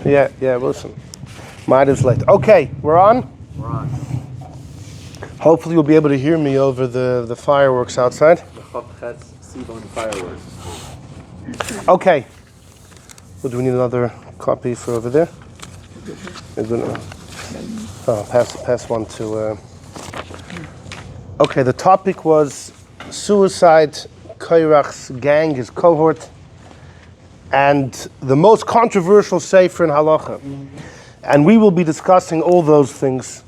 Yeah, listen. Mine is late. Okay, we're on? We're on. Hopefully you'll be able to hear me over the fireworks outside. The fireworks. Okay. Well, do we need another copy for over there? Pass one to... Okay, the topic was suicide, Korach's gang, his cohort, and the most controversial Sefer in Halacha. And we will be discussing all those things.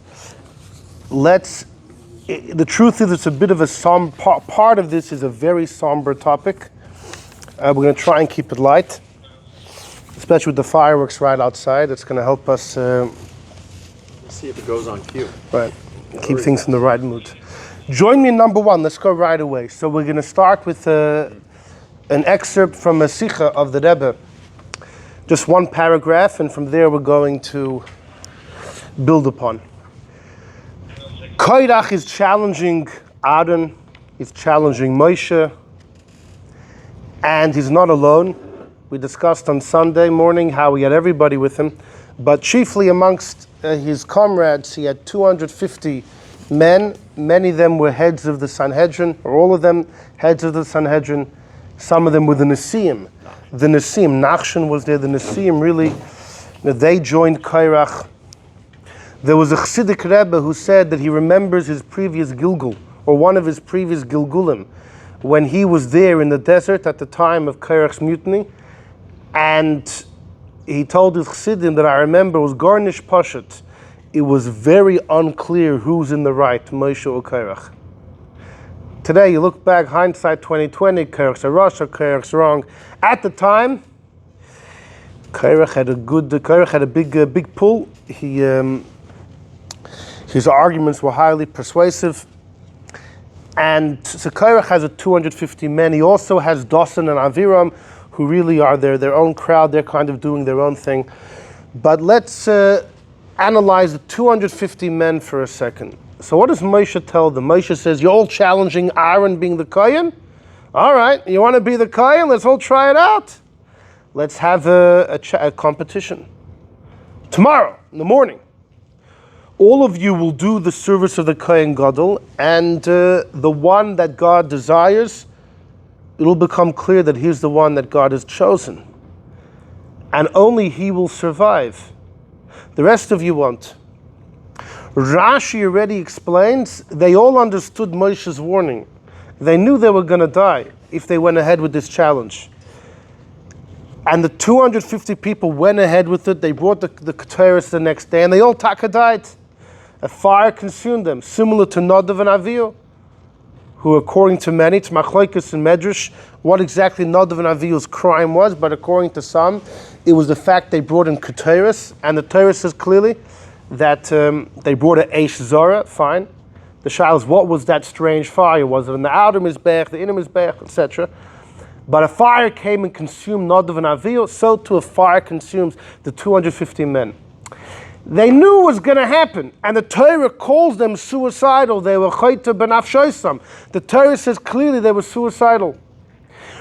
The truth is, it's a bit of a part of this is a very somber topic. We're going to try and keep it light, especially with the fireworks right outside. It's going to help us see if it goes on cue. Right, keep things in the right mood. Join me in number one. Let's go right away. So we're going to start with an excerpt from a Sikha of the Rebbe. Just one paragraph, and from there we're going to build upon. Korach is challenging Aaron, he's challenging Moshe, and he's not alone. We discussed on Sunday morning how he had everybody with him, but chiefly amongst his comrades, he had 250 men. Many of them were heads of the Sanhedrin, or all of them heads of the Sanhedrin. Some of them were the Nesiim. The Nesiim, Nachshon was there, the Nesiim really, they joined Korach. There was a Chassidic Rebbe who said that he remembers his previous gilgul, or one of his previous gilgulim, when he was there in the desert at the time of Korach's mutiny, and he told his Chassidim that I remember was garnish pashat. It was very unclear who's in the right, Moshe or Korach. Today, you look back, hindsight 2020, Korach's a Rasha, Korach's wrong. At the time, Korach had a big pull. His arguments were highly persuasive. And so Korach has 250 men. He also has Dosan and Aviram, who really are their own crowd. They're kind of doing their own thing. But let's analyze the 250 men for a second. So what does Moshe tell them? Moshe says, you're all challenging Aaron being the Kohen? All right, you want to be the Kohen? Let's all try it out. Let's have a competition. Tomorrow, in the morning, all of you will do the service of the Kohen Gadol, and the one that God desires, it'll become clear that he's the one that God has chosen. And only he will survive. The rest of you won't. Rashi already explains, they all understood Moshe's warning. They knew they were going to die if they went ahead with this challenge. And the 250 people went ahead with it. They brought the Cohorts the next day, and they all died. A fire consumed them, similar to Nadav and Avihu, who according to many, it's Machlokes and Medrash, what exactly Nadav and Avihu's crime was, but according to some, it was the fact they brought in Cohorts, and the Torah says clearly that they brought an Eish Zara, fine. The Shaul is, what was that strange fire? Was it in the outer Mizbech, the inner Mizbech, etc.? But a fire came and consumed Nadav and Avihu, so too a fire consumes the 250 men. They knew it was going to happen, and the Torah calls them suicidal. They were chayta b'nafshoisam. The Torah says clearly they were suicidal.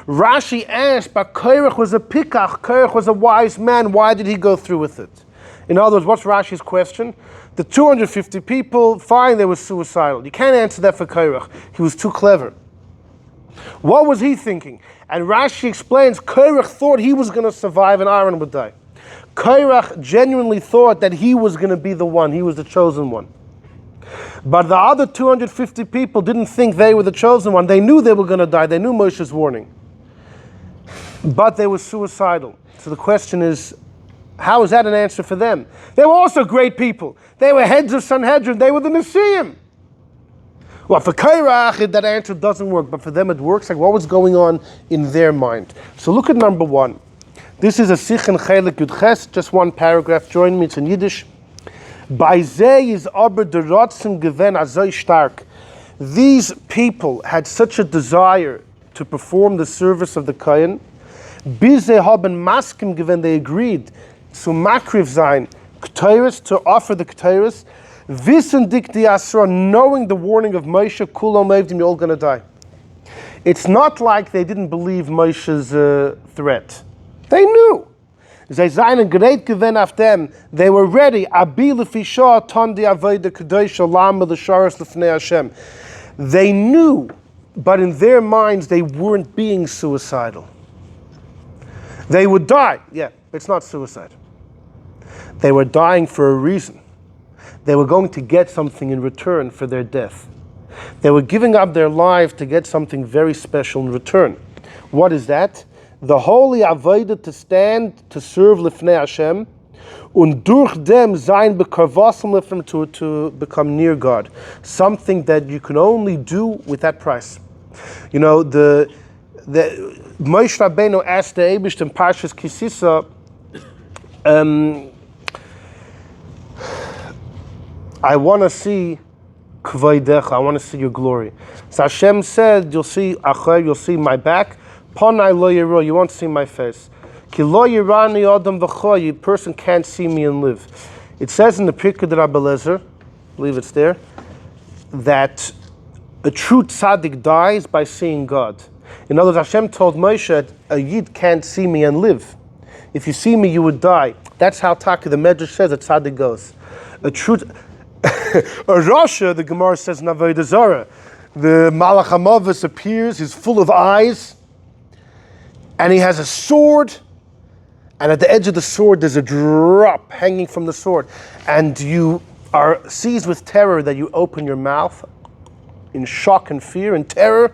Rashi asked, but Korach was a pikach, Korach was a wise man, why did he go through with it? In other words, what's Rashi's question? The 250 people, fine, they were suicidal. You can't answer that for Korach. He was too clever. What was he thinking? And Rashi explains, Korach thought he was going to survive and Aaron would die. Korach genuinely thought that he was going to be the one, he was the chosen one. But the other 250 people didn't think they were the chosen one. They knew they were going to die. They knew Moshe's warning. But they were suicidal. So the question is, how is that an answer for them? They were also great people. They were heads of Sanhedrin. They were the Nesiim. Well, for Korach, that answer doesn't work, but for them it works. Like, what was going on in their mind? So look at number one. This is a Sikh in Chelik Yud Ches, just one paragraph. Join me, it's in Yiddish. Bei ze is aber der Ratzon gewen azoi stark. These people had such a desire to perform the service of the Kohen. Bis ze haben maskim gewen, they agreed zu makriv sein, Cohorts, to offer the Cohorts. Wissen dik di asra, knowing the warning of Moshe, kulam evdim, you're all going to die. It's not like they didn't believe Moshe's threat. They knew. They seien great gewen auf dem. They were ready. Abi lefi shah ton di avodah kaddish olam l'sharas lefnei Hashem. They knew, but in their minds they weren't being suicidal. They would die. Yeah, it's not suicide. They were dying for a reason. They were going to get something in return for their death. They were giving up their lives to get something very special in return. What is that? The holy avodah, to stand, to serve lifnei Hashem, und durch dem sein bekarvasim lifnei, to become near God. Something that you can only do with that price. You know, the Moshe Rabbeinu asked the Eibush in Parshas Kisisa, I want to see kvodecha, I want to see your glory. So Hashem said, you'll see my back. Panai lo yiro, you won't see my face. Ki lo yirani adam v'choy, a person can't see me and live. It says in the Pirkei de Rabbi Lezer, I believe it's there, that a true tzaddik dies by seeing God. In other words, Hashem told Moshe, a yid can't see me and live. If you see me, you would die. That's how Taka, the Medrash says, a tzaddik goes. A true, a Rasha, the Gemara says, in Avodah Zarah, the Malach HaMavos appears, he's full of eyes, and he has a sword, and at the edge of the sword there's a drop hanging from the sword, and you are seized with terror that you open your mouth in shock and fear and terror,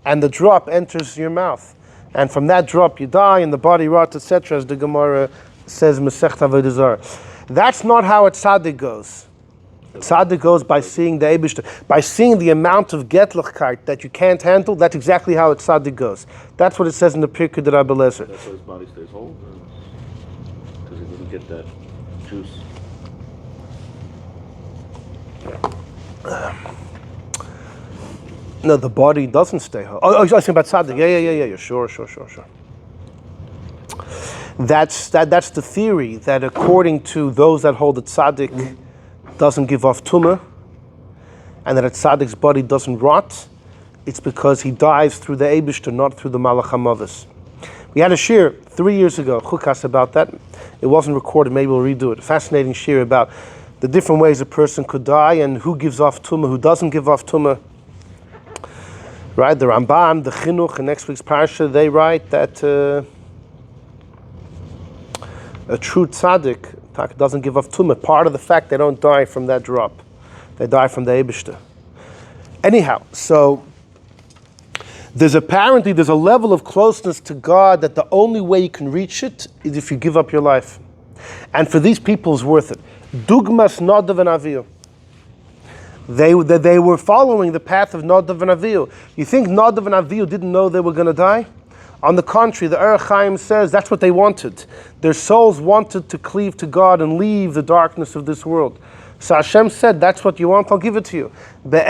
and the drop enters your mouth, and from that drop you die and the body rots, etc., as the Gemara says, Masechet Avodah Zarah. That's not how a tzaddik goes. Tzaddik goes by seeing the Eibishter, by seeing the amount of getlichkeit that you can't handle. That's exactly how a tzaddik goes. That's what it says in the Pirkei de Rabbi Lezer. That's why his body stays whole? Because he doesn't get that juice? No, the body doesn't stay whole. Oh, you're asking about tzaddik. Yeah. Sure. That's the theory, that according to those that hold that tzaddik doesn't give off tumah, and that a tzaddik's body doesn't rot, it's because he dies through the Eibishter, not through the Malach HaMavos. We had a shir 3 years ago, chukas, about that. It wasn't recorded, maybe we'll redo it. A fascinating shir about the different ways a person could die and who gives off tumah, who doesn't give off tumah. Right, the Ramban, the Chinuch, in next week's Parsha, they write that a true tzaddik doesn't give off tumah. Part of the fact they don't die from that drop. They die from the Eibishter. Anyhow, so there's a level of closeness to God that the only way you can reach it is if you give up your life. And for these people, it's worth it. Dugmas Nadav and Avihu. They were following the path of Nadav and Avihu. You think Nadav and Avihu didn't know they were going to die? On the contrary, the Orach Chaim says that's what they wanted. Their souls wanted to cleave to God and leave the darkness of this world. So Hashem said, that's what you want, I'll give it to you. The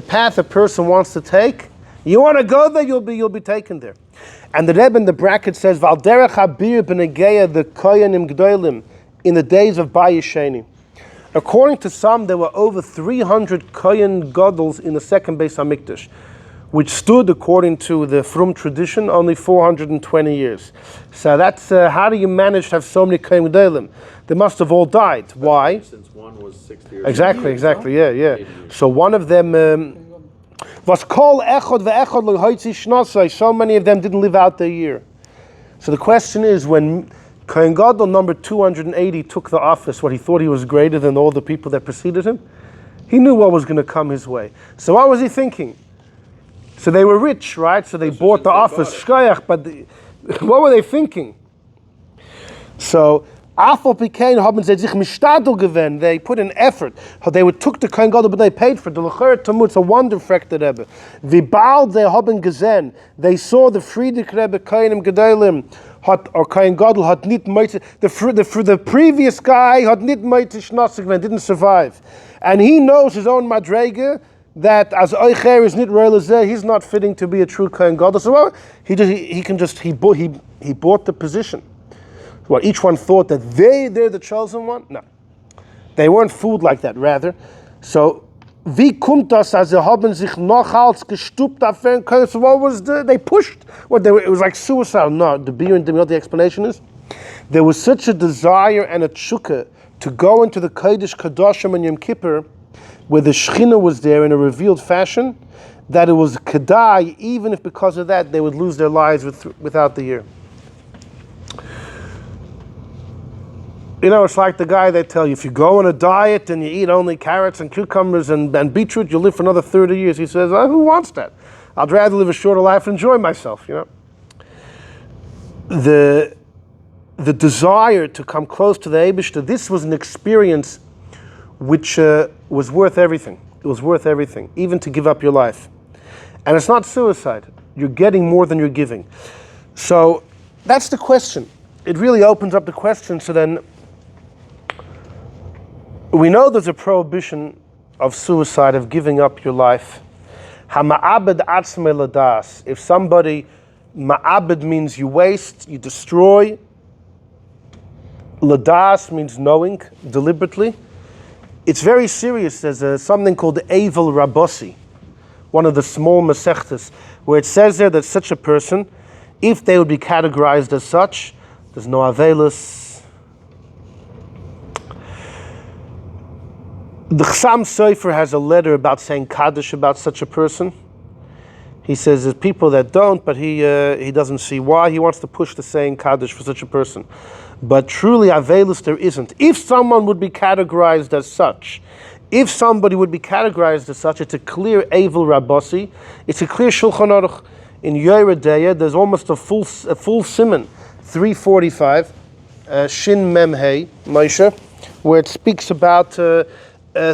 path a person wants to take, you want to go there, you'll be taken there. And the Rebbe in the bracket says, Valderech habir b'negeya the koyanim gdolim, in the days of Bayesheni. According to some, there were over 300 kohen gadol in the second Beis HaMikdash, which stood, according to the Frum tradition, only 420 years. So that's, how do you manage to have so many Kohen Gedolim? They must have all died. Why? Since one was 60 years. Exactly, yeah. So one of them, was kol echod ve'echod l'hoitzi shnosai, so many of them didn't live out their year. So the question is, when Kohen Gadol number 280 took the office, what, he thought he was greater than all the people that preceded him? He knew what was going to come his way. So what was he thinking? So they were rich, right? So they bought the office, shkoyach, but what were they thinking? So, they put in effort. They took the Kohen Gadol, but they paid for it. It's a wonder, fragt the Rebbe. They saw the Friedrich Rebbe, Kohenim Gedolim, or Kohen Gadol, the previous guy, didn't survive. And he knows his own madrega, that as Oicher is nit realizeh, he's not fitting to be a true Kohen Gadol. So well, he bought the position. Well, each one thought that they're the chosen one. No, they weren't fooled like that. Rather, so Wie kommt das, als haben sich noch als gestupt auf ein Kurs? What was they pushed? It was like suicide. No, the explanation is, there was such a desire and a tshuka to go into the kaddish kadoshim and Yom Kippur, where the Shechina was there in a revealed fashion, that it was kedai, even if because of that they would lose their lives without the year. You know, it's like the guy they tell you, if you go on a diet and you eat only carrots and cucumbers and beetroot, you'll live for another 30 years. He says, who wants that? I'd rather live a shorter life and enjoy myself, you know. The desire to come close to the Eibishter, this was an experience which was worth everything. It was worth everything, even to give up your life. And it's not suicide. You're getting more than you're giving. So that's the question. It really opens up the question. So then, we know there's a prohibition of suicide, of giving up your life. Hama'abed atzmei ladas. If somebody, ma'abed means you waste, you destroy. Ladas means knowing, deliberately. It's very serious. There's something called aveilus rabbosi, one of the small masechtas, where it says there that such a person, if they would be categorized as such, there's no aveilus. The Sefer has a letter about saying kaddish about such a person. He says there's people that don't, but he doesn't see why. He wants to push the saying kaddish for such a person. But truly, aveilus there isn't. If someone would be categorized as such, it's a clear aveilus rabbosi. It's a clear Shulchan Aruch. In Yeredeya, there's almost a full siman, 345, Shin Mem Hey, Moshe, where it speaks about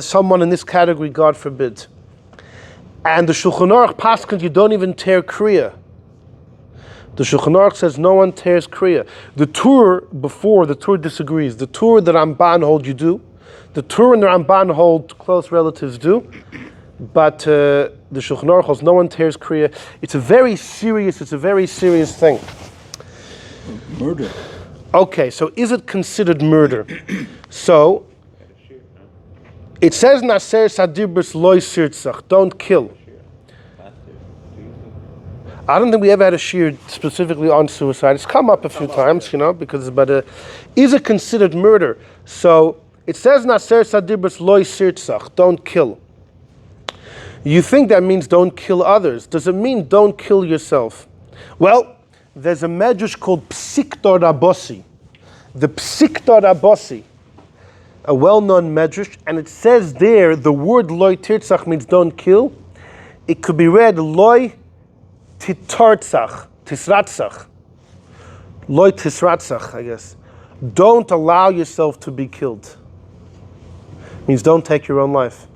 someone in this category, God forbid. And the Shulchan Aruch paskins, you don't even tear kriya. The Shulchan Aruch says no one tears kriya. The Tur disagrees. The Tur that Ramban hold you do. The Tur and the Ramban hold close relatives do. But the Shulchan Aruch holds no one tears kriya. It's a very serious thing. Murder. Okay, so is it considered murder? So, it says Naser Sadibris Loy Tirtzach, don't kill. I don't think we ever had a shiur specifically on suicide. It's come up a few times, you know, is it considered murder? So it says Naser Sadibris Loy Tirtzach, don't kill. You think that means don't kill others. Does it mean don't kill yourself? Well, there's a medrash called Psiktor Rabbosi. The Psiktor Rabbosi, a well-known medrash, and it says there the word loy tirtzach means don't kill. It could be read loy tirtzach, loy tisratzach, I guess. Don't allow yourself to be killed. Means don't take your own life.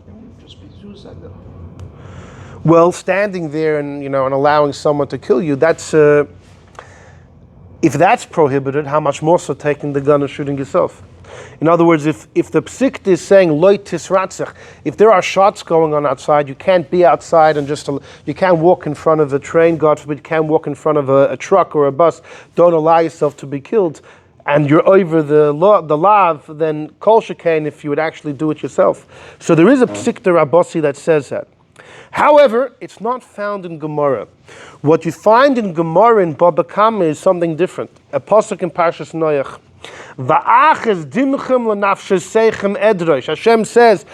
Just be suicidal. Well, standing there and and allowing someone to kill you, that's if that's prohibited, how much more so taking the gun and shooting yourself? In other words, if the psikt is saying loy tisratzach, if there are shots going on outside, you can't be outside and you can't walk in front of a train, God forbid, you can't walk in front of a truck or a bus, don't allow yourself to be killed, and you're over the lav, then kol shekain if you would actually do it yourself. So there is a psikta rabbosi that says that. However, it's not found in Gemara. What you find in Gemara in Baba Kama is something different. A pasuk in Parshas Noach. Ach Es Dimchem lenafshesechem edrosh. Hashem says,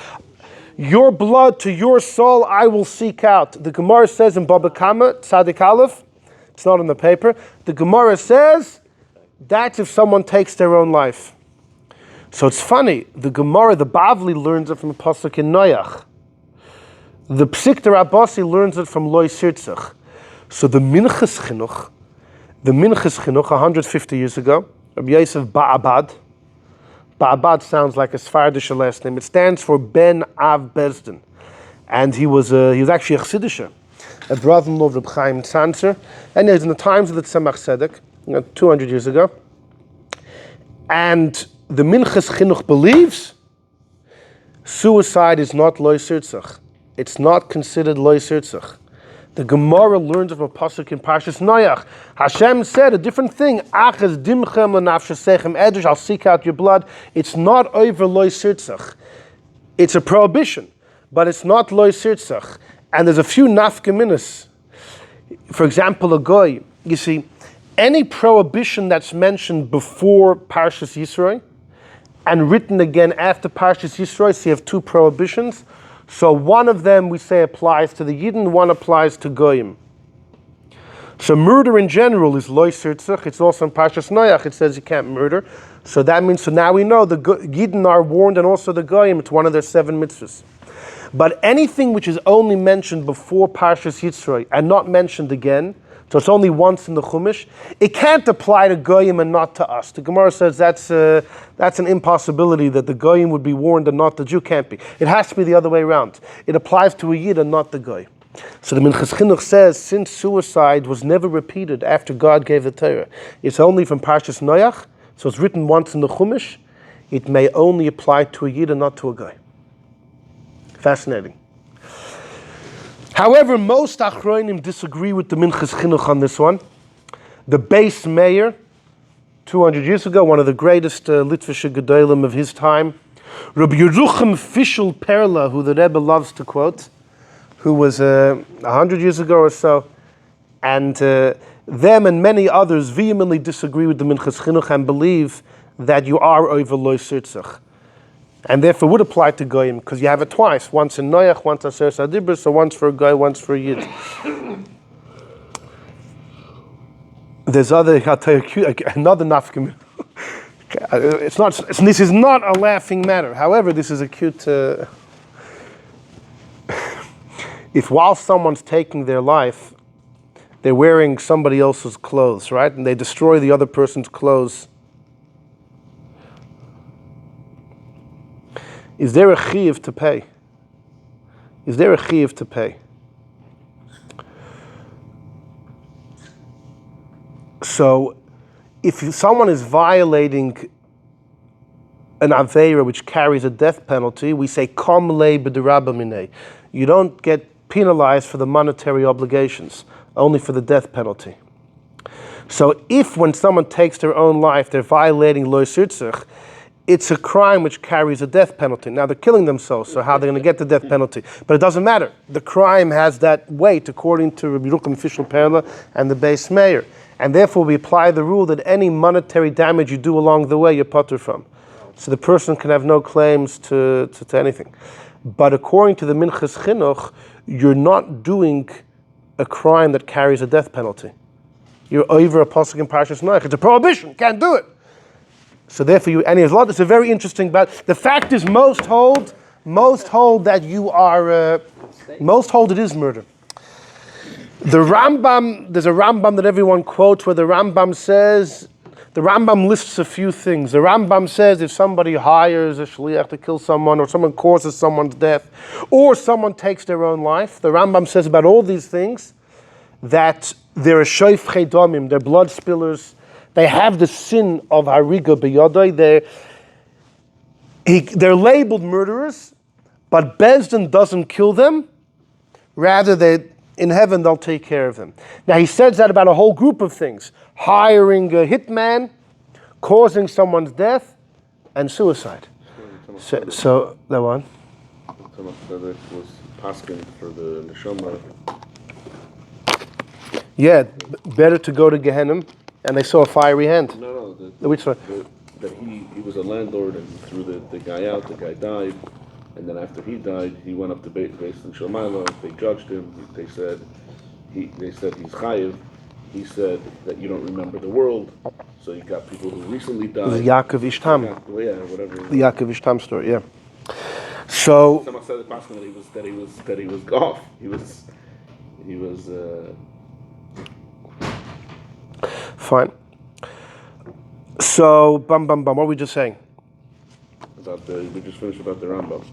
your blood to your soul I will seek out. The Gemara says in Baba Kama, Tzadik Aleph, it's not on the paper, the Gemara says, that's if someone takes their own life. So it's funny, the Gemara, the Bavli learns it from a pasuk in Noach. The Psikta Rabbosi learns it from Loy Tirtzach. So the Minchas Chinuch, 150 years ago, Rabbi Yosef Ba'abad. Ba'abad sounds like a Sephardic last name. It stands for Ben Av Bezdin. And he was actually a Chassidisha, a brother-in-law of Reb Chaim Tzanzer. And it was in the times of the Tzemach Tzedek, 200 years ago. And the Minchas Chinuch believes suicide is not Loy Tirtzach. It's not considered Loy Tirtzach. The Gemara learns of a pasuk in Parshas Noach. Hashem said a different thing. Ach Es Dimchem lenafshesechem edrosh. I'll seek out your blood. It's not over Loy Tirtzach. It's a prohibition. but it's not loy tirtzach. And there's a few nafka minahs. For example, a goy. You see, any prohibition that's mentioned before Parshas Yisro and written again after Parshas Yisro, so you have two prohibitions. So one of them we say applies to the Yidden, one applies to goyim. So murder in general is loy tirtzach. It's also in Parshas Noach. It says you can't murder. So that means, so now we know the Yidden are warned, and also the goyim. It's one of their 7 mitzvahs. But anything which is only mentioned before Parshas Yisro and not mentioned again, so it's only once in the Chumash, it can't apply to goyim and not to us. The Gemara says that's an impossibility, that the goyim would be warned and not the Jew. Can't be. It has to be the other way around. It applies to a Yid and not the goy. So the Minchas Chinuch says, since suicide was never repeated after God gave the Torah, it's only from Parshas Noach, so it's written once in the Chumash, it may only apply to a Yid and not to a guy. Fascinating. However, most Achronim disagree with the Minchas Chinuch on this one. The base mayor, 200 years ago, one of the greatest Litvische Gedolim of his time, Rabbi Yerucham Fischl Perla, who the Rebbe loves to quote, who was 100 years ago or so, and them and many others vehemently disagree with the Minchas Chinuch and believe that you are over loy tirtzach, and therefore would apply to goyim, because you have it twice, once in Noach, once Aser Sadibur, so once for a goy, once for a Yid. There's other, I'll tell you, another Nafka Minah. This is not a laughing matter. However, this is a cute... if while someone's taking their life, they're wearing somebody else's clothes, right? And they destroy the other person's clothes. Is there a chiyuv to pay? Is there a chiyuv to pay? So, if someone is violating an aveira which carries a death penalty, we say kom le b'derabba mineh. You don't get penalized for the monetary obligations, only for the death penalty. So if when someone takes their own life, they're violating loy tirtzach, it's a crime which carries a death penalty. Now they're killing themselves, so how are they going to get the death penalty? But it doesn't matter. The crime has that weight according to Rabbi Yerucham Fischl Perla and the base mayor. And therefore we apply the rule that any monetary damage you do along the way, you're potter from. So the person can have no claims to anything. But according to the Minchas Chinuch, you're not doing a crime that carries a death penalty. You're over a pasuk in Parshas Noach. It's a prohibition. Can't do it. So therefore, it's a very interesting. But the fact is, most hold that you are. Most hold it is murder. The Rambam, there's a Rambam that everyone quotes, where the Rambam says. The Rambam lists a few things. The Rambam says if somebody hires a shliach to kill someone, or someone causes someone's death, or someone takes their own life, the Rambam says about all these things that they're a shoifchei damim, they're blood spillers, they have the sin of hariga b'yadai, they're labeled murderers, but Bezdin doesn't kill them, rather in heaven they'll take care of them. Now he says that about a whole group of things. Hiring a hitman, causing someone's death, and suicide. So that one? That it was paskin for the neshama. Yeah, better to go to Gehenna, and they saw a fiery hand. No, which one? That he was a landlord and threw the guy out, the guy died, and then after he died, he went up to Beis in Shalmaila, they judged him, they said he's chayiv. He said that you don't remember the world, so you got people who recently died. The Yaakov Ishtam. Yeah, whatever. The Yaakov Ishtam story, yeah. So someone said it possibly that he was off. He was fine. So what were we just saying? We just finished about the Rambam.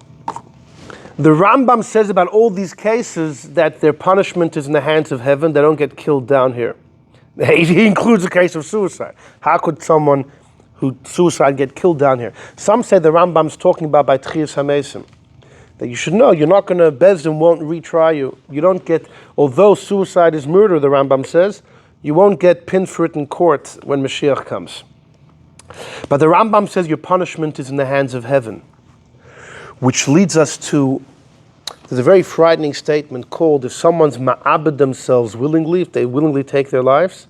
The Rambam says about all these cases that their punishment is in the hands of heaven. They don't get killed down here. He includes the case of suicide. How could someone who suicide get killed down here? Some say the Rambam's talking about by Tchias HaMesim. That you should know, you're not going to, Bezdin won't retry you. You don't get, although suicide is murder, the Rambam says, you won't get pinned for it in court when Mashiach comes. But the Rambam says your punishment is in the hands of heaven. Which leads us to There's a very frightening statement called, if someone's ma'abed themselves willingly, if they willingly take their lives,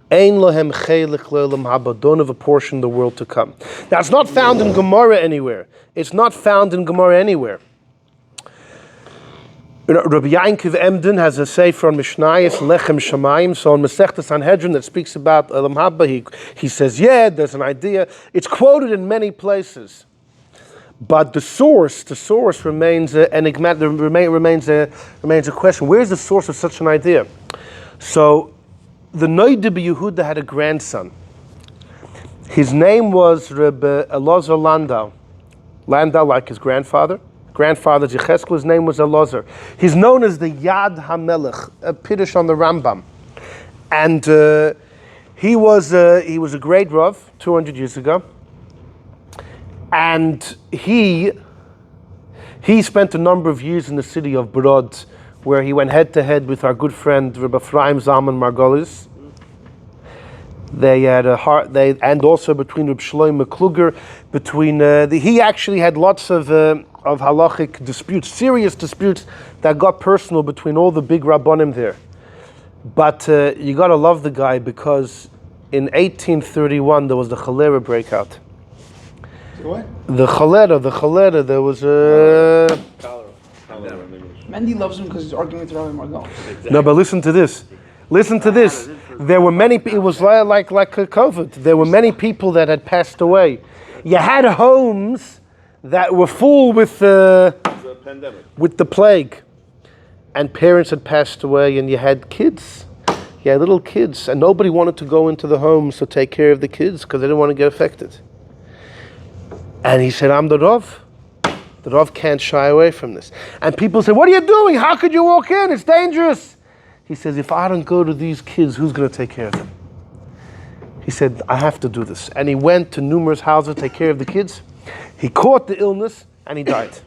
Ein lohem chelik le'olam haba, don't have a portion in the world to come. Now, it's not found in Gemara anywhere. It's not found in Gemara anywhere. Rabbi Yankov Emden has a Sefer on Mishnayos, Lechem Shamayim, so on Masechta Sanhedrin that speaks about Olam Habah, he says, yeah, there's an idea. It's quoted in many places. But the source remains enigmatic, remains a question. Where's the source of such an idea? So, the Noida Yehuda had a grandson. His name was Rabbi Elazar Landau. Landau, like his grandfather. Grandfather Yecheskel, his name was Elazar. He's known as the Yad HaMelech, a Piddush on the Rambam. And he was a great Rav 200 years ago. And he spent a number of years in the city of Brod, where he went head to head with our good friend Rabbi Ephraim Zalman Margolis. They had and also between Reb Shlomo Kluger, he actually had lots of halachic disputes, serious disputes that got personal between all the big rabbanim there. But you got to love the guy, because in 1831 there was the cholera breakout. What? The cholera. There was a. Mendy loves him because he's arguing with Rabbi Margot. Exactly. No, but listen to this. There were many. It was like a COVID. There were many people that had passed away. You had homes that were full with the plague, and parents had passed away, and you had kids. You had little kids, and nobody wanted to go into the homes to take care of the kids because they didn't want to get affected. And he said, I'm the Rav. The Rav can't shy away from this. And people said, what are you doing? How could you walk in? It's dangerous. He says, if I don't go to these kids, who's going to take care of them? He said, I have to do this. And he went to numerous houses to take care of the kids. He caught the illness, and he died.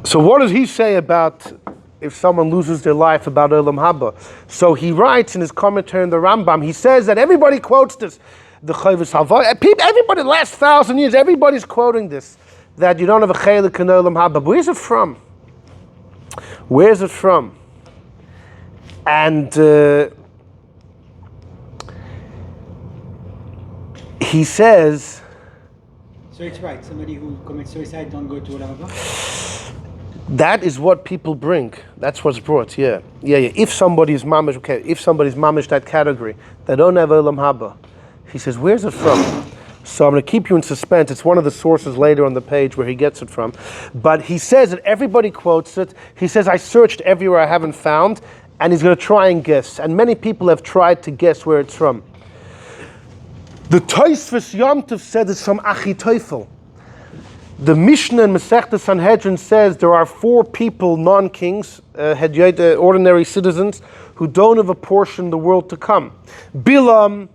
So what does he say about if someone loses their life, about Olam Habah? So he writes in his commentary on the Rambam, he says that everybody quotes this. The Chovos Havai, everybody the last 1,000 years, everybody's quoting this, that you don't have a chelik in Olam Habah. But where's it from? And he says, so it's right, somebody who commits suicide don't go to Olam Habah? That is what people bring. That's what's brought. Yeah. If somebody's mamish that category, they don't have Olam Habah. He says, where's it from? So I'm going to keep you in suspense. It's one of the sources later on the page where he gets it from. But he says that everybody quotes it. He says, I searched everywhere, I haven't found. And he's going to try and guess. And many people have tried to guess where it's from. The Tosfos Yom Tov said it's from Achitophel. The Mishnah in Masechta Sanhedrin says there are 4 people, non-kings, ordinary citizens, who don't have a portion in the world to come. Bilam,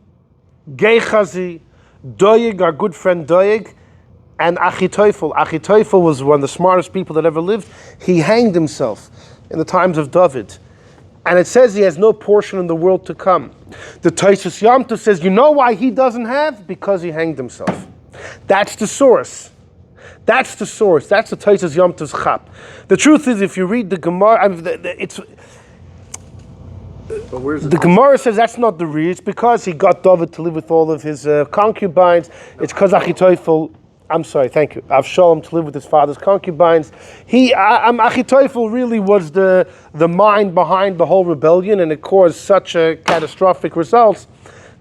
Gechazi, Doeg, our good friend Doeg, and Achitophel. Achitophel was one of the smartest people that ever lived. He hanged himself in the times of David. And it says he has no portion in the world to come. The Tosfos Yom Tov says, you know why he doesn't have? Because he hanged himself. That's the source. That's the Tosfos Yom Tov's chap. The truth is, if you read the Gemara, the Gemara says that's not the reason. It's because he got David to live with all of his concubines. It's because Achitophel, Avshalom to live with his father's concubines. Achitophel really was the mind behind the whole rebellion, and it caused such a catastrophic results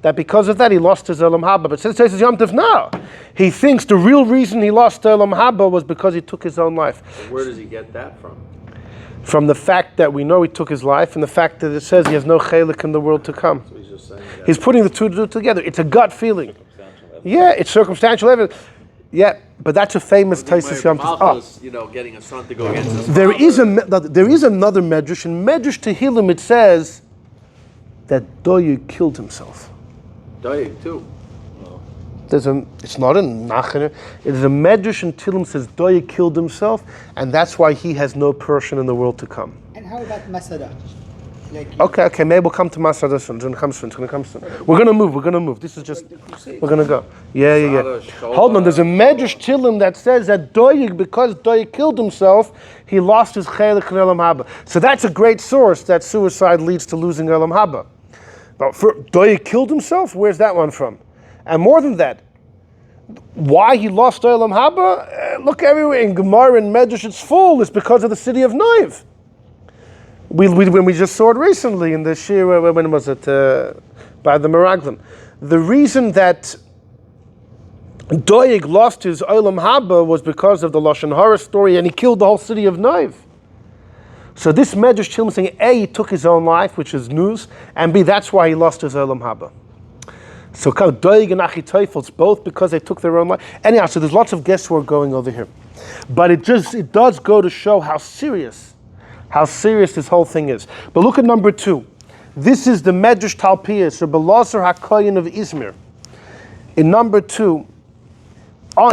that because of that he lost his Olam Habah. But since Tosfos Yom Tov now, he thinks the real reason he lost Olam Habah was because he took his own life. But where does he get that from? From the fact that we know he took his life, and the fact that it says he has no chelik in the world to come. So he's just saying that. He's putting the two together. It's a gut feeling. Yeah, it's circumstantial evidence. Yeah, but that's a famous Tosfos Yom Tov. Getting a son to go against his there is another medrash. In Medrash Tehillim it says that Doeg killed himself. Doeg too. It's not in Nachan. It is a medrash in Tehillim says Doeg killed himself, and that's why he has no portion in the world to come. And how about Masada? Like Okay, maybe we'll come to Masad soon. It's gonna come soon. We're gonna move. This is just, we're gonna go. Yeah. Hold on, there's a Medrash Tilim that says that because Doeg killed himself, he lost his chelik in Olam Habah. So that's a great source that suicide leads to losing Olam Habah. But for Doeg killed himself, where's that one from? And more than that, why he lost Olam Habah? Look everywhere in Gemara and Medrash, it's full. It's because of the city of Noiv. When we just saw it recently in the Shir, when was it? By the Meraglim. The reason that Doeg lost his Olam Habah was because of the Lashon Hara story, and he killed the whole city of Noiv. So this Medrash Chilm saying, A, he took his own life, which is news, and B, that's why he lost his Olam Habah. So Doeg and Achitophel, it's both because they took their own life. Anyhow, so there's lots of guesswork going over here. But it does go to show how serious this whole thing is. But look at number 2. This is the Medrash Talpias, or Belazar HaKoyin of Izmir. In number 2,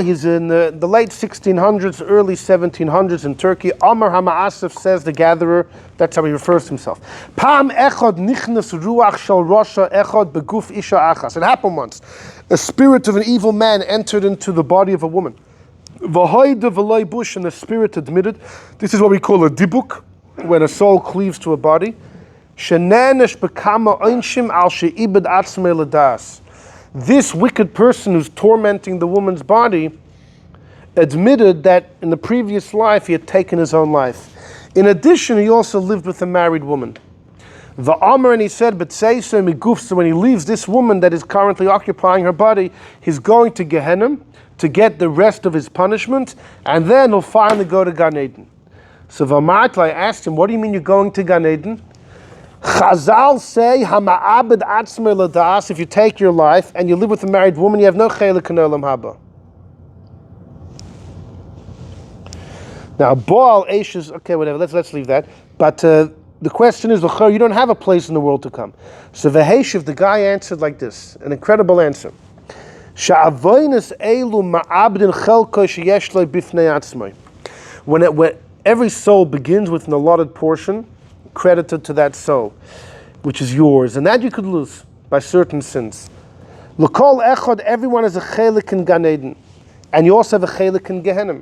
he's in the late 1600s, early 1700s in Turkey. Amar HaMa'asef says, the gatherer, that's how he refers to himself. Pam echad nichnas ruach shel rasha echad beguf isha achas. It happened once. A spirit of an evil man entered into the body of a woman. V'hoida v'loi bush, and the spirit admitted. This is what we call a dibuk, when a soul cleaves to a body. Shenanesh bekama oinshim al she'ibed atzmei l'das. This wicked person who's tormenting the woman's body admitted that in the previous life he had taken his own life. In addition, he also lived with a married woman. The Amr, and he said, but say so miguf, so when he leaves this woman that is currently occupying her body, he's going to Gehenna to get the rest of his punishment, and then he'll finally go to Gan Eden. So Vamartla asked him, what do you mean you're going to Gan Eden? Chazal say, Hama'abed atzmei l'das, if you take your life and you live with a married woman, you have no chelik in Olam Habah. Now, Baal Ashes, okay, whatever, let's leave that. But the question is, you don't have a place in the world to come. So Veheshiv, the guy answered like this, an incredible answer. Sha'avoinus elu ma'abdin chelko sheyesh lo bifnei atzmei. When every soul begins with an allotted portion, credited to that soul, which is yours, and that you could lose by certain sins. L'kol echad, everyone has a chelik in Gan Eden, and you also have a chelik in Gehenna.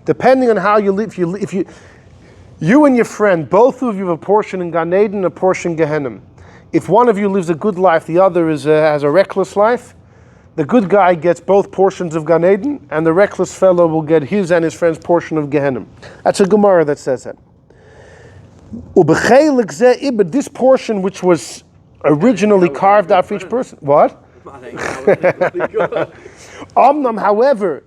Depending on how you live, if you and your friend, both of you have a portion in Gan Eden, a portion in Gehenna. If one of you lives a good life, the other has a reckless life, the good guy gets both portions of Gan Eden, and the reckless fellow will get his and his friend's portion of Gehenna. That's a Gemara that says that. But this portion which was originally carved out for each person. What? However,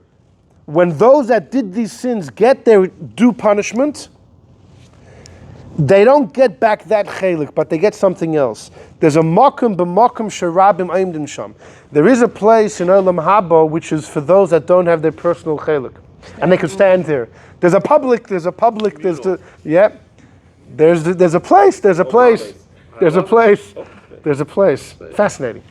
when those that did these sins get their due punishment, they don't get back that chelik, but they get something else. There's a makom b'makom sherabim aimdim sham. There is a place in Olam Habah which is for those that don't have their personal chelik, and they can stand there. There's a public. There's a place. Fascinating.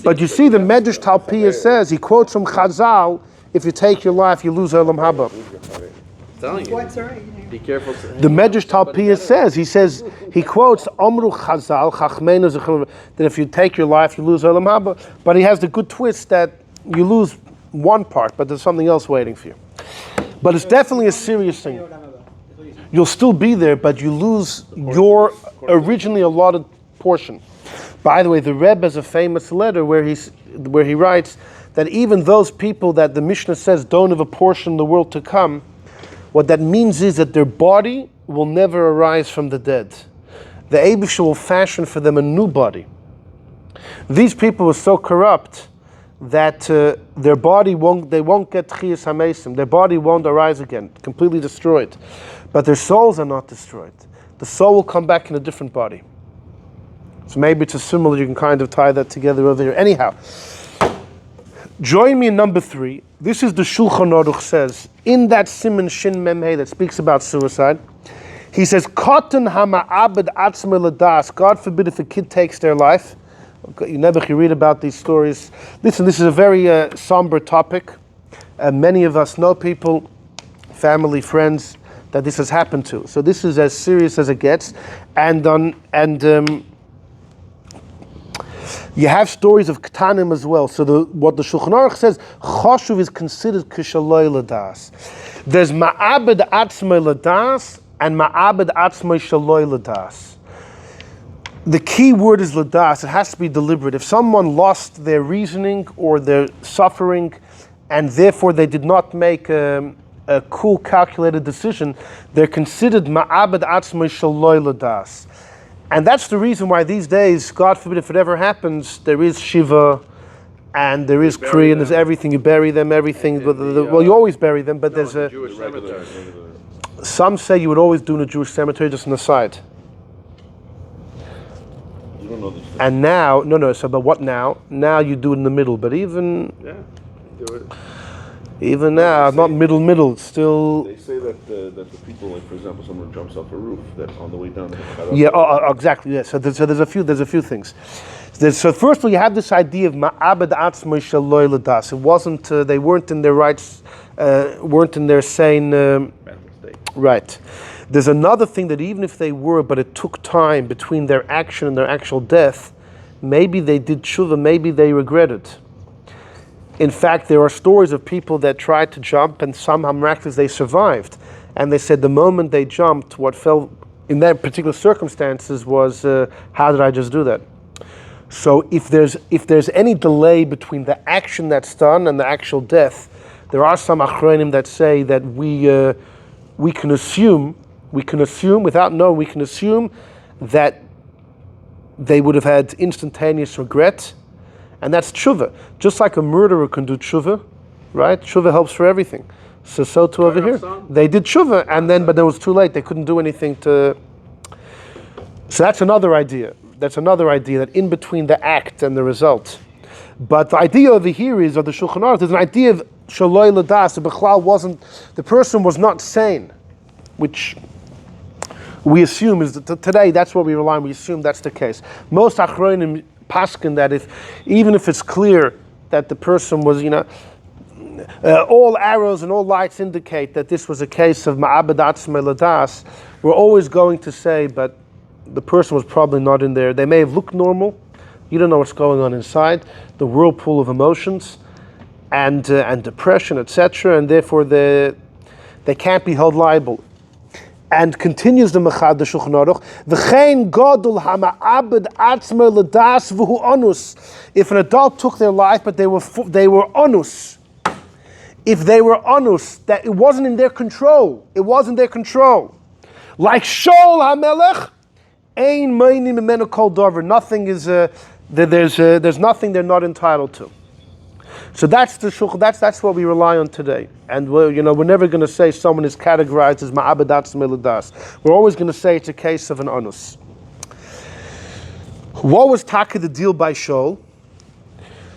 But you see, the Medrash Talpiah says, he quotes from Chazal, if you take your life, you lose Olam Habah. Telling you. What's all right? Be careful. The Medrash Talpiah says, he quotes Omru Chazal, Chachmeinu Zechel, that if you take your life, you lose Olam Habah. But he has the good twist that you lose one part, but there's something else waiting for you. But it's definitely a serious thing. You'll still be there, but you lose your originally allotted portion. By the way, the Rebbe has a famous letter where he writes that even those people that the Mishnah says don't have a portion in the world to come, what that means is that their body will never arise from the dead. The Eibusha will fashion for them a new body. These people are so corrupt that their body won't get Tchiyas HaMesim. Their body won't arise again, completely destroyed. But their souls are not destroyed. The soul will come back in a different body. So maybe it's a similar, you can kind of tie that together over here. Anyhow, join me in number 3. This is the Shulchan Aruch says, in that Siman Shin Mem Hey that speaks about suicide, he says, Katan hama'abed atzmei l'das, God forbid if a kid takes their life. You read about these stories. Listen, this is a very somber topic. Many of us know people, family, friends, that this has happened to. So this is as serious as it gets, and you have stories of Ketanim as well. So what the Shulchan Aruch says, Choshuv is considered Kishaloi Ladas. There's Ma'abed Atzmei Ladas and Ma'abed Atzmei Shaloi Ladas. The key word is Ladas. It has to be deliberate. If someone lost their reasoning or their suffering, and therefore they did not make a cool, calculated decision, they're considered Ma'abed Atzmei Shaloi Ladas. And that's the reason why these days, God forbid if it ever happens, there is Shiva, and there is Kri, and there's everything. You bury them, everything. Well, you always bury them, but there's a Jewish cemetery. Some say you would always do in a Jewish cemetery, just on the side. You don't know these things. And now, but what now? Now you do it in the middle, but even Do it. even now, not middle, it's still. They say that the people, like for example, someone jumps off a roof, that on the way down. Exactly. Yeah. So there's a few things. So first of all, you have this idea of ma'abed atzmei shaloi ladas. It wasn't. They weren't in their rights. Weren't in their sane. Right. There's another thing that even if they were, but it took time between their action and their actual death, maybe they did tshuva, maybe they regretted. In fact, there are stories of people that tried to jump and somehow miraculously they survived. And they said the moment they jumped, what fell in that particular circumstances was, how did I just do that? So if there's any delay between the action that's done and the actual death, there are some achronim that say that we can assume without knowing, we can assume that they would have had instantaneous regret. And that's tshuva. Just like a murderer can do tshuva, right? Tshuva helps for everything. So too over here. They did tshuva, but it was too late. They couldn't do anything to... So that's another idea. That in between the act and the result. But the idea over here is, of the Shulchan Aruch, there's an idea of shaloi ladas. The person was not sane, which we assume is, today that's what we rely on, we assume that's the case. Most achronim paskin that even if it's clear that the person was, all arrows and all lights indicate that this was a case of ma'abed atzmei ladas, we're always going to say, but the person was probably not in there. They may have looked normal. You don't know what's going on inside. The whirlpool of emotions and depression, etc., and therefore they can't be held liable. And continues the Mechad, the Shulchan Aruch, v'chein gadol hama'abed atzmei ladas v'hu onus. If an adult took their life, but they were onus. If they were onus, that it wasn't in their control. It wasn't their control. Like Shaul HaMelech, ein meini mimenu kol davar. Nothing is there's nothing they're not entitled to. So that's the shulchan. That's what we rely on today. And we're never going to say someone is categorized as ma'abed atzmei ladas. We're always going to say it's a case of an onus. What was taka the deal by Shaul?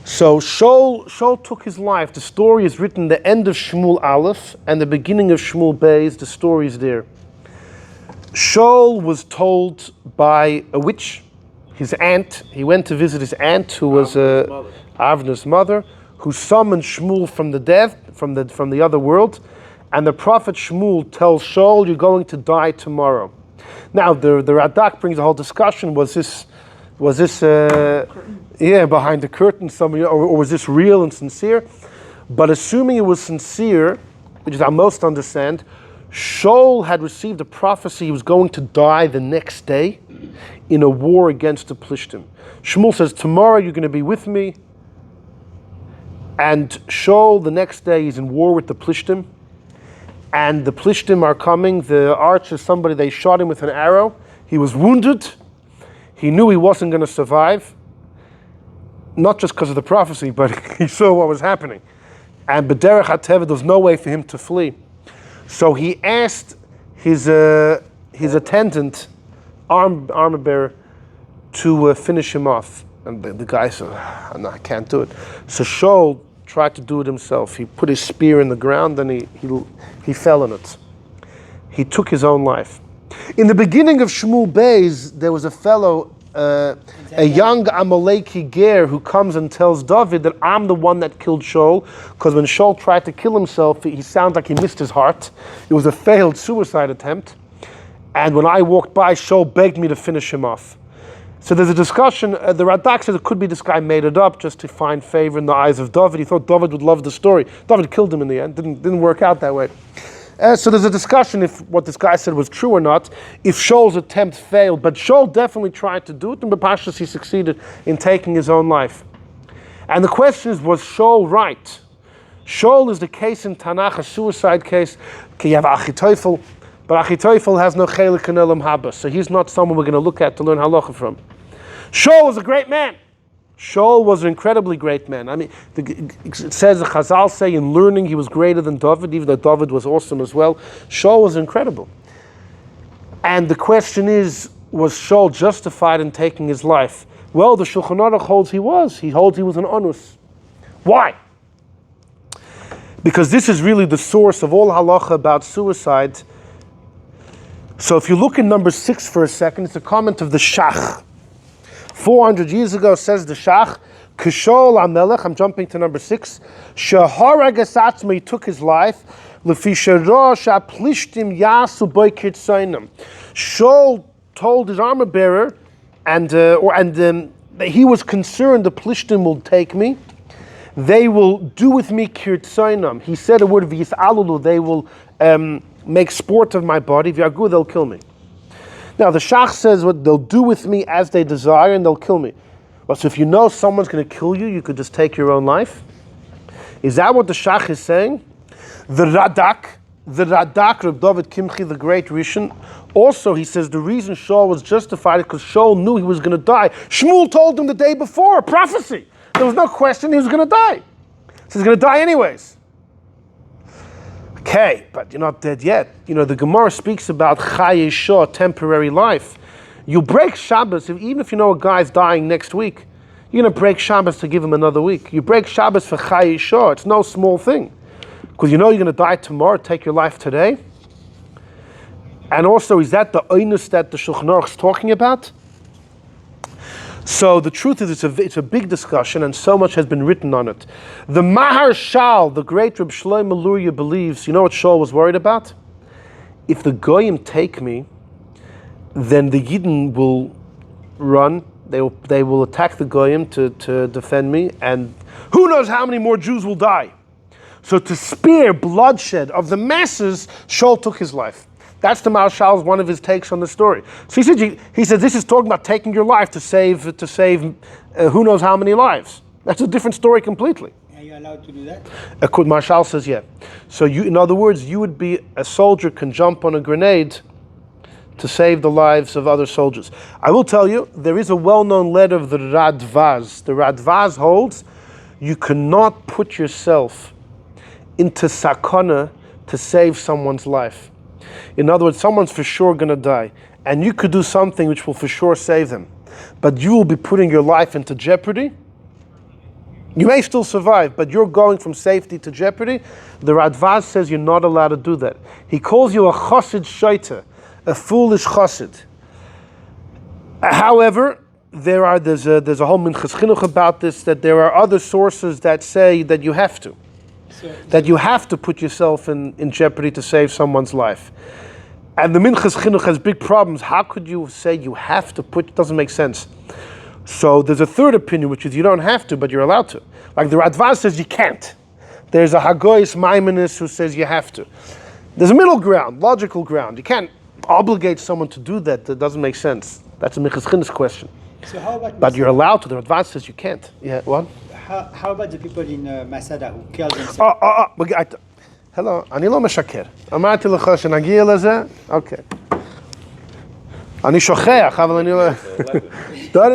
So Shaul took his life. The story is written the end of Shmuel Aleph and the beginning of Shmuel Beis. The story is there. Shaul was told by a witch, his aunt. He went to visit his aunt, who was Avner's mother, who summoned Shmuel from the dead, from the other world, and the prophet Shmuel tells Shaul, "You're going to die tomorrow." Now the Radak brings a whole discussion. Was this behind the curtain, or was this real and sincere? But assuming it was sincere, which is I most understand, Shaul had received a prophecy he was going to die the next day in a war against the Plishtim. Shmuel says, "Tomorrow you're going to be with me." And Shaul, the next day, is in war with the Plishtim. And the Plishtim are coming. The archer, they shot him with an arrow. He was wounded. He knew he wasn't going to survive. Not just because of the prophecy, but he saw what was happening. And B'derech HaTeva, there was no way for him to flee. So he asked his attendant, armor bearer, to finish him off. And the guy said, "No, I can't do it." So Shaul tried to do it himself. He put his spear in the ground and he fell in it. He took his own life. In the beginning of Shmuel Beis, there was a fellow a young Amaleki ger who comes and tells David that I'm the one that killed Shaul, because when Shaul tried to kill himself, he sounds like he missed his heart. It was a failed suicide attempt. And when I walked by, Shaul begged me to finish him off. So there's a discussion. The Radak says it could be this guy made it up just to find favor in the eyes of David. He thought David would love the story. David killed him in the end. Didn't work out that way. So there's a discussion if what this guy said was true or not, if Shaul's attempt failed. But Shaul definitely tried to do it, and B'Pashas he succeeded in taking his own life. And the question is, was Shaul right? Shaul is the case in Tanakh, a suicide case. Okay, you have Achitophel, but Achitophel has no chelik in Olam Habah, so he's not someone we're going to look at to learn halacha from. Shaul was a great man. Shaul was an incredibly great man. I mean, it says, the Chazal say, in learning he was greater than David, even though David was awesome as well. Shaul was incredible. And the question is, was Shaul justified in taking his life? Well, the Shulchan Aruch holds he was. He holds he was an onus. Why? Because this is really the source of all halacha about suicide. So if you look in number 6 for a second, it's a comment of the Shach. 400 years ago, says the Shach, Shaul HaMelech, I'm jumping to number 6, Sheharag es atzmo, he took his life, Lefi shero she'aplishtim yasu bo kirtzonim. Shaul told his armor bearer, that he was concerned the Plishtim will take me, they will do with me kirtzonim. He said a word, v'yis'alulu, they will make sport of my body, v'yagu, they'll kill me. Now the Shach says what they'll do with me as they desire and they'll kill me. Well, so if you know someone's going to kill you, you could just take your own life? Is that what the Shach is saying? The Radak, Reb David Kimchi, the great Rishon, also he says the reason Shaul was justified is because Shaul knew he was going to die. Shmuel told him the day before, prophecy. There was no question he was going to die. So he's going to die anyways. Okay, but you're not dead yet. You know, the Gemara speaks about Chaye Shah, temporary life. You break Shabbos, even if you know a guy's dying next week, you're going to break Shabbos to give him another week. You break Shabbos for Chaye Shah, it's no small thing. Because you know you're going to die tomorrow, take your life today. And also, is that the onus that the Shulchan Aruch is talking about? So the truth is, it's a big discussion, and so much has been written on it. The Maharshal, the great Reb Shlomo Luria, believes, you know what Shaul was worried about? If the Goyim take me, then the Yidden will run, they will attack the Goyim to defend me, and who knows how many more Jews will die. So to spare bloodshed of the masses, Shaul took his life. That's the Marshal's one of his takes on the story. So he said this is talking about taking your life to save who knows how many lives. That's a different story completely. Are you allowed to do that? Marshal says yeah. So in other words, you would be a soldier can jump on a grenade to save the lives of other soldiers. I will tell you, there is a well-known letter of the Radvaz. The Radvaz holds you cannot put yourself into sakana to save someone's life. In other words, someone's for sure going to die, and you could do something which will for sure save them, but you will be putting your life into jeopardy. You may still survive, but you're going from safety to jeopardy. The Radvaz says you're not allowed to do that. He calls you a chosid shaita, a foolish chosid. However, there's a whole minchas chinuch about this, that there are other sources that say that you have to. That you have to put yourself in jeopardy to save someone's life. And the Minchas Chinuch has big problems. How could you say you have to put, it doesn't make sense. So there's a third opinion, which is you don't have to, but you're allowed to. Like the Radvaz says you can't. There's a Hagoyis Maimonides who says you have to. There's a middle ground, logical ground. You can't obligate someone to do that. That doesn't make sense. That's a Minchas Chinuch question. So how about but you're allowed to. The Radvaz says you can't. Yeah, what? How about the people in Masada who killed themselves? Hello, אני לא משקר. אמרתי לך שנגיע לזה? אוקיי. אני שוכח, אבל אני לא... No.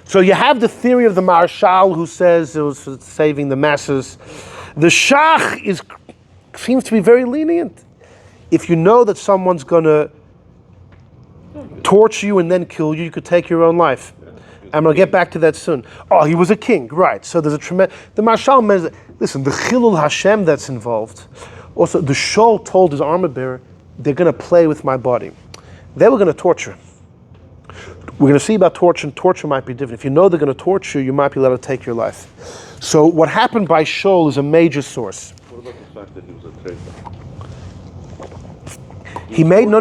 So you have the theory of the Marshal who says it was for saving the masses. The Shach seems to be very lenient. If you know that someone's going to torture you and then kill you, you could take your own life. I'm going to get back to that soon. Oh, he was a king, right. So there's a tremendous... The Marshal means... Listen, the Chilul Hashem that's involved. Also, the Shaul told his armor bearer, they're going to play with my body. They were going to torture him. We're going to see about torture, and torture might be different. If you know they're going to torture you, you might be allowed to take your life. So what happened by Shaul is a major source. What about the fact that he was a traitor? He made, no.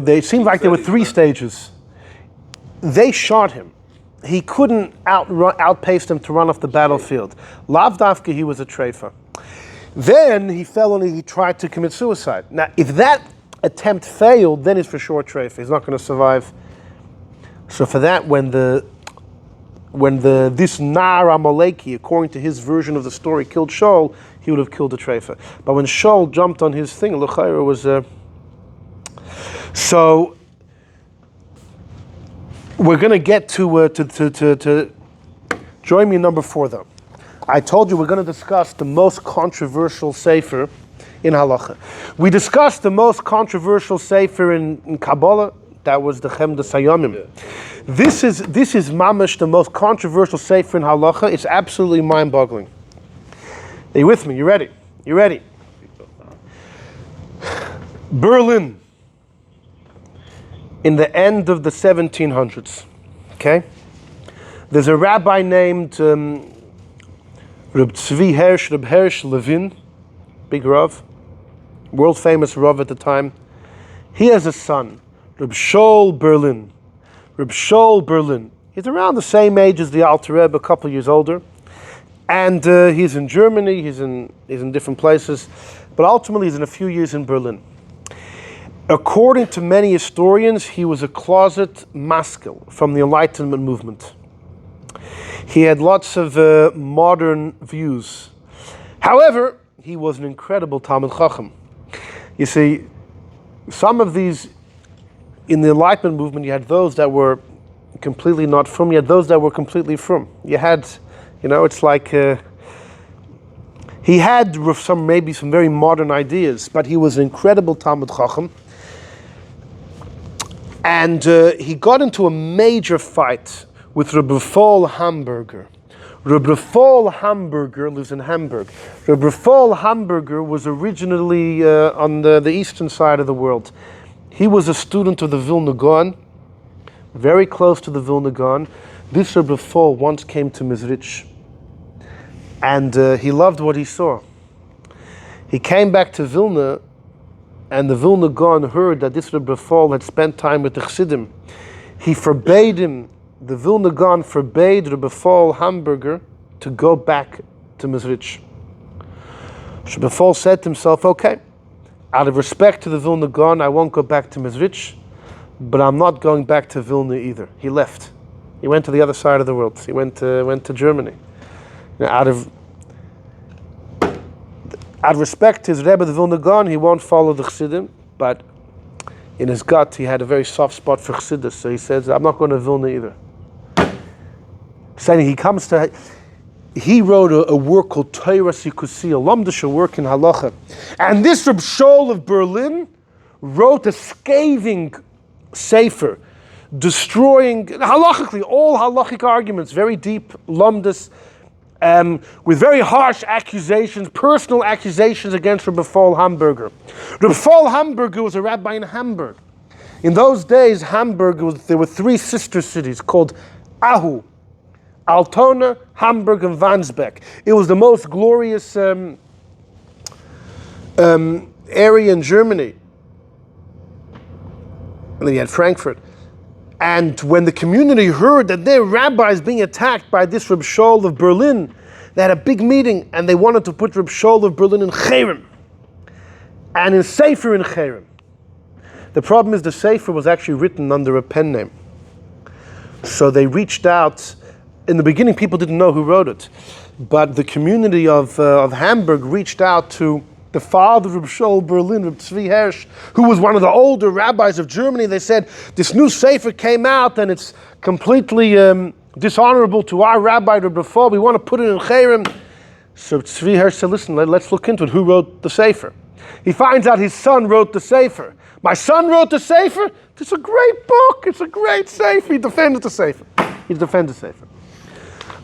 They seemed like there were three stages. They shot him. He couldn't outpace them to run off the battlefield. Lav Dafka, he was a treifa. Then he he tried to commit suicide. Now, if that attempt failed, then he's for sure treifa. He's not going to survive. So for that, when this Nar Amaleki, according to his version of the story, killed Shaul, he would have killed the treifa. But when Shaul jumped on his thing, L'chaira was so. We're going to get to join me number 4 though. I told you we're going to discuss the most controversial Sefer in Halacha. We discussed the most controversial Sefer in Kabbalah. That was the Chem de Sayamim. Yeah. This is mamash the most controversial Sefer in Halacha. It's absolutely mind-boggling. Are you with me? You ready? You ready? Berlin. In the end of the 1700s, okay? There's a rabbi named Reb Hirsch Levin, big Rav, world famous Rav at the time. He has a son, Reb Shaul Berlin. Reb Shaul Berlin. He's around the same age as the Alter Rebbe, a couple years older. And he's in Germany, he's in different places, but ultimately he's in a few years in Berlin. According to many historians, he was a closet maskil from the Enlightenment movement. He had lots of modern views. However, he was an incredible Talmid Chacham. You see, some of these, in the Enlightenment movement, you had those that were completely not from, you had those that were completely from. You had, it's like, he had maybe some very modern ideas, but he was an incredible Talmid Chacham. And he got into a major fight with Rephael Hamburger. Rephael Hamburger lives in Hamburg. Rephael Hamburger was originally on the eastern side of the world. He was a student of the Vilna Gaon, very close to the Vilna Gaon. This Rephael once came to Mizrich, and he loved what he saw. He came back to Vilna, and the Vilna Gaon heard that this Rephael had spent time with the Chassidim. He forbade him, the Vilna Gaon forbade Rephael Hamburger to go back to Mizrich. Rephael said to himself, okay, out of respect to the Vilna Gaon, I won't go back to Mizrich, but I'm not going back to Vilna either. He left. He went to the other side of the world. He went to Germany. Out of respect to his Rebbe, the Vilna Gaon, he won't follow the Chassidim, but in his gut, he had a very soft spot for Chassidus, so he says, I'm not going to Vilna either. Saying he wrote a work called Torah Sikusi, a Lamdisha work in Halacha. And this Reb Shaul of Berlin wrote a scathing Sefer, destroying, halachically, all halachic arguments, very deep, Lamdis, with very harsh accusations, personal accusations against Rephael Hamburger. Rephael Hamburger was a rabbi in Hamburg. In those days, there were 3 sister cities called Ahu, Altona, Hamburg, and Wandsbek. It was the most glorious area in Germany. And then you had Frankfurt. And when the community heard that their rabbi is being attacked by this Reb Shaul of Berlin, they had a big meeting and they wanted to put Reb Shaul of Berlin in Cherem and in Sefer in Cherem. The problem is the Sefer was actually written under a pen name. So they reached out. In the beginning, people didn't know who wrote it, but the community of Hamburg reached out to the father of Reb Shaul Berlin, Reb Tzvi Hirsch, who was one of the older rabbis of Germany. They said, this new Sefer came out and it's completely dishonorable to our rabbi, Reb Rephael. We want to put it in Cherem. So Tzvi Hirsch said, listen, let's look into it. Who wrote the Sefer? He finds out his son wrote the Sefer. My son wrote the Sefer? It's a great book. It's a great Sefer. He defended the Sefer.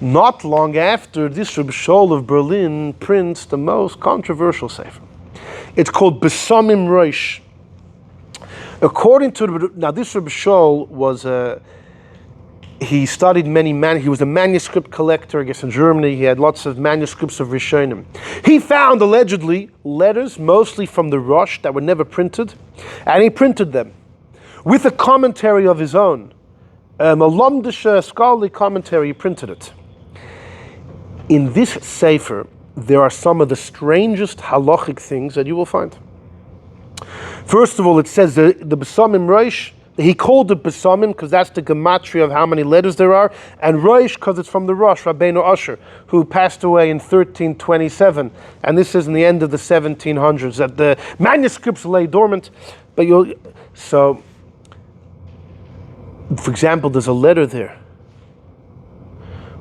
Not long after, this Reb Shaul of Berlin prints the most controversial Sefer. It's called Besamim Roish. According to now, this Rabbi Shaul was he studied he was a manuscript collector, I guess, in Germany. He had lots of manuscripts of Rishonim. He found, allegedly, letters, mostly from the Rosh, that were never printed, and he printed them with a commentary of his own. A Lomdische scholarly commentary, he printed it. In this Sefer, there are some of the strangest halachic things that you will find. First of all, it says the Besamim Rosh, he called it Besamim because that's the gematria of how many letters there are, and Rosh because it's from the Rosh, Rabbeinu Asher, who passed away in 1327, and this is in the end of the 1700s, that the manuscripts lay dormant, but for example, there's a letter there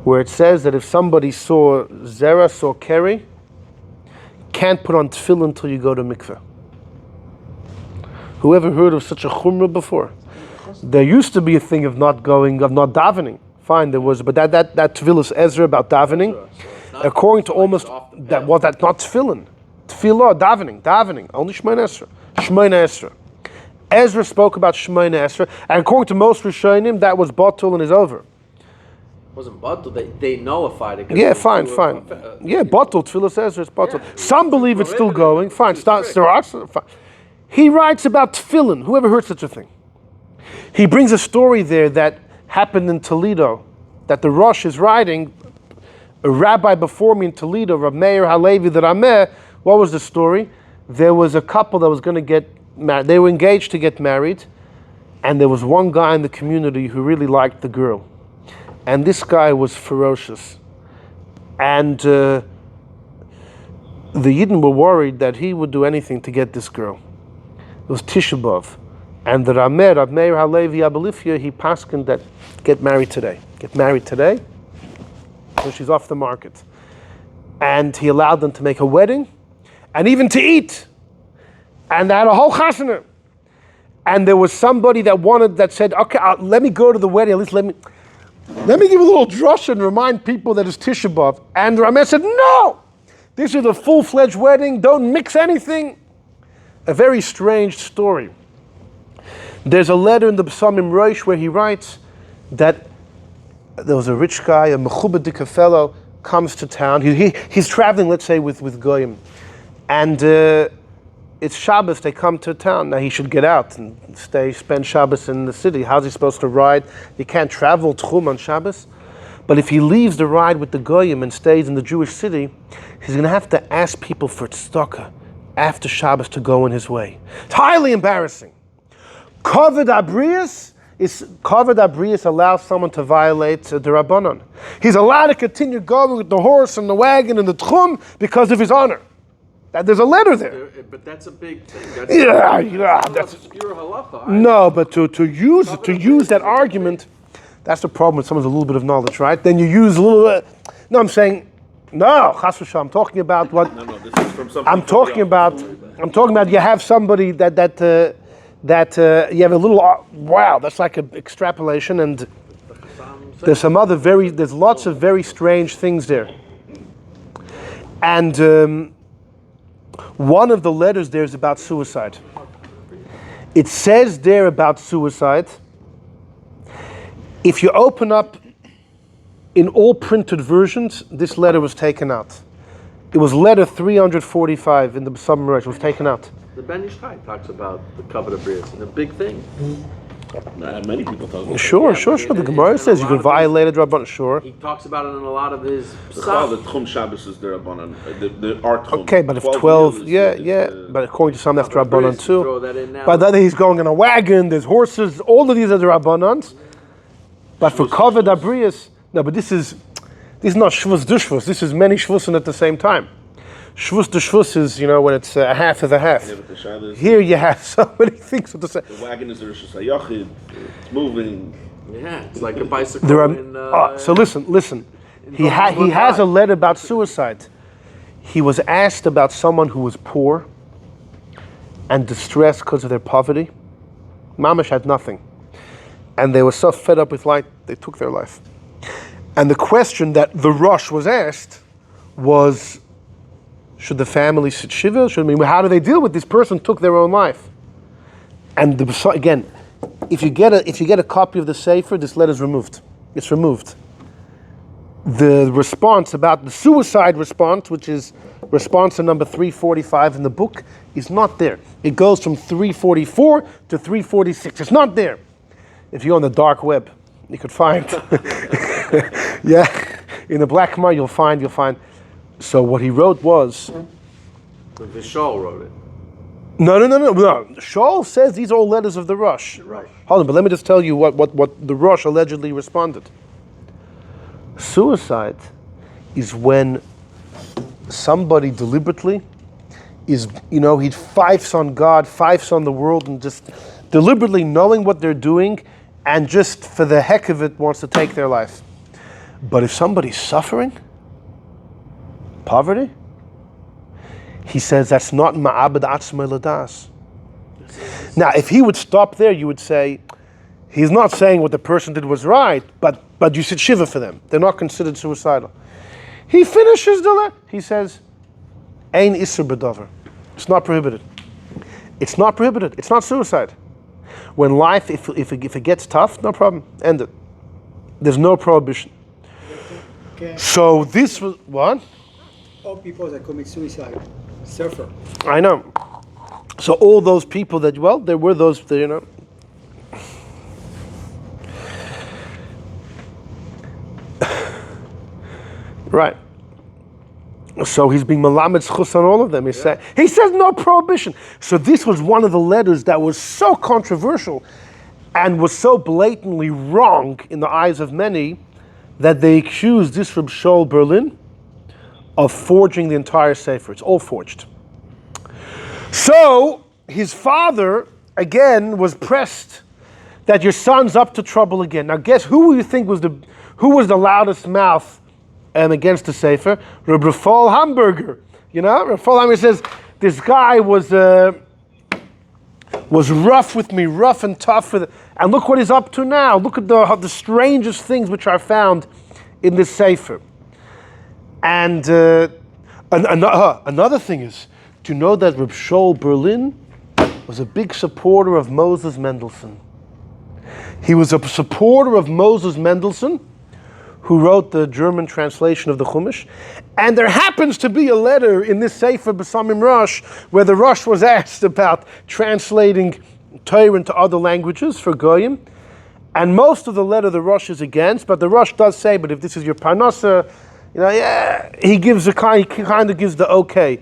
where it says that if somebody saw Zerah, saw Keri, can't put on tefillin until you go to mikveh. Whoever heard of such a chumrah before? There used to be a thing of not davening. Fine, there was, but that tefillas Ezra about davening, according to almost that's not tefillin. Tefillah, davening, only Shemona Esra. Ezra spoke about Shemona Esra, and according to most Rishonim, that was batul and is over. It wasn't batul. They nullified it. Yeah, fine. Yeah, batul, tefillas Ezra, it's batul. Yeah, some believe it's still going. Fine, fine. He writes about tefillin. Whoever heard such a thing? He brings a story there that happened in Toledo, that the Rosh is writing. A rabbi before me in Toledo, Rav Meir Halevi the Rameh. What was the story? There was a couple that was going to get married. They were engaged to get married, and there was one guy in the community who really liked the girl, and this guy was ferocious, and the Yidden were worried that he would do anything to get this girl. It was Tisha B'Av. And the Rav Meir Halevi Abelifia, he paskened that get married today, so she's off the market. And he allowed them to make a wedding, and even to eat. And they had a whole chasana. And there was somebody that said, okay, let me go to the wedding, at least let me give a little drush and remind people that it's Tisha B'Av. And the Rameh said, no! This is a full-fledged wedding, don't mix anything. A very strange story. There's a letter in the Besamim Rosh where he writes that there was a rich guy, a mechubedika fellow, comes to town. He's traveling, let's say, with Goyim. And it's Shabbos, they come to town. Now he should get out and spend Shabbos in the city. How's he supposed to ride? He can't travel Tchum on Shabbos. But if he leaves the ride with the Goyim and stays in the Jewish city, he's going to have to ask people for tzedakah after Shabbos to go in his way. It's highly embarrassing. Kavod Abrius allows someone to violate the Rabbanon. He's allowed to continue going with the horse and the wagon and the tchum because of his honor. There's a letter there. But that's a big thing. That's obscure halacha. No, but to use that argument, that's the problem when someone's a little bit of knowledge, right? Then you use a little bit. No, I'm saying, no, Chas v'shalom. I'm talking about what. No, this is from something. I'm talking about. You have somebody that you have a little, wow, that's like an extrapolation, and there's lots of very strange things there. And one of the letters there is about suicide. It says there about suicide, if you open up in all printed versions, this letter was taken out. It was letter 345 in the Besamim Rosh, it was taken out. The Ben Ish Chai talks about the Kavod Abrius and the big thing. Many people talk about Sure. The Gemara says you can violate a Rabbanon, sure. He talks about it in a lot of his the Tchum Shabbos is the Rabbanon. Our Tchum. Okay, but if 12 but according to some that's Rabbanon too. But then he's going in a wagon, there's horses, all of these are the Rabbanons. But for Kavod Abrius, no, but this is not Shvus Dushvus, this is many Shvusin at the same time. Shvus to Shvus is, when it's a half of a half. Yeah, but the Shabbos, here you have so many things to say. The wagon is the Rosh Hashanah, it's moving. Yeah, it's like a bicycle. So listen. He has a letter about suicide. He was asked about someone who was poor and distressed because of their poverty. Mamash had nothing. And they were so fed up with life, they took their life. And the question that the Rosh was asked was, should the family sit shiva? How do they deal with this person took their own life? And again, if you get a copy of the Sefer, this letter is removed. It's removed. The response about the suicide response, which is response to number 345 in the book, is not there. It goes from 344 to 346. It's not there. If you're on the dark web, you could find. Yeah, in the Black Mar, you'll find. So what he wrote was. The Shaul wrote it. No. Shaul says these are all letters of the Rosh. Right. Hold on, but let me just tell you what the Rosh allegedly responded. Suicide is when somebody deliberately is, he fifes on God, fifes on the world, and just deliberately knowing what they're doing, and just for the heck of it wants to take their life. But if somebody's suffering, poverty, he says that's not ma'abed atzmei ladas. Now, if he would stop there, you would say, he's not saying what the person did was right, but you should shiva for them. They're not considered suicidal. He finishes the letter. He says, Ein isur b'davar. It's not prohibited. It's not prohibited. It's not suicide. When life, if it gets tough, no problem. End it. There's no prohibition. Okay. So this was, what? All people that commit suicide suffer. I know. So all those people that, there were those, Right. So he's being malamed zchus on all of them. He says no prohibition. So this was one of the letters that was so controversial and was so blatantly wrong in the eyes of many that they accused this Reb Shaul Berlin of forging the entire Sefer. It's all forged. So his father, again, was pressed that your son's up to trouble again. Now guess who you think was the loudest mouth against the Sefer? Rephael Hamburger. Rephael Hamburger says, this guy was rough with me, rough and tough with it. And look what he's up to now. Look at the strangest things which are found in this Sefer. And another thing is, do you know that Reb Shaul Berlin was a big supporter of Moses Mendelssohn? He was a supporter of Moses Mendelssohn, who wrote the German translation of the Chumash. And there happens to be a letter in this Sefer B'Samim Rosh where the Rosh was asked about translating Torah into other languages for Goyim. And most of the letter the Rosh is against, but the Rosh does say, but if this is your parnasa, he kind of gives the okay.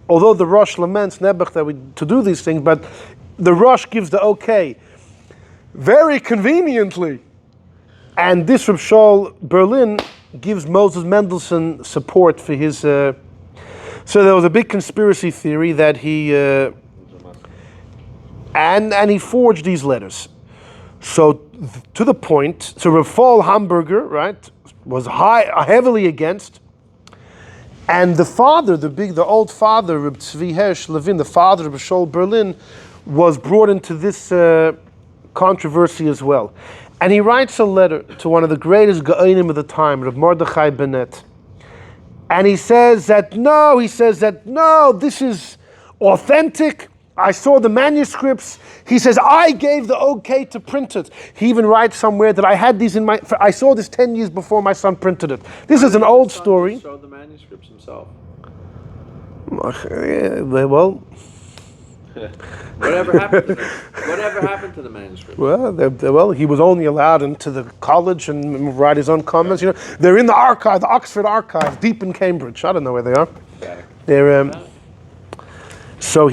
Although the Rosh laments Nebuch to do these things, but the Rosh gives the okay. Very conveniently. And this Reb Shaul Berlin gives Moses Mendelssohn support for his. So there was a big conspiracy theory that he and he forged these letters. So to the point, so Rephael Hamburger, right, was heavily against, and the father, the old father, Reb Tzvi Hersh Levin, the father of Reb Shaul Berlin, was brought into this controversy as well. And he writes a letter to one of the greatest Gaonim of the time, Reb Mordechai Bennett. And he says that no, this is authentic. I saw the manuscripts. He says, I gave the okay to print it. He even writes somewhere that I had these I saw this 10 years before my son printed it. This is an old story. He showed the manuscripts himself. Well, Whatever happened to the manuscript? Well, he was only allowed into the college and write his own comments. They're in the archive, the Oxford archive, deep in Cambridge. I don't know where they are. They're so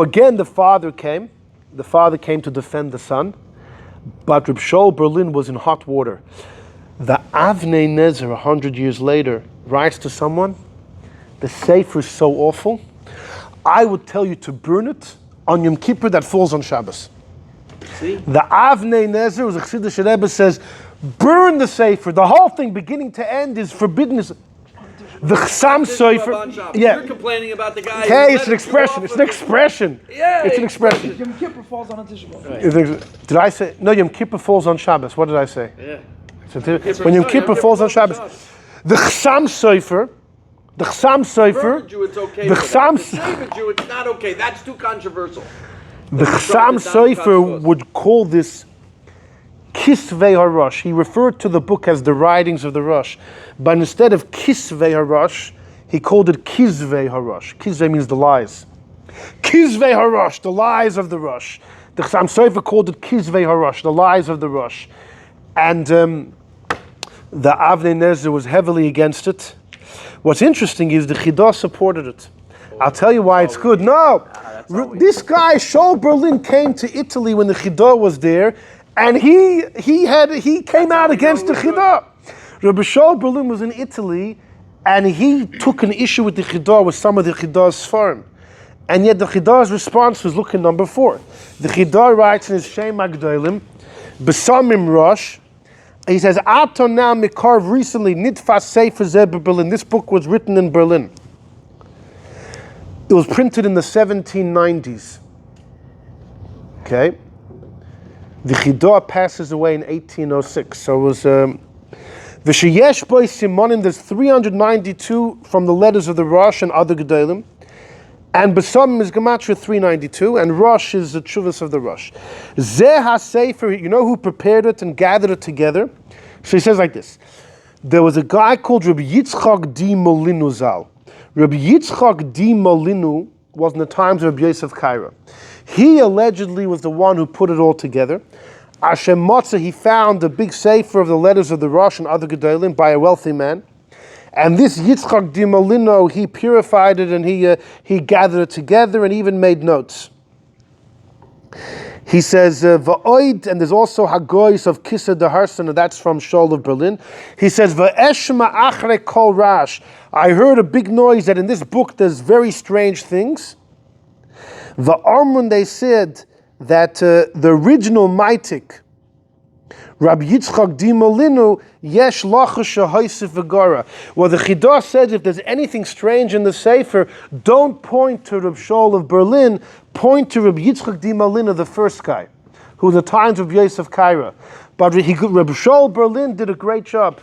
again the father came to defend the son, but Reb Shaul Berlin was in hot water. The Avnei Nezer 100 years later writes to someone, the Sefer is so awful, I would tell you to burn it on Yom Kippur that falls on Shabbos. See? The Avnei Nezer, was a Chassidish Rebbe, says, burn the Sefer. The whole thing, beginning to end, is forbidden. The Chassam Sefer. Yeah. You're complaining about the guy. Hey, it's an expression. It's an expression. Yeah, it's an expression. Yom Kippur falls on a Teshuva. Right. Did I say? No, Yom Kippur falls on Shabbos. What did I say? Yeah. When Yom Kippur falls on Shabbos. The Chassam Sefer The Chassam Sefer. Converted Jew, it's okay. The for that. Chassam. The saved Jew, it's not okay. That's too controversial. The Chassam Sefer would call this Kisvei HaRosh. He referred to the book as the writings of the Rosh, but instead of Kisvei HaRosh, he called it Kizvei HaRosh. Kizvei means the lies. Kizvei HaRosh, the lies of the Rosh. The Chassam Sefer called it Kizvei HaRosh, the lies of the Rosh. And the Avnei Nezer was heavily against it. What's interesting is the Chidah supported it. I'll tell you why it's good. No! This guy, Shaul Berlin, came to Italy when the Chidah was there, and he came out against the Chidah. Rabbi Shaul Berlin was in Italy, and he took an issue with the Chidah, with some of the Chidah's Sfarim. And yet the Chidah's response was, look in number 4. The Chidah writes in his Shem Agdolim, Besamim Rosh, he says, Aton now Mikarv recently, Nitfas Sefer Zeh Berlin. This book was written in Berlin. It was printed in the 1790s. Okay? The Chidah passes away in 1806. So it was, V'sheyesh boi simonim, there's 392 from the letters of the Rosh and other Gedolim. And Besamim is Gematria 392, and Rosh is the Tshuvas of the Rosh. Zeh HaSefer, you know who prepared it and gathered it together? So he says like this. There was a guy called Rabbi Yitzchak di Molinu Zal. Rabbi Yitzchak di Molinu was in the times of Rabbi Yosef Kaira. He allegedly was the one who put it all together. Hashem Motzah, he found a big sefer of the letters of the Rosh and other Gedolim by a wealthy man. And this Yitzchak di Molino, he purified it and he gathered it together and even made notes. He says, Va'oid, and there's also Hagoyis of Kisa de Harson, and that's from Shaul of Berlin. He says, Va'eshma achre kol rash. I heard a big noise that in this book there's very strange things. Va'armun, they said that the original Maitik, Rabbi Yitzchak di Molinu, yesh lachash haisif v'gara. Well, the Chidah says if there's anything strange in the Sefer, don't point to Rabbi Shaul of Berlin, point to Rabbi Yitzchak di Molinu, the first guy, who was the times of Yosef Kaira. But Rabbi Shaul Berlin did a great job.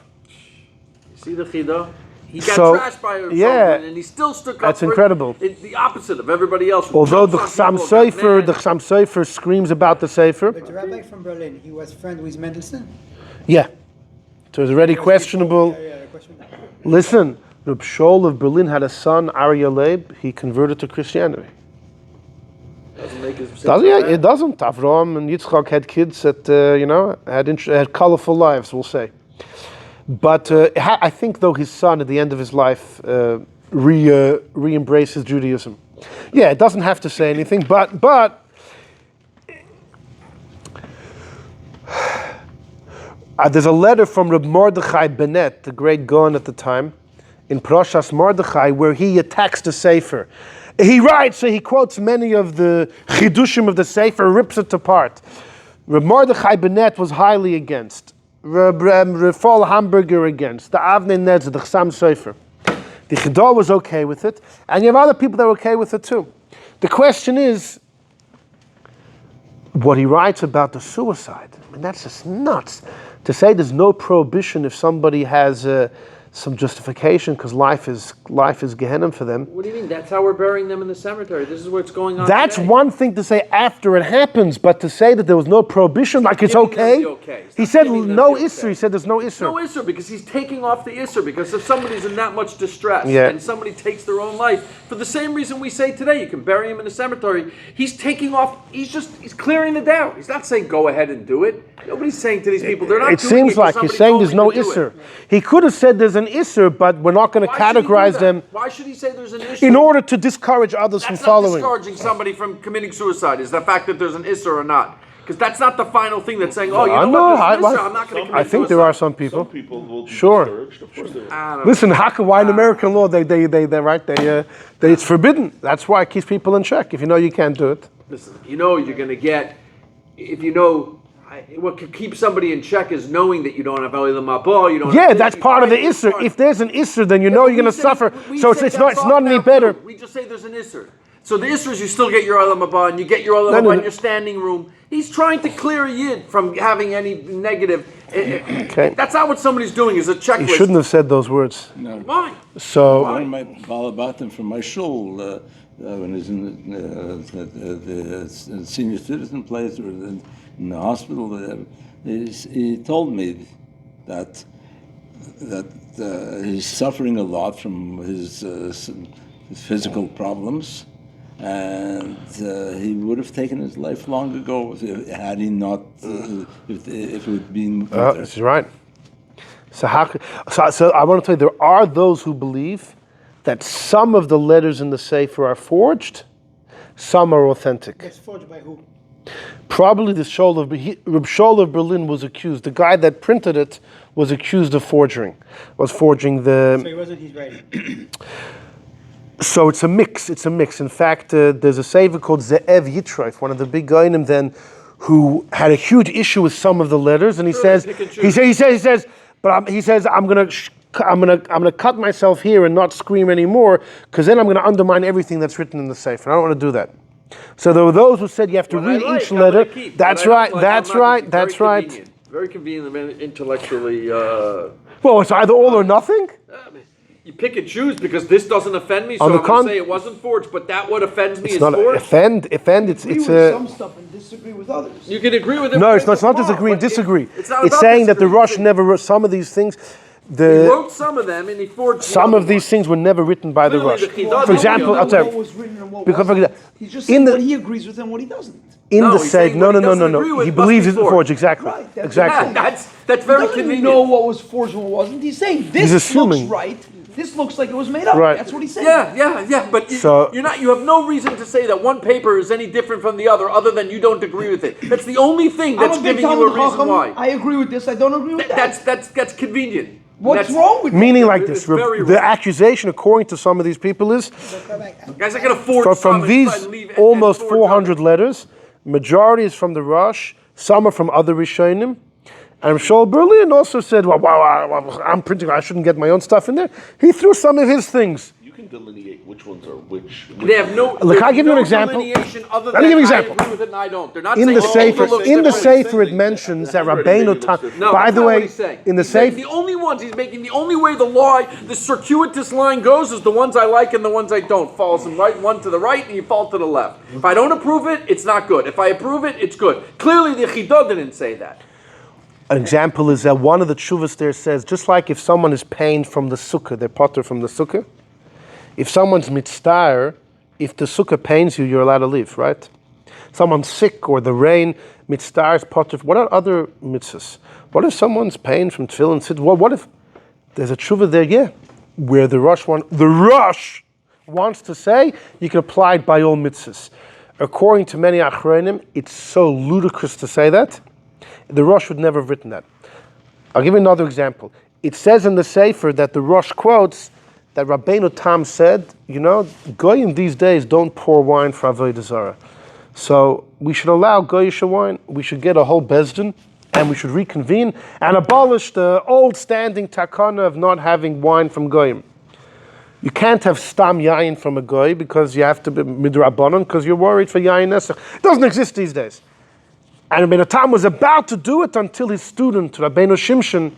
See the Chidah? He got trashed by Rabbi Shaul, and he still stuck up. That's incredible. The opposite of everybody else. Although the Chassam Sefer screams about the Sefer. But the rabbi from Berlin, he was friend with Mendelssohn? Yeah. So it's already questionable. Questionable. Listen, Reb Shaul of Berlin had a son, Aryeh Leib. He converted to Christianity. Doesn't make his Does it? It doesn't. Avram and Yitzchak had kids that had colorful lives, we'll say. But I think, though, his son at the end of his life re-embraces Judaism. Yeah, it doesn't have to say anything, but there's a letter from Reb Mordechai Bennett, the great Gaon at the time, in Parshas Mordechai, where he attacks the Sefer. He writes, so he quotes many of the chidushim of the Sefer, rips it apart. Reb Mordechai Bennett was highly against. Rephael Hamburger against. The Avnei Nezer, the Chassam Sefer. The Chidah was okay with it, and you have other people that are okay with it too. The question is, what he writes about the suicide. I mean, that's just nuts. To say there's no prohibition if somebody has some justification because life is Gehenna for them. What do you mean? That's how we're burying them in the cemetery. This is what's going on. That's today. one thing to say after it happens, but to say that there was no prohibition, like it's okay. He said no Isser. He said there's no Isser. No Isser because he's taking off the Isser. Because if somebody's in that much distress and somebody takes their own life, for the same reason we say today, you can bury him in the cemetery. He's taking off. He's clearing the doubt. He's not saying go ahead and do it. Nobody's saying to these people they're not. It doing seems it like he's saying there's no Isser. He could have said there's an Isser, but we're not going to categorize them. Why should he say there's an Isser? In order to discourage others from following. That's not discouraging somebody from committing suicide. Is the fact that there's an Isser or not? Because that's not the final thing that's saying, oh, you know what, there's an Isser, I'm not going to commit suicide. I think there are some people. Some people will be sure. discouraged. Of course they will. Listen, why in American law it's forbidden. That's why it keeps people in check. If you know you can't do it. Listen, you know you're going to get, if you know, what could keep somebody in check is knowing that you don't have Olam Habah, you don't. Yeah, that's part of the Isser. If there's an Isser, then you know you're going to suffer. So it's not any better. We just say there's an Isser. So the Isra is you still get your Olam Habah and you get your Olam Habah in your standing room. He's trying to clear a Yid from having any negative. Okay. That's not what somebody's doing, is a checklist. He shouldn't have said those words. No. Why? So, One of my balabatim from my Shaul, when he's in the senior citizen place or in the hospital, he told me that he's suffering a lot from his physical problems, and he would have taken his life long ago had he not, if it had been. this is right. So I want to tell you, there are those who believe that some of the letters in the Sefer are forged, some are authentic. It's forged by who? Probably the Shaul of Berlin was accused. The guy that printed it was accused of forging So it wasn't his writing. So it's a mix. In fact, there's a Sefer called Ze'ev Yitroif, one of the big Goyim then, who had a huge issue with some of the letters, and he says, I'm gonna cut myself here and not scream anymore, because then I'm gonna undermine everything that's written in the Sefer. I don't want to do that. So there were those who said you have to read each letter. That's right. Very convenient, intellectually. Well, it's either all or nothing. You pick and choose because this doesn't offend me, so I'm going to say it wasn't forged, but that what offends me is not forged. Offend. It's Agree with some stuff and disagree with others. You can agree with it. No, it's not disagree and disagree. It's saying that the Rosh never wrote some of these things. He wrote some of them and he forged some of these things were never written by the Rosh. For example, I'll tell you. What was written and what Because wasn't. He's just saying what he agrees with and what he doesn't. No. He believes it's forged. Exactly. Right, Exactly. That's He very doesn't convenient. know what was forged and what wasn't. He's saying this assuming. looks right. This looks like it was made up. Right. That's what he's saying. Yeah. But you're not. You have no reason to say that one paper is any different from the other than you don't agree with it. That's the only thing that's giving you a reason why. I agree with this. I don't agree with that. That's convenient. What's wrong with Meaning that? like this. very The wrong. accusation, according to some of these people, is Guys, I can afford from these almost 400 letters, majority is from the Rosh, some are from other Rishonim. And Shaul Berlin also said, well, I'm printing, I shouldn't get my own stuff in there. He threw some of his things. You can delineate which ones are which. They have no. Look, I'll give you an example. Let me give you an example. I agree with it and I don't. They're not In saying the Sefer, overlook the Sefer it mentions that Rabbeinu Tam. No, By that's the not way, what he's saying. in the He's making Sefer, the only ones he's making, the only way the circuitous line goes is the ones I like and the ones I don't. Falls and right, one to the right and you fall to the left. If I don't approve it, it's not good. If I approve it, it's good. Clearly the Chidah didn't say that. an example is that one of the tshuvas there says, just like if someone is pained from the sukkah, they're potter from the sukkah. If someone's mitzvah, if the sukkah pains you, you're allowed to leave, right? Someone's sick or the rain, mitzvah is potter. What are other mitzvahs? What if someone's pained from tefillin? What if there's a tshuva there, where the Rosh wants to say you can apply it by all mitzvahs. According to many achronim, it's so ludicrous to say that. The Rosh would never have written that. I'll give you another example. It says in the Sefer that the Rosh quotes that Rabbeinu Tam said, Goyim these days don't pour wine for avodah zarah. So we should allow Goyish wine. We should get a whole Bezdin, and we should reconvene and abolish the old standing takana of not having wine from Goyim. You can't have stam yayin from a goy because you have to be midrabanan because you're worried for yayin nesach. It doesn't exist these days. And Rabbeinu Tam was about to do it until his student, Rabbeinu Shimshon,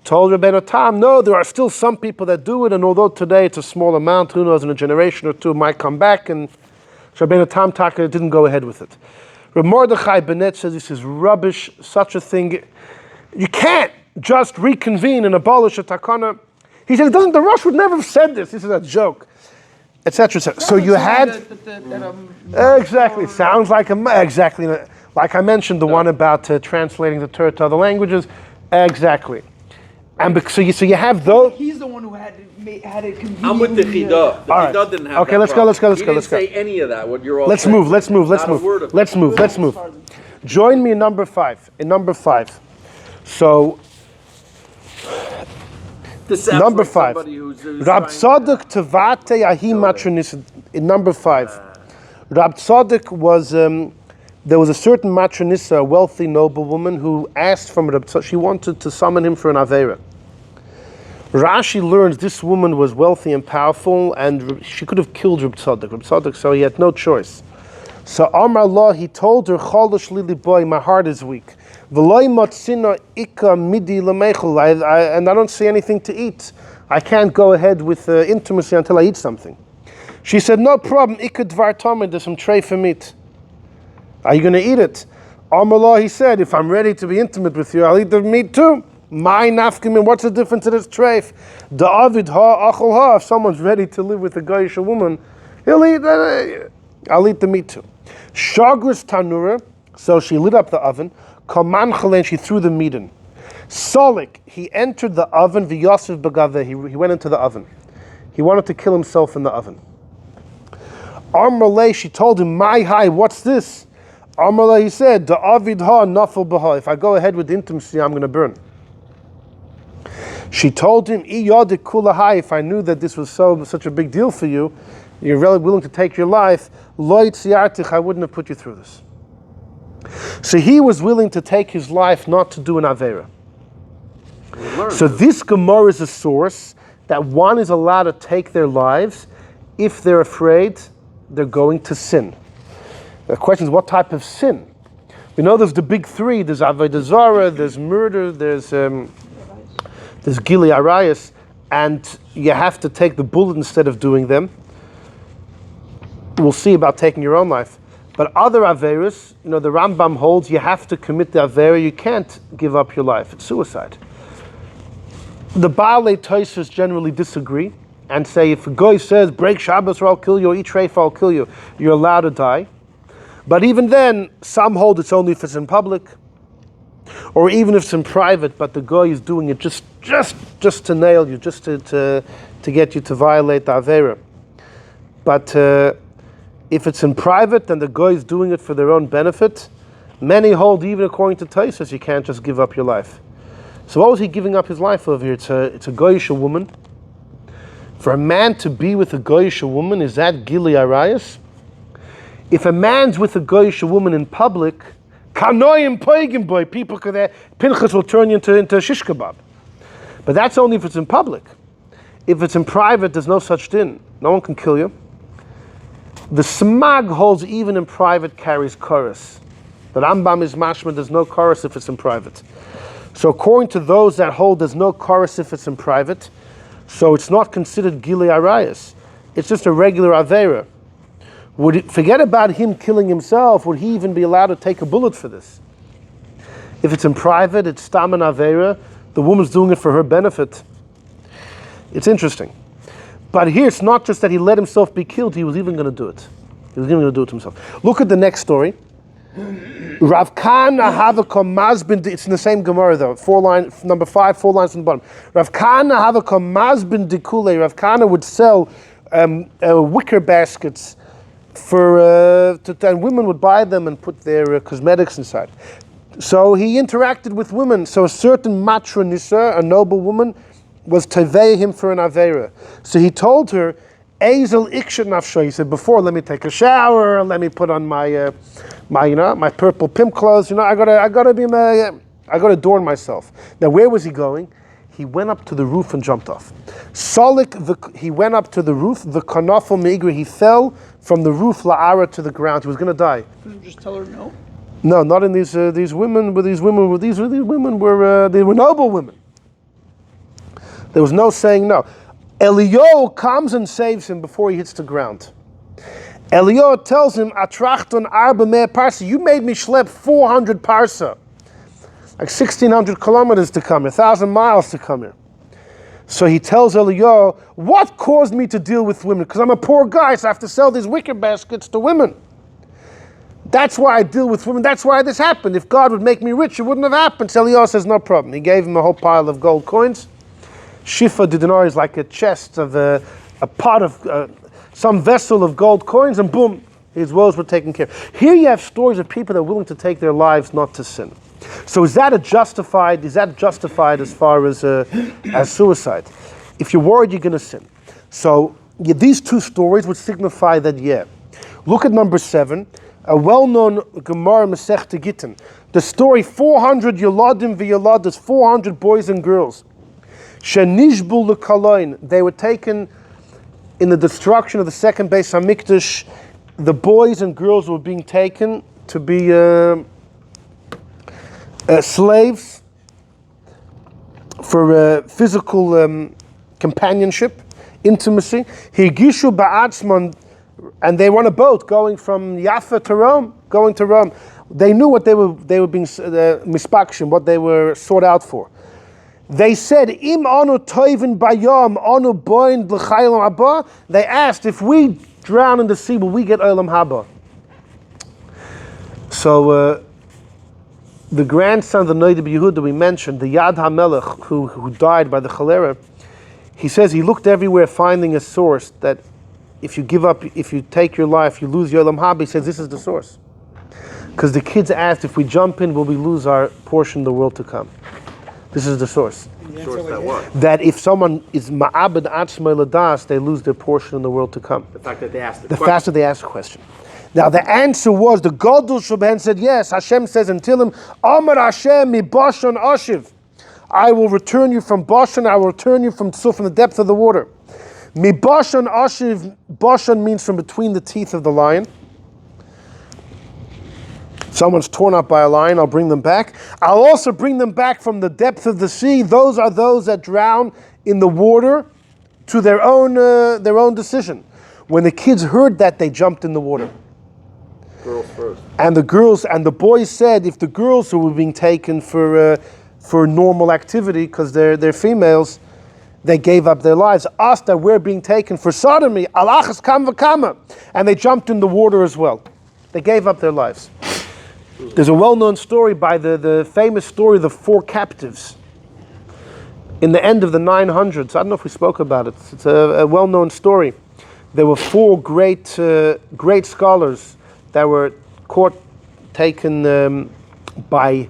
told Rabbeinu Tam, no, there are still some people that do it, and although today it's a small amount, who knows, in a generation or two it might come back, and Rabbeinu Tam Taka didn't go ahead with it. Reb Mordechai Bennett says this is rubbish, such a thing. You can't just reconvene and abolish a takana. He said, the Rosh would never have said this. This is a joke, etc., etc. So you had... Exactly, it sounds like exactly. Like I mentioned, the one about translating the Torah to other languages. Exactly. And so you have those... He's the one who had it convenient. I'm with the Chidah. The Chidah didn't have okay, that let's problem. go. He didn't say any of that, what you're all Let's saying. move. Let's move. Let's Join me in number 5. So... Number 5. Rab Tzadok Tevate Ahi Matronis. In number 5, Rab Tzadok was there was a certain matronissa, a wealthy noblewoman, who asked from Rab Tzadok. She wanted to summon him for an aveira. Rashi learns this woman was wealthy and powerful, and she could have killed Reb Tzadok, so he had no choice. So Amar Allah, he told her, Cholosh lili boy, my heart is weak. V'loi matzina ika midi lemechel, and I don't see anything to eat. I can't go ahead with intimacy until I eat something. She said, no problem, ika dvar tamid, there's some tray for meat. Are you going to eat it? Amar Allah, he said, if I'm ready to be intimate with you, I'll eat the meat too. My Nafka Minah, what's the difference in this treif? Da'avid ha achol ha, if someone's ready to live with a goyish woman, he'll eat, I'll eat the meat too. Shagris tanura, so she lit up the oven, kamanchale, and she threw the meat in. Solik, he entered the oven, v'yosef bagaveh, he went into the oven. He wanted to kill himself in the oven. Amrale, she told him, my hi, what's this? Amrale, he said, Da'avid ha nafel baha, if I go ahead with intimacy, I'm going to burn. She told him, if I knew that this was such a big deal for you, you're really willing to take your life, I wouldn't have put you through this. So he was willing to take his life not to do an aveira. So this Gemara is a source that one is allowed to take their lives if they're afraid they're going to sin. The question is, what type of sin? We know there's the big three. There's avodah zarah, there's murder, there's gilui arayos, and you have to take the bullet instead of doing them. We'll see about taking your own life. But other aveilus, the Rambam holds you have to commit the aveira. You can't give up your life. It's suicide. The Baalei Tosfos generally disagree and say if a guy says break Shabbos or I'll kill you, or eat treif or I'll kill you, you're allowed to die. But even then, some hold it's only if it's in public, or even if it's in private, but the guy is doing it just to nail you, just to get you to violate the aveira. But if it's in private, then the guy is doing it for their own benefit. Many hold, even according to Tosfos, you can't just give up your life. So what was he giving up his life over here? It's a goyish woman. For a man to be with a goyish woman, is that gilui arayos? If a man's with a goyish woman in public, kanoim poigim boy, people could Pinchas will turn you into shish kebab. But that's only if it's in public. If it's in private, there's no such din. No one can kill you. The Smag holds even in private carries chorus. The Rambam is mashma, there's no chorus if it's in private. So according to those that hold there's no chorus if it's in private, so it's not considered gilui arayos. It's just a regular aveira. Forget about him killing himself, would he even be allowed to take a bullet for this? If it's in private, it's stam and aveira, the woman's doing it for her benefit. It's interesting. But here it's not just that he let himself be killed, he was even going to do it. He was even going to do it himself. Look at the next story. Rav Kana Havakom Mazbin, it's in the same Gemara though, number 5, 4 lines on the bottom. Rav Kana Havakom Mazbin Dikule, Rav Kana would sell wicker baskets and women would buy them and put their cosmetics inside. So he interacted with women. So a certain matra nisa, a noble woman, was tevei him for an aveira. So he told her, Ezel ikshet nafsho. He said, before, let me take a shower, let me put on my purple pimp clothes. I gotta adorn myself. Now, where was he going? He went up to the roof and jumped off. He went up to the roof. The kanafel meigri. He fell from the roof la'ara to the ground. He was going to die. Did you just tell her no? No, not in these women. These women were noble women. There was no saying no. Eliyahu comes and saves him before he hits the ground. Eliyahu tells him, "Atrachton arba mea parsa. You made me schlep 400 parsa, like 1,600 kilometers to come here, 1,000 miles to come here." So he tells Eliyahu, "What caused me to deal with women? Because I'm a poor guy, so I have to sell these wicker baskets to women. That's why I deal with women. That's why this happened. If God would make me rich, it wouldn't have happened." So Eliyahu says, "No problem." He gave him a whole pile of gold coins. Shifa dinar is like a chest of a pot of some vessel of gold coins, and boom, his woes were taken care of. Here you have stories of people that are willing to take their lives not to sin. So is that justified as far as suicide? If you're worried you're going to sin. So these two stories would signify that, yeah. Look at number 7, a well-known Gemara Masechta Gittin. The story 400 Yoladim v'Yoladas, 400 boys and girls. Shenishbul lekaloin. They were taken in the destruction of the second Beis Hamikdash. The boys and girls were being taken to be slaves for physical companionship, intimacy. Higishu ba'atzman, and they were on a boat going from Jaffa to Rome, going to Rome. They knew what they were being mispakshim, what they were sought out for. They said, "Im anu toivin bayam anu boin l'chaylam haba." They asked, if we drown in the sea, will we get Olam Habah? So the grandson of the Noda B'Yehuda we mentioned, the Yad HaMelech, who died by the cholera, he says he looked everywhere finding a source that if you give up, if you take your life, you lose your Olam Habah. He says this is the source. Because the kids asked, if we jump in, will we lose our portion of the world to come? This is the source. Source that what? That if someone is ma'abed atzmai ladas, they lose their portion in the world to come. The fact that they asked the fact that they asked the question. Now the answer was, the Gadol Sheben said yes. Hashem says in Tehillim, Amar Hashem mi Bashan Ashiv. I will return you from Bashan, I will return you from the depth of the water. Mi Bashan Ashiv, Bashan means from between the teeth of the lion. Someone's torn up by a lion, I'll bring them back. I'll also bring them back from the depth of the sea. Those are those that drown in the water to their own decision. When the kids heard that, they jumped in the water. Girls first. And the girls and the boys said, if the girls who were being taken for normal activity, because they're females, they gave up their lives. Us that we're being taken for sodomy, Ach Es Dimchem, and they jumped in the water as well. They gave up their lives. There's a well-known story by the famous story of the four captives. In the end of the 900s, I don't know if we spoke about it. It's a well-known story. There were four great scholars that were taken by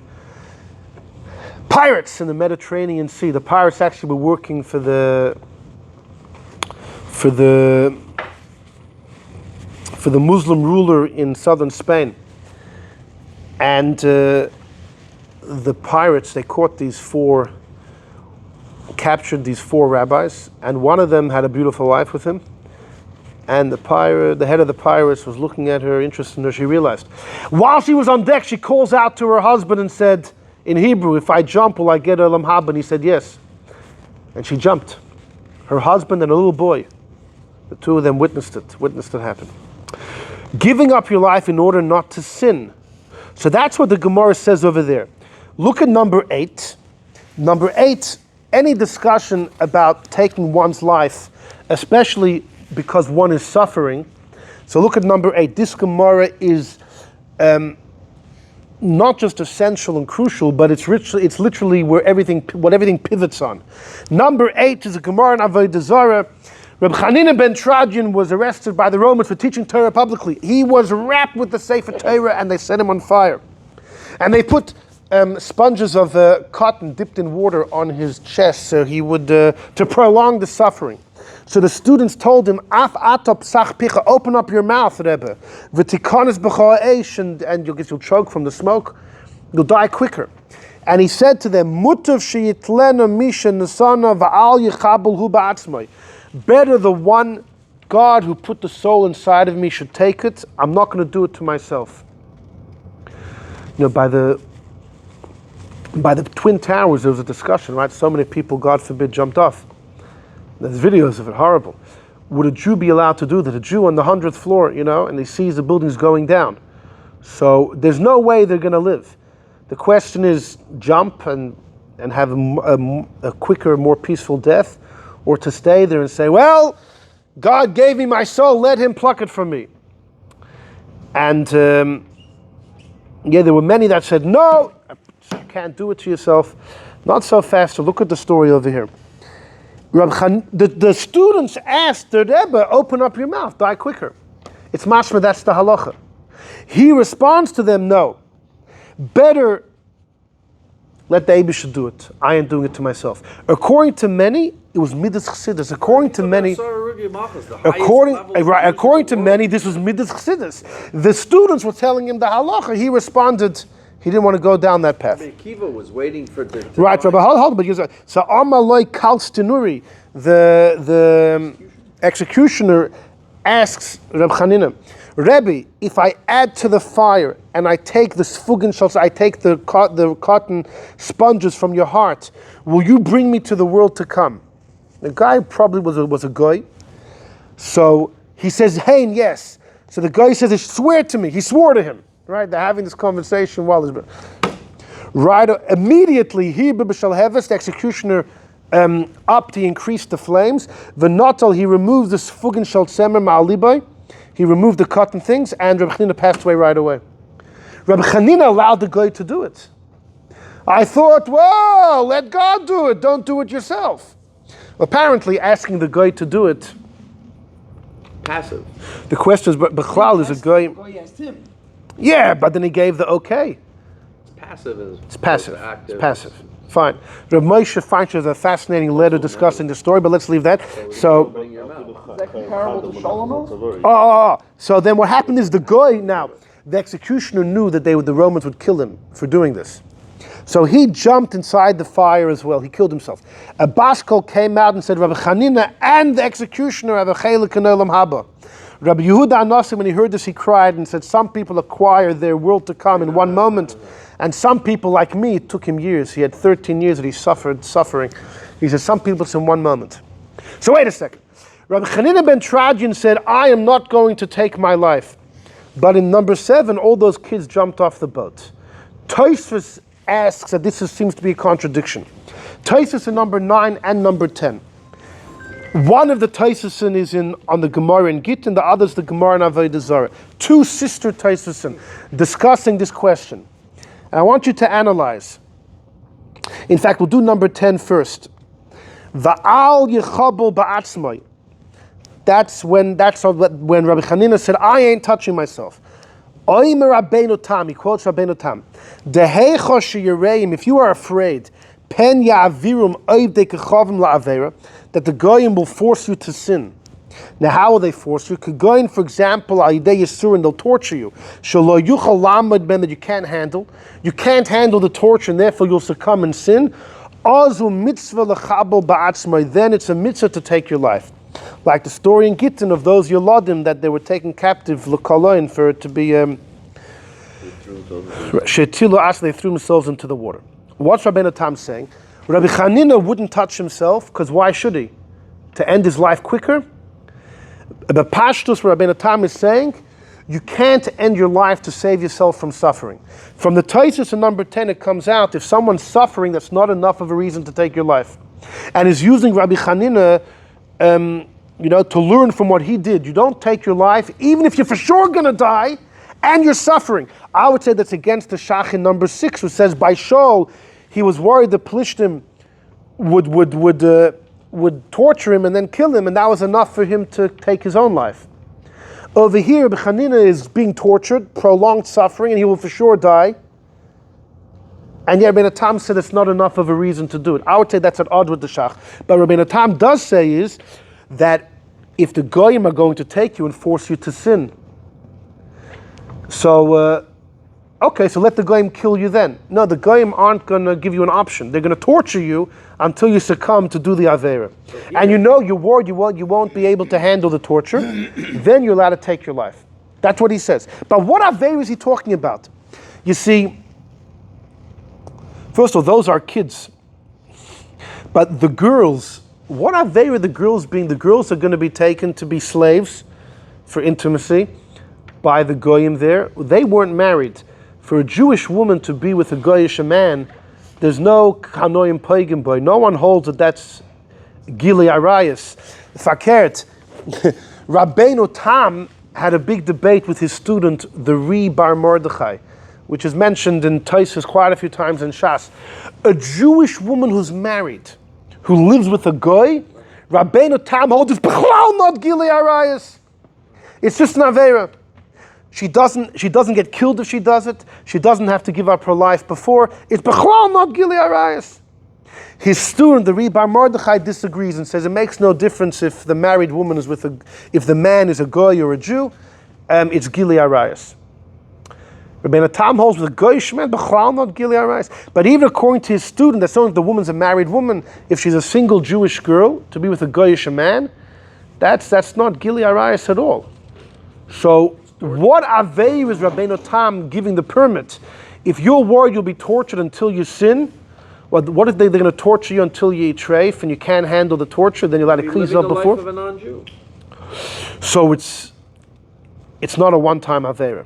pirates in the Mediterranean Sea. The pirates actually were working for the Muslim ruler in southern Spain. And the pirates, they captured these four rabbis, and one of them had a beautiful wife with him. And the head of the pirates was looking at her, interested in her. She realized, while she was on deck, she calls out to her husband and said, in Hebrew, if I jump, will I get Olam Habah? And he said, yes. And she jumped. Her husband and a little boy, the two of them witnessed it happen. Giving up your life in order not to sin. So that's what the Gemara says over there. Look at number 8. Number 8, any discussion about taking one's life, especially because one is suffering. So look at number 8. This Gemara is not just essential and crucial, but it's literally what everything pivots on. Number 8 is a Gemara in Avodah Zarah. Reb Chanina ben Trajan was arrested by the Romans for teaching Torah publicly. He was wrapped with the Sefer Torah and they set him on fire. And they put sponges of cotton dipped in water on his chest so he would, to prolong the suffering. So the students told him, Af atop sach picha, open up your mouth, Rebbe. V'tikonis b'cha eish, and you'll choke from the smoke. You'll die quicker. And he said to them, Mutav sheyitlena misha nesana v'al yichabel hu ba'atzmai. Better the one God who put the soul inside of me should take it. I'm not going to do it to myself. By the Twin Towers, there was a discussion, right? So many people, God forbid, jumped off. There's videos of it, horrible. Would a Jew be allowed to do that? A Jew on the 100th floor, and he sees the buildings going down. So there's no way they're going to live. The question is, jump and have a quicker, more peaceful death, or to stay there and say, well, God gave me my soul, let him pluck it from me. And there were many that said, no, you can't do it to yourself. Not so fast. So look at the story over here. The students asked the Rebbe, open up your mouth, die quicker. It's mashma, that's the halacha. He responds to them, no. Better let the Eibush do it. I am doing it to myself. According to many, it was midas chassidus. According to many, according to many, this was midas chassidus. The students were telling him the halacha. He responded, He didn't want to go down that path. Akiva was waiting for the... Right, Rabbi, hold on. But so Amaloi Kalstinuri, the executioner, asks Reb Chanina, Rebbe, if I add to the fire and I take the sfugen shells, I take the cotton sponges from your heart, will you bring me to the world to come? The guy probably was a guy. So he says, hey, yes. So the guy says, swear to me. He swore to him. Right? They're having this conversation while he's... Right, immediately, the executioner upped, he increased the flames. V'notal, he removed the sfugen shel tzemer ma'alibay. He removed the cotton things, and Rabbi Chanina passed away right away. Rabbi Chanina allowed the guy to do it. I thought, whoa, let God do it, don't do it yourself. Apparently, asking the guy to do it... Passive. The question is, but Bechlal is a guy... He asked him. Yeah, but then he gave the okay. Passive. It's passive. It's passive. Fine. Rav Moshe Feinstein has a fascinating letter discussing the story, but let's leave that. So, Is that comparable to Shaul? so then what happened is the guy, now, the executioner knew that the Romans would kill him for doing this. So he jumped inside the fire as well. He killed himself. A Baskol came out and said, Rabbi Chanina and the executioner have a chelik in Olam Habah. Rabbi Yehuda Anasi, when he heard this, he cried and said, some people acquire their world to come in one moment, and some people, like me, it took him years. He had 13 years that he suffered suffering. He said, some people, it's in 1 moment. So wait a second. Rabbi Chanina ben Trajan said, I am not going to take my life. But in number 7, all those kids jumped off the boat. Tosfos asks that this seems to be a contradiction. Tosfos in number 9 and number 10. One of the Tosfos is on the Gemara in Gittin, the other is the Gemara in Avodah Zarah. 2 sister Tosfos discussing this question. And I want you to analyze. In fact, we'll do number 10 first. Va'al yechabel ba'atzmai. That's when Rabbi Chanina said, I ain't touching myself. Oimer Rabbeinu Tam, he quotes Rabbeinu Tam. Dehecho sheyireim, if you are afraid, pen ya'avirum oivdei kechavim la'avera, that the goyim will force you to sin. Now, how will they force you? Goyim, for example, ayidei yisurin, they'll torture you. Shelo yuchal lamad ben, that you can't handle. You can't handle the torture, and therefore you'll succumb and sin. Azu mitzvah lechabel ba'atzmai, then it's a mitzvah to take your life. Like the story in Gittin of those Yeladim that they were taken captive l'koloin for it to be they threw themselves into the water. What's Rabbeinu Tam saying? Rabbi Chanina wouldn't touch himself, because why should he? To end his life quicker? The Pashtus, what Rabbeinu Tam is saying, you can't end your life to save yourself from suffering. From the Tosfos in number 10, it comes out, if someone's suffering, that's not enough of a reason to take your life. And is using Rabbi Chanina to learn from what he did. You don't take your life, even if you're for sure going to die, and you're suffering. I would say that's against the Shach in number 6, which says by Shaul, he was worried the Plishtim would torture him and then kill him, and that was enough for him to take his own life. Over here, Chanina is being tortured, prolonged suffering, and he will for sure die. And yet Rabbeinu Tam said it's not enough of a reason to do it. I would say that's at odds with the Shach. But Rabbeinu Tam does say is that if the Goyim are going to take you and force you to sin, so so let the Goyim kill you then. No, the Goyim aren't going to give you an option. They're going to torture you until you succumb to do the Aveira. And you're worried you won't be able to handle the torture, then you're allowed to take your life. That's what he says. But what Aveira is he talking about? You see, first of all, those are kids. But the girls, what Aveira the girls being? The girls are going to be taken to be slaves for intimacy by the Goyim there. They weren't married. For a Jewish woman to be with a Goyish man, there's no Kanoim Pagan boy. No one holds that that's Gili Arayas. Fakert, Rabbeinu Tam had a big debate with his student, the Ri Bar Mordechai, which is mentioned in Tosfos quite a few times in Shas. A Jewish woman who's married, who lives with a Goy, Rabbeinu Tam holds it's B'chlal not Gili Arayas. It's just an Aveira. She doesn't get killed if she does it. She doesn't have to give up her life before. It's B'chlal not Gili Arayas. His student, the Ri Bar Mordechai, disagrees and says it makes no difference if the married woman is if the man is a Goy or a Jew. It's Gili Arayas. Rabbeinu Tam holds with a goyish man, b'chlal not gili arayis. But even according to his student, that's only if the woman's a married woman. If she's a single Jewish girl, to be with a goyish man, that's not gili arayis at all. So what aveilus is Rabbeinu Tam giving the permit? If you're worried you'll be tortured until you sin, what if they're going to torture you until you eat treif and you can't handle the torture? Then you'll have to clean up before. Life of a non-Jew. So it's not a one-time aveira.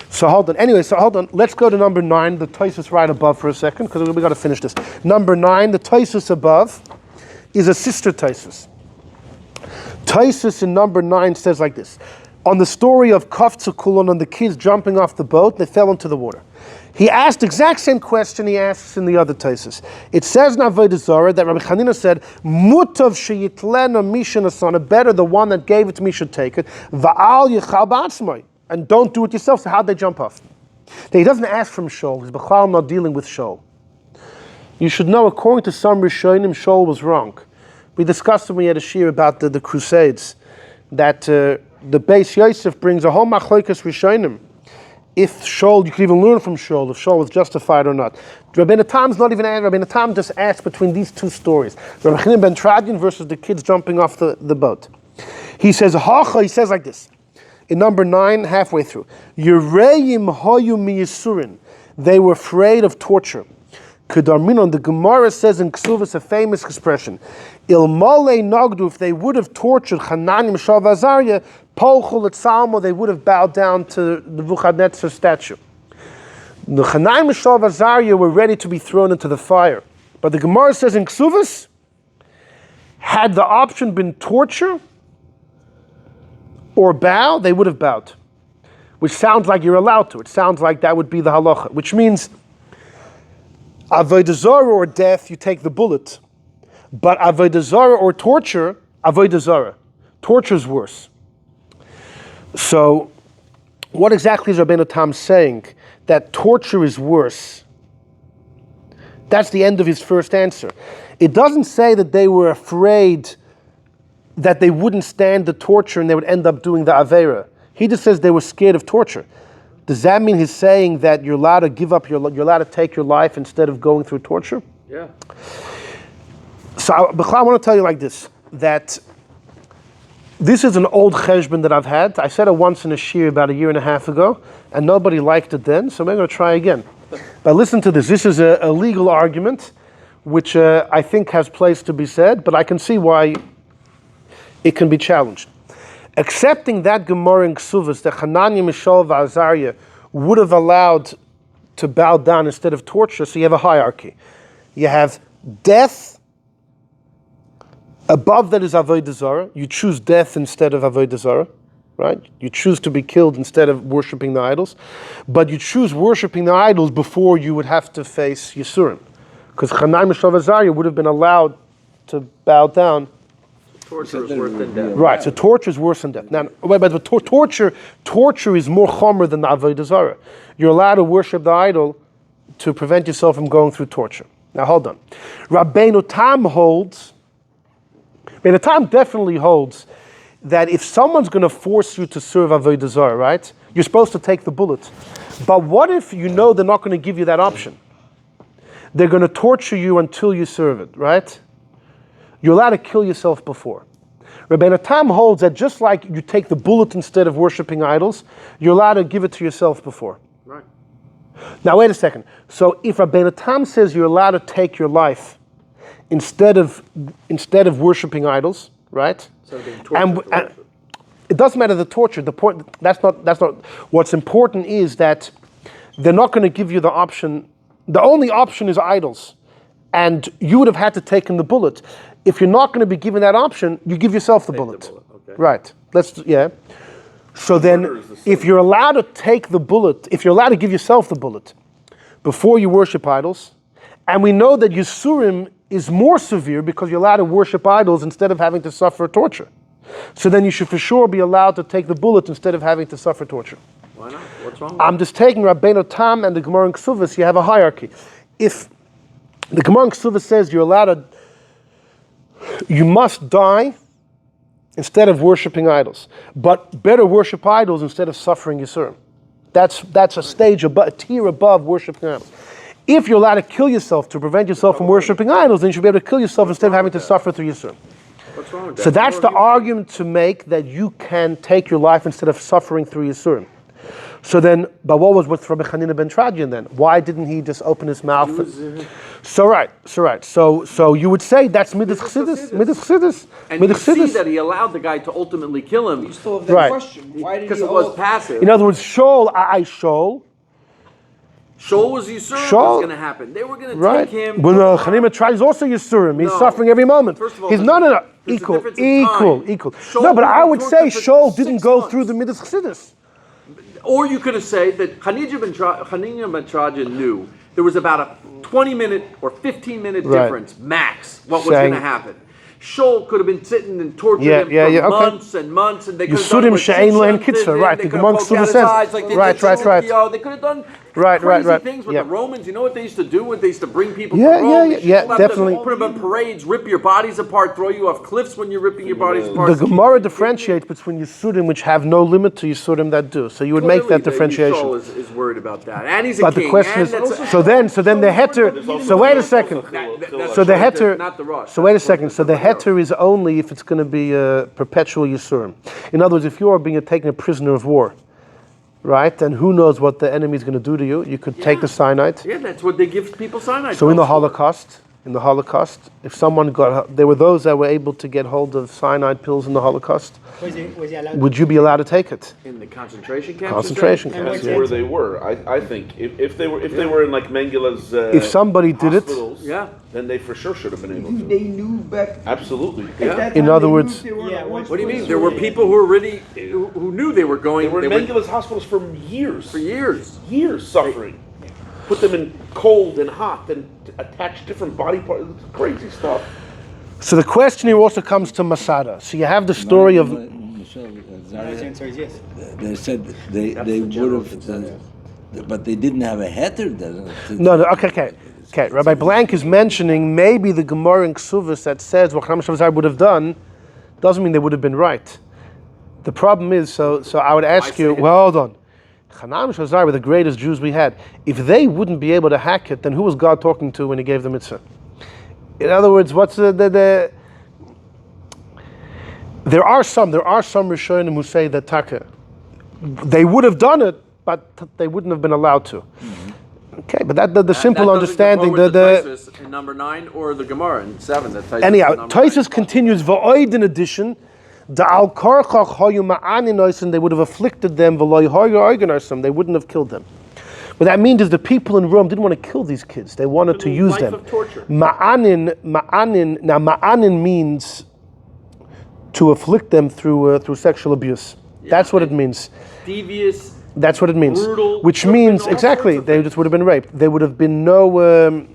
So hold on. Let's go to number 9. The Tosfos right above for a second, because we got to finish this. Number 9, the Tosfos above, is a sister Tosfos. Tosfos in number 9 says like this: on the story of Kafzu Kulon and the kids jumping off the boat, they fell into the water. He asked the exact same question he asks in the other Tosfos. It says in Avodah Zarah that Rabbi Chanina said, "Mutav sheyitlena misha nasana, better the one that gave it to me should take it. Va'al yichal ba'atzmai, and don't do it yourself." So how'd they jump off? He doesn't ask from Shaul. He's b'chlal not dealing with Shaul. You should know, according to some Rishonim, Shaul was wrong. We discussed when we had a shir about the Crusades that the Beis Yosef brings a whole machlokas Rishonim. If Shaul, you could even learn from Shaul if Shaul was justified or not. Rabbeinu Tam's not even asked. Rabbeinu Tam just asked between these two stories: Rabbi Chanina ben Tradian versus the kids jumping off the boat. He says Hacha. He says like this in number 9, halfway through: Yereim hayu miyisurin. They were afraid of torture. Kedarminon, the Gemara says in Ksuvas a famous expression: Ilmale nagdu, if they would have tortured Hananim Shav Azariah, Polchul at Salmo, they would have bowed down to the Nebuchadnezzar's statue. The Hananim Shav Azariah were ready to be thrown into the fire. But the Gemara says in Ksuvas, had the option been torture or bow, they would have bowed. Which sounds like you're allowed to. It sounds like that would be the halacha. Which means avodah zarah or death, you take the bullet. But avodah zarah or torture, avodah zarah. Torture is worse. So, what exactly is Rabbeinu Tam saying? That torture is worse. That's the end of his first answer. It doesn't say that they were afraid that they wouldn't stand the torture and they would end up doing the aveira. He just says they were scared of torture. Does that mean he's saying that you're allowed to give up you're allowed to take your life instead of going through torture? Yeah. So I want to tell you like this, that this is an old cheshbon that I've had. I said it once in a shir about 1.5 years ago, and nobody liked it then, so I'm going to try again. But listen to this. This is a legal argument, which I think has place to be said, but I can see why it can be challenged. Accepting that Gemara in Ksuvas, that Hananiah, Mishael, and Azariah would have allowed to bow down instead of torture, so you have a hierarchy. You have death. Above that is avodah zarah. You choose death instead of avodah zarah, right? You choose to be killed instead of worshiping the idols. But you choose worshiping the idols before you would have to face Yisurim. Because Hananiah, Mishael, and Azariah would have been allowed to bow down. Torture is worse than death. Right, so torture is worse than death. Now, but torture is more chomer than the avodah zarah. You're allowed to worship the idol to prevent yourself from going through torture. Now, hold on. Rabbeinu Tam definitely holds that if someone's going to force you to serve avodah zarah, right, you're supposed to take the bullet. But what if you know they're not going to give you that option? They're going to torture you until you serve it, right? You're allowed to kill yourself before. Rabbeinu Tam holds that just like you take the bullet instead of worshiping idols, you're allowed to give it to yourself before. Right. Now wait a second. So if Rabbeinu Tam says you're allowed to take your life instead of worshiping idols, right? So being tortured. And it doesn't matter the torture. The point that's not. What's important is that they're not going to give you the option. The only option is idols, and you would have had to take in the bullet. If you're not going to be given that option, you give yourself the bullet. Okay. Right. So then, if you're allowed to take the bullet, if you're allowed to give yourself the bullet before you worship idols, and we know that Yisurim is more severe because you're allowed to worship idols instead of having to suffer torture. So then you should for sure be allowed to take the bullet instead of having to suffer torture. Why not? What's wrong with I'm just taking Rabbeinu Tam and the Gemara in Ksuvas, you have a hierarchy. If the Gemara in Ksuvas says you must die instead of worshiping idols, but better worship idols instead of suffering Yisurim. That's a stage above, a tier above worshiping idols. If you're allowed to kill yourself to prevent yourself from worshiping idols, then you should be able to kill yourself instead of having to suffer through Yisurim. What's wrong with that? So that's the argument to make, that you can take your life instead of suffering through Yisurim. So then, but what was with Rabbi Hanina ben Tradian then? Why didn't he just open his mouth? So you would say that's Midas Chassidus. And you see that he allowed the guy to ultimately kill him. You still have that question. Why did Because he it was passive. In other words, Shaul, Shaul was Yisurim. What's going to happen? They were going to take him. But no, Hanina ben Tradian is also Yisurim. He's suffering every moment. First of all, he's no. Equal. No, but I would say Shaul didn't go through the Midas Chassidus. Or you could have said that Hanina ben Tradian knew there was about a 20-minute or 15-minute difference, max, what was going to happen. Shaul could have been sitting and tortured him for months and months, and they could have done it with right? The Gemara says, right. They could have done crazy things with the Romans. You know what they used to do? When they used to bring people to Rome? Definitely. Put them in parades, rip your bodies apart, throw you off cliffs when you're ripping your bodies apart. The Gemara differentiates between Yisurim, which have no limit, to Yisurim that do. So you would make that differentiation. Shaul is worried about that, and he's a but king. The question is, so then the heter. So wait a second. So the heter. Not the rush. So wait a second. So the heter is only if it's going to be a perpetual Yisurim. In other words, if you are being taken a prisoner of war, right, and who knows what the enemy is going to do to you, you could take the cyanide. Yeah, that's what they give people cyanide. So in the Holocaust, if someone there were those that were able to get hold of cyanide pills in the Holocaust. Was he allowed? Would you be allowed to take it? In the concentration camps? Concentration camps. That's where they were. I think if they were in like Mengele's if somebody did it, then they for sure should have been able to. They knew back. Absolutely. In other words, what do you mean? There were people who knew they were going. They were in Mengele's hospitals for years. For years. Years suffering. Put them in cold and hot and attach different body parts. Crazy stuff. So the question here also comes to Masada. So you have the story of. The answer is yes. They said they would have, but they didn't have a heter. No. Okay. Rabbi Blank is mentioning maybe the Gemara in Ksuvas that says what Rameh M'panu would have done doesn't mean they would have been right. The problem is, so I would ask you, well, hold on. Chanam Shazar were the greatest Jews we had. If they wouldn't be able to hack it, then who was God talking to when He gave the mitzvah? In other words, what's the there are some Rishonim who say that Taka, they would have done it, but they wouldn't have been allowed to. Mm-hmm. Okay, but the simple understanding the in number 9 or the Gemara in 7 that anyhow, Tosfos continues va'oid in addition. The al karchach hayu ma'anin, they would have afflicted them. V'loy hayu organosum, they wouldn't have killed them. What that means is the people in Rome didn't want to kill these kids; they wanted to use them. Ma'anin. Now, ma'anin means to afflict them through sexual abuse. That's what it means. Devious. That's what it means. Brutal. Which means exactly they just would have been raped. There would have been no.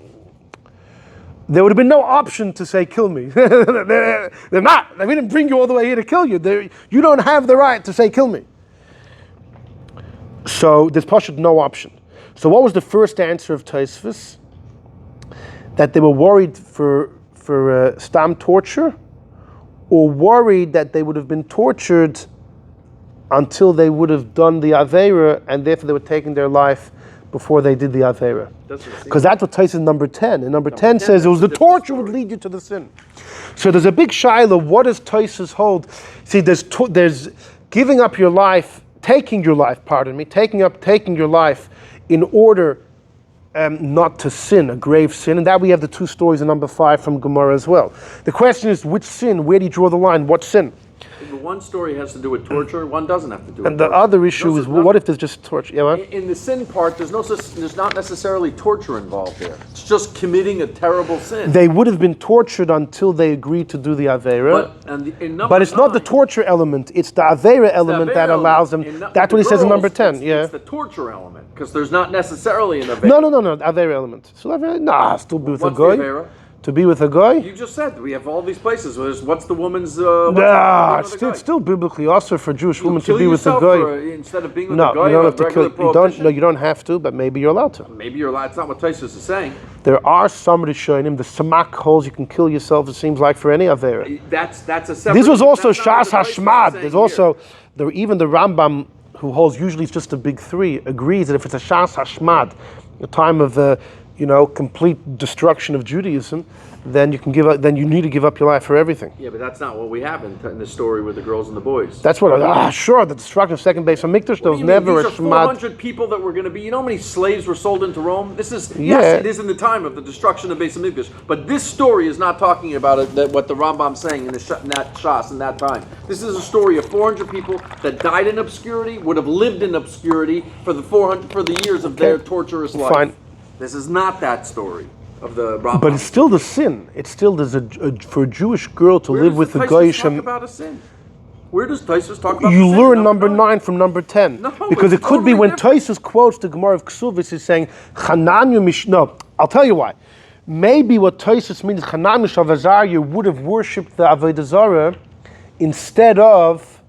There would have been no option to say, kill me. They're not. We didn't bring you all the way here to kill you. You don't have the right to say, kill me. So there's Pashut no option. So what was the first answer of Tosfos? That they were worried for stam torture, or worried that they would have been tortured until they would have done the Aveira, and therefore they were taking their life before they did the Aveira. Because that's what Tosfos in number 10. And number 10 says it was the torture would lead you to the sin. So there's a big shaila. What does Tosfos hold? See, there's giving up your life, taking your life in order not to sin, a grave sin. And that we have the 2 stories in number 5 from Gemara as well. The question is, which sin? Where do you draw the line? What sin? The one story has to do with torture. One doesn't have to do with and the torture. other issue is, what if there's just torture? Yeah, what? In the sin part, there's not necessarily torture involved there. It's just committing a terrible sin. They would have been tortured until they agreed to do the Aveira. But it's not the torture element, it's the Aveira element that allows them. That's what he says in number 10. It's the torture element, because there's not necessarily an Aveira. No, Aveira element. So Aveira, still be with a guy. To be with a guy? You just said we have all these places. What's the woman's? It's still biblically also for Jewish women to be with a guy. Instead of being with a guy, you don't have to kill. You don't have to, but maybe you're allowed to. Maybe you're allowed. It's not what Tosfos is saying. There are some Rishonim. The Samak holds you can kill yourself. It seems like for any Aveira. That's a separate. This was also Shas Hashmad. There's also even the Rambam who holds usually it's just a big 3, agrees that if it's a Shas Hashmad, a time of complete destruction of Judaism, then you need to give up your life for everything. Yeah, but that's not what we have in the story with the girls and the boys. That's what. Sure, the destruction of second base of Mikdash. There was never These a are Shmad. 400 people that were going to be. You know how many slaves were sold into Rome? This is yes, it is in the time of the destruction of Beis Hamikdash. But this story is not talking about what the Rambam's saying in that Shas in that time. This is a story of 400 people that died in obscurity, would have lived in obscurity for the years of their torturous life. Fine. This is not that story of the Rambam. But it's still the sin. It's still for a Jewish girl to live with the Goyishim. Talk about a sin? Where does Taisus talk about You sin? learn number 9 from number 10. No, because it it's could be totally when different. Taisus quotes the Gemara of Ksuvos, he's saying, Chananya Mish. No, I'll tell you why. Maybe what Taisus means, Chananya Shavazarya would have worshipped the Avodah Zarah instead of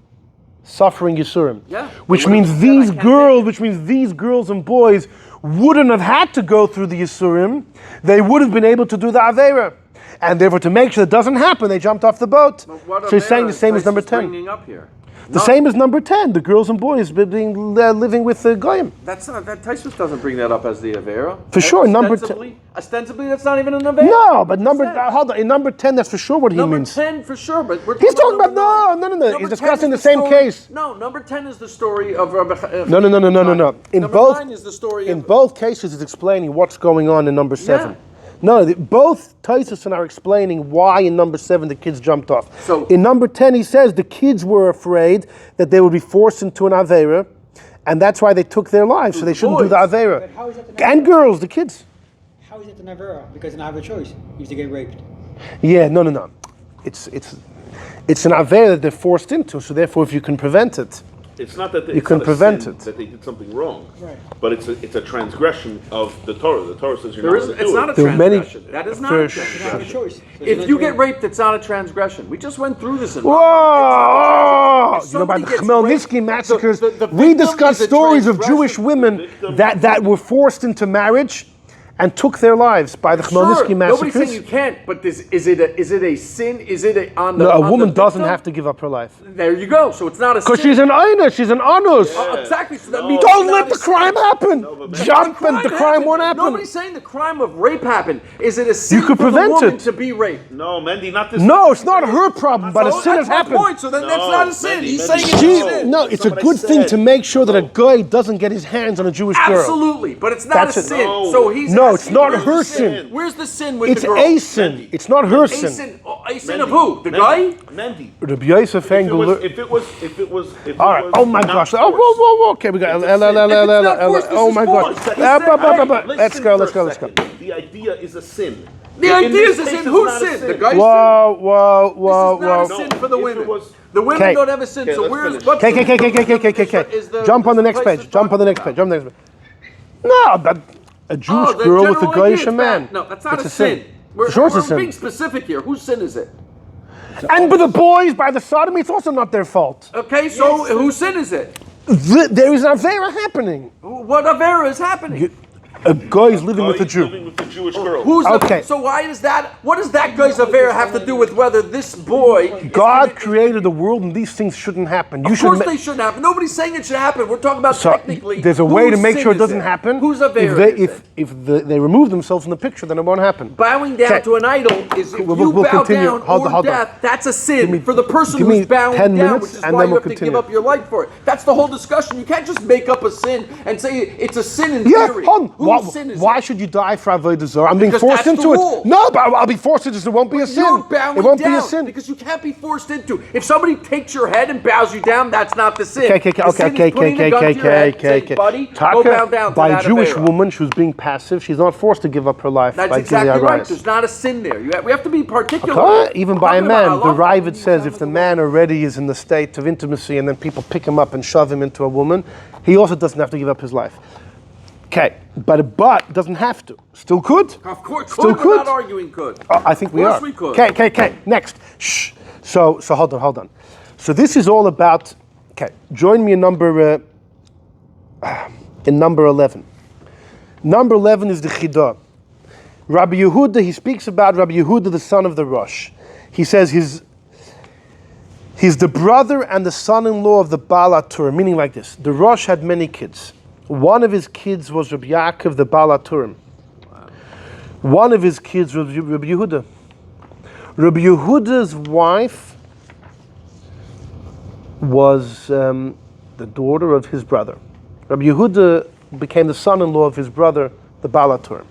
suffering Yisurim. Yeah. Which means these girls and boys wouldn't have had to go through the Yisurim. They would have been able to do the Aveira. And therefore, to make sure that doesn't happen, they jumped off the boat. So he's saying the same as number 10. Bringing up here? The same as number 10, the girls and boys living with the Goyim. That's not, that Taisus doesn't bring that up as the Avera. For sure, number 10. Ostensibly, that's not even an Avera. No, but hold on, in number 10, that's for sure what he means. Number 10 for sure, but we're He's talking about, number no. nine. He's discussing Number the 10 same is the case. No, number 10 is the story of Rabbi. No. In Number both, 9 is the story in both cases, it's explaining what's going on in number 7. Yeah. No, both Taisus are explaining why in number 7 the kids jumped off. So in number 10 he says the kids were afraid that they would be forced into an Aveira, and that's why they took their lives, so they shouldn't do the Aveira. But how is that And girls, the kids. How is it an Avera? Because they don't have a choice. You used to get raped. Yeah, no. It's an Aveira that they're forced into, so therefore if you can prevent it, It's not that you can prevent it. that they did something wrong, Right. but it's a transgression of the Torah. The Torah says you're There not isn't. to It's do not a it. There are many- transgression. That is not a for You don't have a transgression. choice. So If there's you no get choice. raped, it's not a transgression. We just went through this in Whoa! Rambam. You know about the Somebody gets Khmelnytsky raped, massacres? the We victim discussed is a stories of transgression. Jewish women victim- that were forced into marriage and took their lives by the Khmelnytsky Sure, nobody's saying massacres. you can't, but is it a sin? Is it on the No, a on the woman doesn't victim? have to give up her life. There you go. So it's not a sin. Because she's an Aina, she's an Anus. Exactly. So that No. means Don't it's let not the a sin. crime happen. but- Jump and the crime happened. won't happen. Nobody's saying the crime of rape happened. Is it a sin You could for the prevent woman it. to be raped? No, Mendy, not this. No, it's not her problem, but a So sin has that's my happened. point. So then that's No, not a sin. Mendy, He's Mendy. saying it's She- a sin. no, it's a That's what good I thing said. to make sure that a guy doesn't get his hands on a Jewish girl. Absolutely, but it's not That's a it. sin. No. So he's No, it's asking, not where's her the sin. Where's the sin with It's the girl? a sin. It's not her A sin. sin. A sin of who? The guy? Mendy. Rabbi Yosef If it was, Engel. All right. Oh my gosh. Oh, whoa. Okay, we got. If it's not forced, Oh this my is gosh. forced. Let's go. The idea is a sin. The In idea this is a case, sin. it's Whose not a sin? sin. The guy's Whoa. sin. This is not a sin No, for the if it women. was- The women Okay. don't have a sin. Okay, So let's where's finish. what's Okay. Jump on the next page. Jump on the next page. No, but a Jewish girl with a Goyish man. No, that's not It's a sin. We're, Sure it's a we're sin. being specific here. Whose sin is it? And by the boys, by the sodomy, it's also not their fault. Okay, so whose sin is it? There is an Avera happening. What Avera is happening? A guy is living with a He's Jew. living with the Jewish girl. Who's Okay. So why is that? What does that guy's Avera have to do with whether this boy? God created the world, and these things shouldn't happen. You Of should. course they shouldn't happen. Nobody's saying it should happen. We're talking about So technically. there's a way to whose make sin sure it is doesn't happen. Whose If Avera is it? they remove themselves from the picture, then it won't happen. Bowing down Okay. to an idol is if We'll you bow continue. down Hold or on. death, that's a sin Give me- for the person give me who's bowing 10 down, minutes, which is and why then you we'll have to continue. give up your life for it. That's the whole discussion. You can't just make up a sin and say it's a sin in Yeah, theory. hold on. Whose sin is Why it? should you die for Avodah Zarah? I'm being Because forced that's into the it. rule. No, but I'll be forced into it. It won't be a sin. You're bowing It won't down be a sin. because you can't be forced into. If somebody takes your head and bows you down, that's not the sin. Okay. The sin is putting a gun to your head and saying, buddy, go bow Taka, down to by that a Jewish Avera. woman who's being passive, she's not forced to give up her life. That's by exactly Gilead right. Rice. There's not a sin there. We have to be particular. Okay, even by a Talking about man, the halacha. Ravid says if the man already is in the state of intimacy and then people pick him up and shove him into a woman, he also doesn't have to give up his life. Okay, but doesn't have to. Still could. Of course, Still could. We're not could. arguing could. I think we are. Of course we could. Okay. Next. Shh. So hold on. So this is all about. Okay, join me in number 11. Number 11 is the Chidah. Rabbi Yehuda. He speaks about Rabbi Yehuda, the son of the Rosh. He says He's the brother and the son-in-law of the Baal HaTurim, meaning like this. The Rosh had many kids. One of his kids was Rabbi Yaakov, the Baal HaTurim. One of his kids was Rabbi Yehuda. Rabbi Yehuda's wife was the daughter of his brother. Rabbi Yehuda became the son-in-law of his brother, the Baal HaTurim.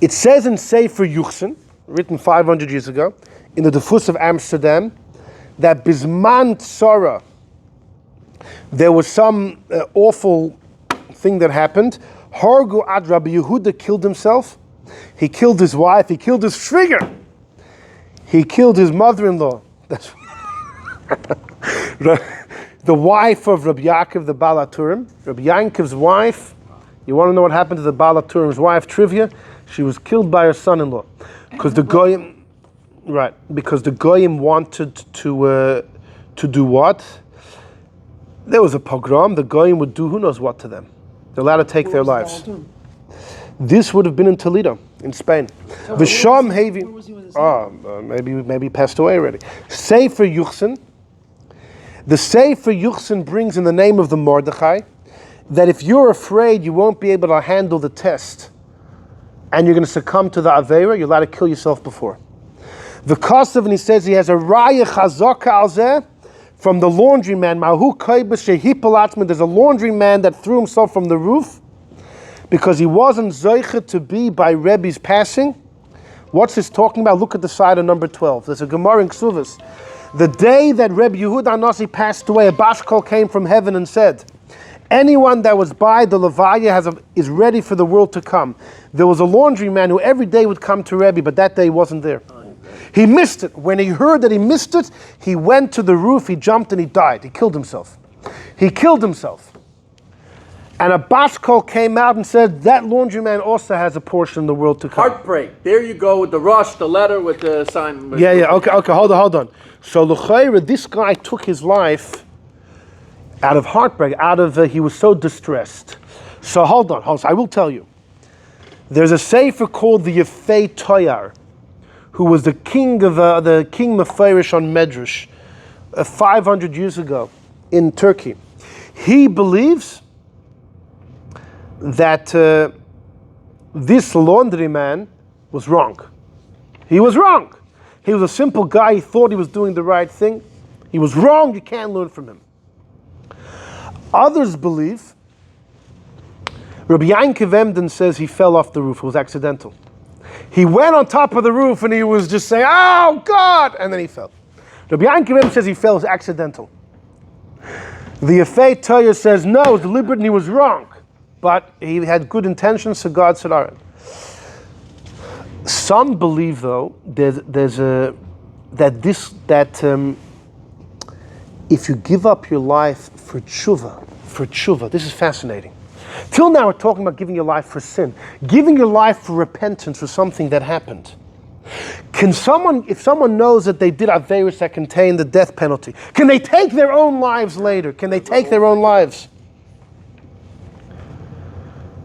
It says in Sefer Yuchsin, written 500 years ago, in the Defus of Amsterdam, that Bisman Tzara, there was some awful thing that happened. Hargu ad Rabbi Yehuda killed himself. He killed his wife. He killed his shviger. He killed his mother-in-law. That's the wife of Rabbi Yaakov, the Baal HaTurim. Rabbi Yankov's wife. You want to know what happened to the Baal HaTurim's wife? Trivia: she was killed by her son-in-law because the goyim. Right, because the goyim wanted to do what? There was a pogrom. The goyim would do who knows what to them. They're allowed to take their lives. This would have been in Toledo, in Spain. V'sham Havi. Maybe he passed away already. Sefer Yuchsin. The Sefer Yuchsin brings in the name of the Mordechai that if you're afraid you won't be able to handle the test and you're going to succumb to the Aveira, you're allowed to kill yourself before. The Kosev, and he says he has a Raya Chazaka Alzeh from the laundryman. Mahu Kaibash Shehipalatzman. There's a laundryman that threw himself from the roof because he wasn't Zoichet to be by Rebbe's passing. What's this talking about? Look at the side of number 12. There's a Gemara in Ksuvas. The day that Rebbe Yehuda Anasi passed away, a bashkol came from heaven and said, anyone that was by the Levaya is ready for the world to come. There was a laundryman who every day would come to Rebbe, but that day he wasn't there. He missed it. When he heard that he missed it, he went to the roof, he jumped and he died. He killed himself. He killed himself. And a bashkol came out and said, that laundryman also has a portion in the world to come. Heartbreak. There you go with the rush, the letter with the sign. Okay, hold on. So l'chayra, this guy took his life out of heartbreak, he was so distressed. So hold on, I will tell you. There's a sefer called the Yefei Toyar, who was the king of the king Mefarish on Medrash 500 years ago in Turkey. He believes that this laundryman was wrong. He was wrong. He was a simple guy. He thought he was doing the right thing. He was wrong. You can't learn from him. Others believe, Rabbi Yankov Emden says he fell off the roof. It was accidental. He went on top of the roof and he was just saying, oh God, and then he fell. Rabbi Yankov Emden says he fell. It was accidental. The Yefei Toyar says no, it was deliberate and he was wrong. But he had good intentions, so God said, all right. Some believe, though, that if you give up your life for tshuva, this is fascinating. Till now we're talking about giving your life for sin. Giving your life for repentance for something that happened. If someone knows that they did aveilus that contain the death penalty, can they take their own lives later? Can they take their own lives?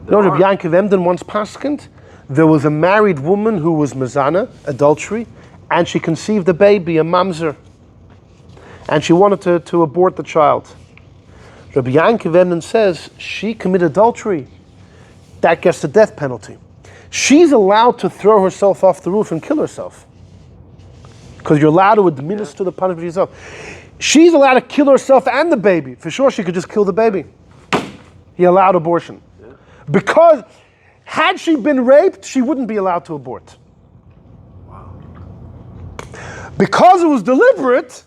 You know, Rabbi Yankov Emden once paskened, there was a married woman who was mezana, adultery, and she conceived a baby, a mamzer. And she wanted to abort the child. Rabbi Yankov Emden says she committed adultery. That gets the death penalty. She's allowed to throw herself off the roof and kill herself. Because you're allowed to administer the punishment yourself. She's allowed to kill herself and the baby. For sure she could just kill the baby. He allowed abortion. Because had she been raped, she wouldn't be allowed to abort. Wow. Because it was deliberate,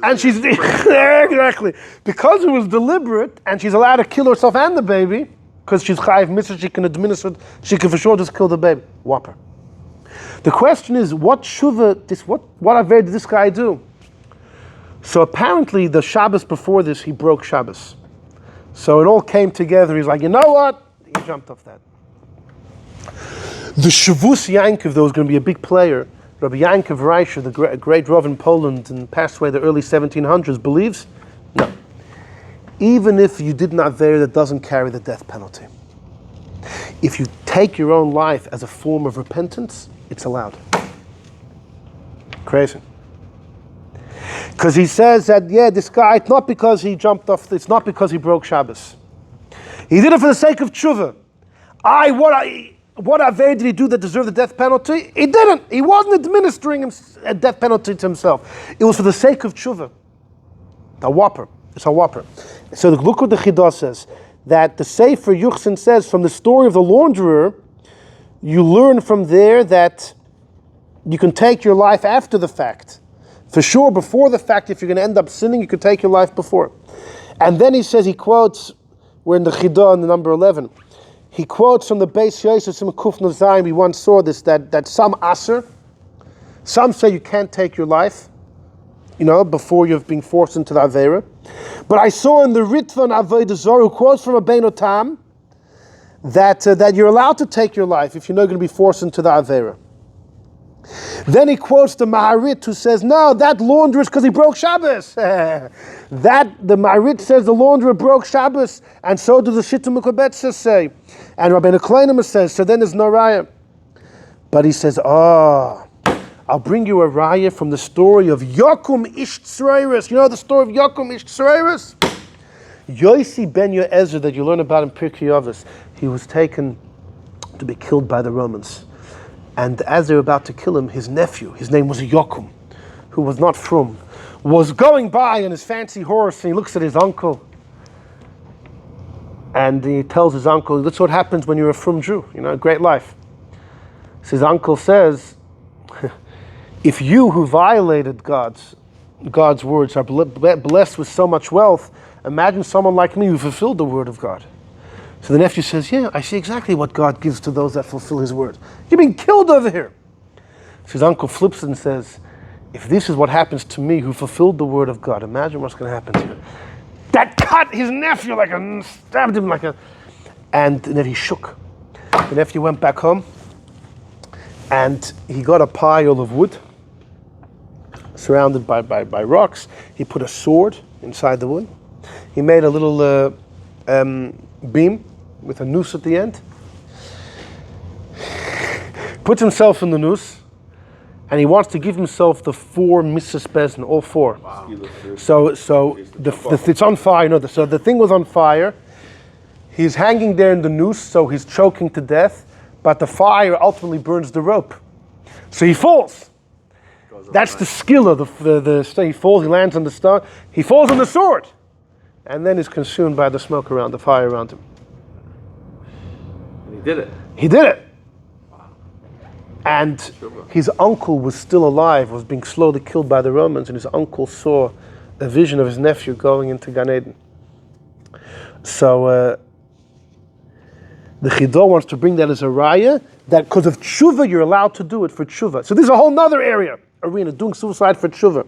and she's exactly because it was deliberate, and she's allowed to kill herself and the baby, because she's chayiv mitzvah, she can administer, she can for sure just kill the baby. Whopper. The question is, what tshuva, what aveir did this guy do? So apparently, the Shabbos before this, he broke Shabbos. So it all came together. He's like, you know what? He jumped off that. The Shavus Yankov, though, is going to be a big player. Rabbi Yankov Reisher, the great Rav in Poland and passed away in the early 1700s, believes, no. Even if you did not there, that doesn't carry the death penalty. If you take your own life as a form of repentance, it's allowed. Crazy. Because he says that, this guy, it's not because he jumped off, it's not because he broke Shabbos. He did it for the sake of tshuva. What aveilus did he do that deserved the death penalty? He didn't. He wasn't administering a death penalty to himself. It was for the sake of tshuva. A whopper. It's a whopper. So look what the Chidah says. That the Sefer Yuchsin says from the story of the launderer, you learn from there that you can take your life after the fact. For sure, before the fact, if you're going to end up sinning, you can take your life before. And then he says, he quotes, we're in the Chidah in the number 11, he quotes from the Beis Yosef in Kuf Nozayim, we once saw this, that some aser, some say you can't take your life, before you've been forced into the Aveira. But I saw in the Ritva and Avodah Zarah, who quotes from Rabbeinu Tam, that you're allowed to take your life if you're not going to be forced into the Aveira. Then he quotes the Maharit, who says, no, that launderer is because he broke Shabbos. The Maharit says the launderer broke Shabbos, and so do the Shittim Mekubetza say. And Rabbeinu Kleinema says, so then there's no raya. But he says, I'll bring you a raya from the story of Yokum Ish Tzreiris. You know the story of Yokum Ish Tzreiris? Yosi ben Yoezer that you learn about in Pirkei Avos, he was taken to be killed by the Romans. And as they were about to kill him, his nephew, his name was Yokum, who was not frum, was going by on his fancy horse, and he looks at his uncle, and he tells his uncle, that's what happens when you're a frum Jew, a great life. So his uncle says, if you who violated God's words are blessed with so much wealth, imagine someone like me who fulfilled the word of God. So the nephew says, I see exactly what God gives to those that fulfill his word. You're being killed over here. So his uncle flips and says, if this is what happens to me who fulfilled the word of God, imagine what's going to happen to you. That cut his nephew stabbed him and then he shook. The nephew went back home and he got a pile of wood surrounded by rocks. He put a sword inside the wood. He made a little beam with a noose at the end. Puts himself in the noose, and he wants to give himself the 4 Mrs. Bezin, all 4. Wow. So it's on fire. So the thing was on fire. He's hanging there in the noose, so he's choking to death, but the fire ultimately burns the rope. So he falls. That's the skill of the stone. He falls, he lands on the stone, he falls on the sword, and then is consumed by the smoke around, the fire around him. And he did it. He did it. Wow. And his uncle was still alive, was being slowly killed by the Romans, and his uncle saw a vision of his nephew going into Gan Eden. So the Chidah wants to bring that as a raya, that because of tshuva, you're allowed to do it for tshuva. So this is a whole other arena, doing suicide for tshuva.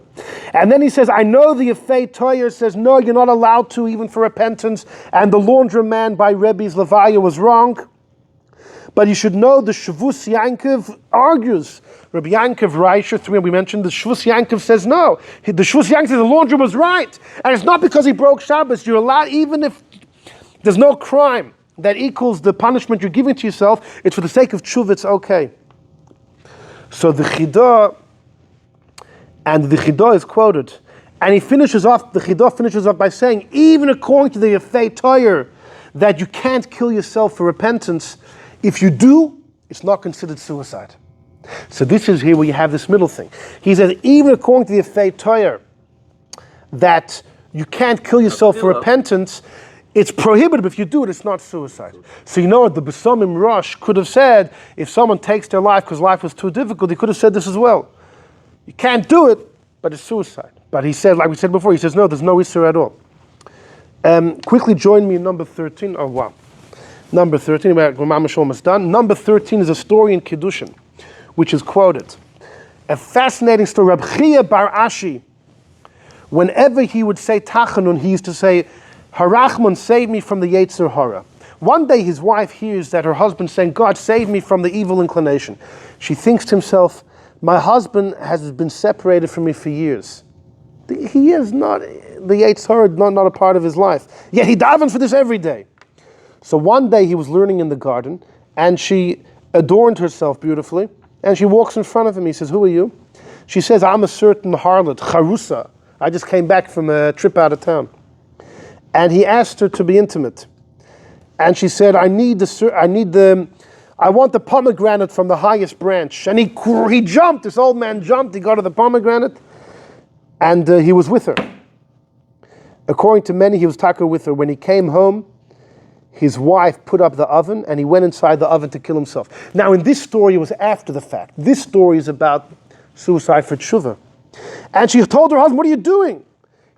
And then he says, I know the Yefei Toyer says, no, you're not allowed to, even for repentance. And the laundryman by Rebbe's Levaya was wrong. But you should know the Shavus Yankov argues. Rabbi Yankov Reisher, 3, we mentioned, the Shavus Yankov says no. The Shavus Yankov says the laundry was right. And it's not because he broke Shabbos. You're allowed, even if there's no crime that equals the punishment you're giving to yourself, it's for the sake of tshuva, it's okay. So the Chidah, and the Chidah is quoted, and the Chidah finishes off by saying, even according to the Yefei Toyer, that you can't kill yourself for repentance. If you do, it's not considered suicide. So this is here where you have this middle thing. He says, even according to the Yefei Toyer, that you can't kill yourself for repentance, it's prohibited. If you do it, it's not suicide. So you know what the Besamim Rosh could have said, if someone takes their life because life was too difficult, he could have said this as well. You can't do it, but it's suicide. But he said, like we said before, he says, no, there's no issur at all. Quickly join me in number 13. Oh, wow. Number 13, we're almost done. Number 13 is a story in Kiddushin, which is quoted. A fascinating story. Reb Chia bar Ashi, whenever he would say Tachanun, he used to say, Harachman, save me from the Yetzer Hara. One day his wife hears that her husband saying, God, save me from the evil inclination. She thinks to himself, my husband has been separated from me for years. He is not, the Yetzer Hara not a part of his life. Yet he davens for this every day. So one day he was learning in the garden, and she adorned herself beautifully, and she walks in front of him. He says, who are you? She says, I'm a certain harlot, Charusa. I just came back from a trip out of town. And he asked her to be intimate. And she said, I want the pomegranate from the highest branch. And he jumped, this old man jumped, he got to the pomegranate, and he was with her. According to many, he was taka with her. When he came home, his wife put up the oven, and he went inside the oven to kill himself. Now, in this story, it was after the fact. This story is about suicide for Teshuva. And she told her husband, what are you doing?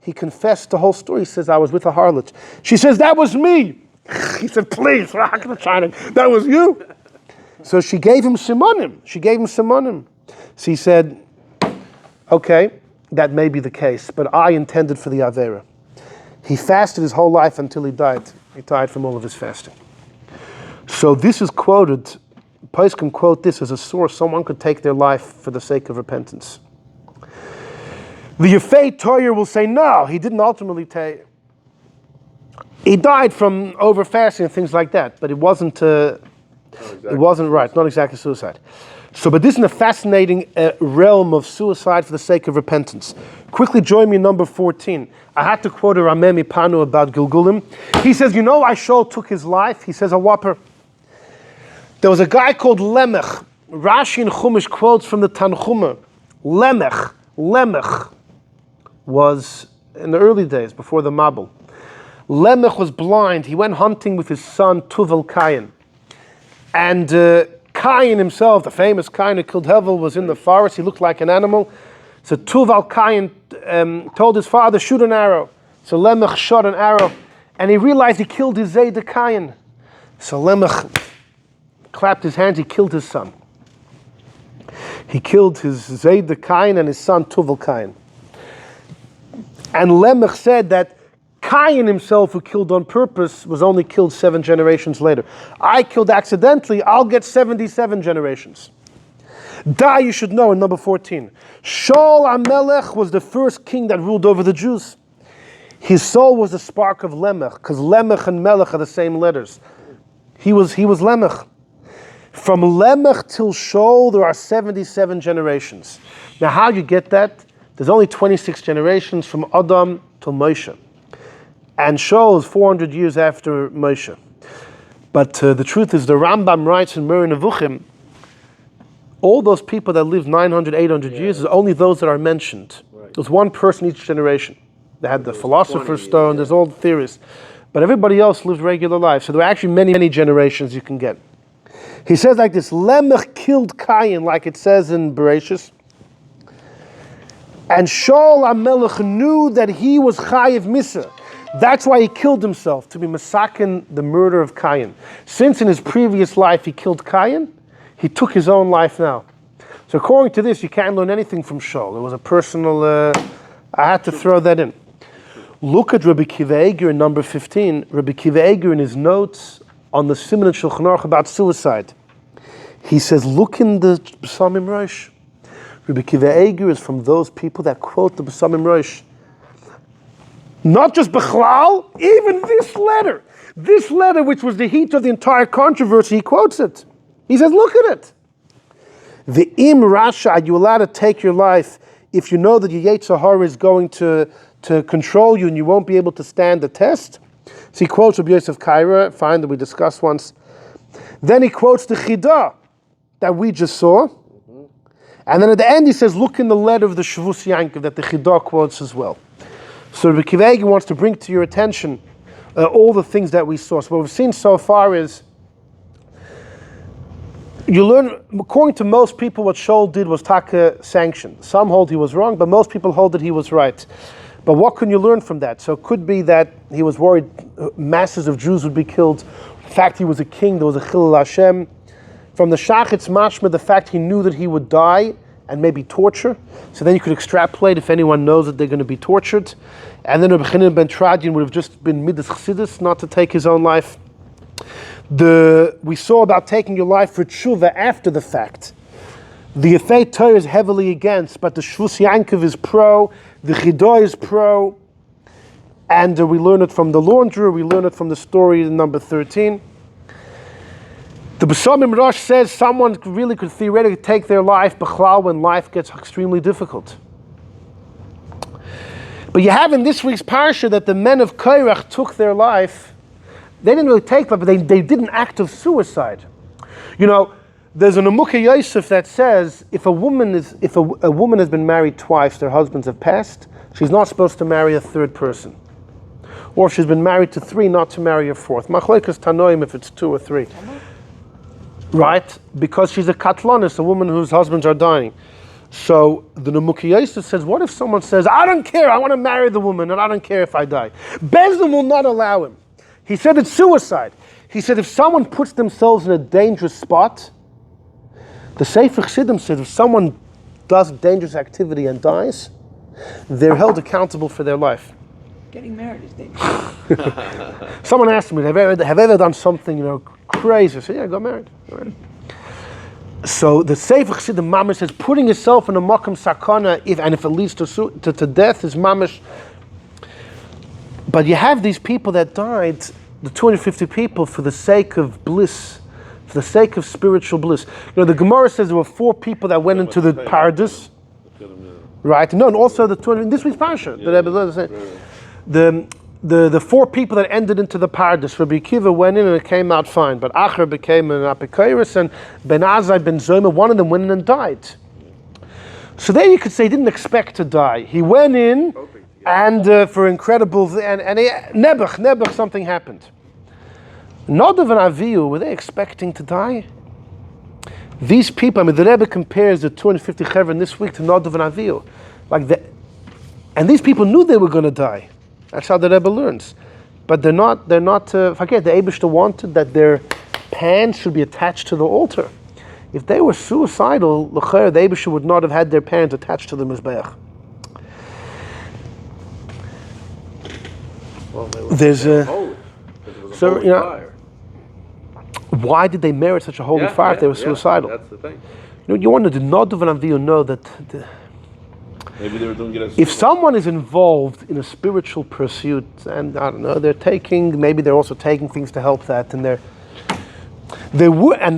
He confessed the whole story. He says, I was with a harlot. She says, that was me. He said, please, that was you. So she gave him simonim. So he said, okay, that may be the case, but I intended for the Avera. He fasted his whole life until he died. He died from all of his fasting. So this is quoted, Poskim quote this as a source. Someone could take their life for the sake of repentance. The Yefei Torah will say, no, he didn't ultimately take. He died from over fasting and things like that, but it wasn't. It wasn't right. Not exactly suicide. So, but this is a fascinating realm of suicide for the sake of repentance. Quickly join me, number 14. I had to quote a Rameh M'panu about gilgulim. He says, you know why Shaul took his life? He says, a whopper. There was a guy called Lemech. Rashi and Chumash quotes from the Tanchuma. Lemech was in the early days before the Mabul. Lemech was blind. He went hunting with his son Tuval Kayin. And Kayin himself, the famous Kayin who killed Hevel, was in the forest. He looked like an animal. So Tuval Kayin told his father, shoot an arrow. So Lemech shot an arrow. And he realized he killed his Zayd Kayin. So Lemech clapped his hands. He killed his son. He killed his Zayd Kayin and his son Tuval Kayin. And Lemech said that Kayin himself, who killed on purpose, was only killed 7 generations later. I killed accidentally, I'll get 77 generations. You should know in number 14. Shaul HaMelech was the first king that ruled over the Jews. His soul was the spark of Lemech, because Lemech and Melech are the same letters. He was Lemech. From Lemech till Shaul, there are 77 generations. Now, how do you get that? There's only 26 generations from Adam till Moshe. And Shaul is 400 years after Moshe. But the truth is, the Rambam writes in Moreh Nevuchim, all those people that lived 900, 800 years is only those that are mentioned. Right. There's one person each generation. They had the philosopher's stone, there's all the theories. But everybody else lived regular life. So there are actually many, many generations you can get. He says like this, Lemech killed Kayin, like it says in Bereshis. And Shaul HaMelech knew that he was Chayiv Misa. That's why he killed himself, to be masakin the murder of Kayin. Since in his previous life he killed Kayin, he took his own life now. So according to this, you can't learn anything from Shaul. It was a personal, I had to throw that in. Look at Rabbi Kiva Eger in number 15. Rabbi Kiva Eger in his notes on the Siman Shulchan Aruch about suicide. He says, look in the B'samim Rosh. Rabbi Kiva Eger is from those people that quote the B'samim Rosh. Not just Bechlal, even this letter, which was the heat of the entire controversy, he quotes it. He says, look at it. The im rasha, you're allowed to take your life if you know that your Yetzer Hara is going to control you and you won't be able to stand the test. So he quotes Rabbi Yosef Kaira, fine, that we discussed once. Then he quotes the Chidah that we just saw. And then at the end he says, look in the letter of the Shavus Yankov that the Chidah quotes as well. So Rabbi Kiva Eger wants to bring to your attention all the things that we saw. So what we've seen so far is, you learn, according to most people, what Shaul did was taka sanction. Some hold he was wrong, but most people hold that he was right. But what can you learn from that? So it could be that he was worried masses of Jews would be killed. The fact he was a king, there was a chilul Hashem. From the Shachet's mashma, the fact he knew that he would die and maybe torture. So then you could extrapolate if anyone knows that they're going to be tortured. And then Rabbi Chanan ben Tradian would have just been midas chassidus, not to take his own life. We saw about taking your life for tshuva after the fact. The Yefei Torah is heavily against, but the Shvus Yankov is pro, the Chidah is pro, and we learn it from the launderer, we learn it from the story in number 13. The B'samim Rosh says someone really could theoretically take their life b'chlal when life gets extremely difficult. But you have in this week's parsha that the men of Korach took their life. They didn't really take life, but they did an act of suicide. There's an Amukah Yosef that says if a woman has been married twice, their husbands have passed, she's not supposed to marry a third person. Or if she's been married to three, not to marry a fourth. Machlokes Tanoim if it's two or three. Right? Because she's a katlanis, a woman whose husbands are dying. So the Amukah Yosef says, what if someone says, I don't care, I want to marry the woman, and I don't care if I die? Bezdin will not allow him. He said it's suicide. He said if someone puts themselves in a dangerous spot, the Sefer Chassidim said if someone does dangerous activity and dies, they're held accountable for their life. Getting married is dangerous. Someone asked me, have I ever done something crazy? I said, yeah, I got married. All right. So the Sefer Chassidim Mamish says putting yourself in a makam sakana, if it leads to death, is mamish. But you have these people that died, the 250 people, for the sake of bliss, for the sake of spiritual bliss. The Gemara says there were 4 people that went into the paradise. Right? No, and also the 200, this week's parsha. The 4 people that ended into the paradise. Rabbi Akiva went in and it came out fine. But Acher became an apikoros, and Ben Azai, Ben Zoma, one of them went in and died. So there you could say he didn't expect to die. He went in, and for incredible, and Nebuch, something happened. Nadav and Avihu, were they expecting to die? These people, the Rebbe compares the 250 chevron this week to Nadav and Avihu. And these people knew they were going to die. That's how the Rebbe learns. But they're not, forget, the Eibishter wanted that their pans should be attached to the altar. If they were suicidal, the Eibishter would not have had their pans attached to the Mizbeach. Well, There's a... fire. Why did they merit such a holy fire if they were suicidal? That's the thing. You wonder, did Nadav and Avihu know that... Maybe they were doing it as If someone is involved in a spiritual pursuit, and I don't know, maybe they're also taking things to help that, and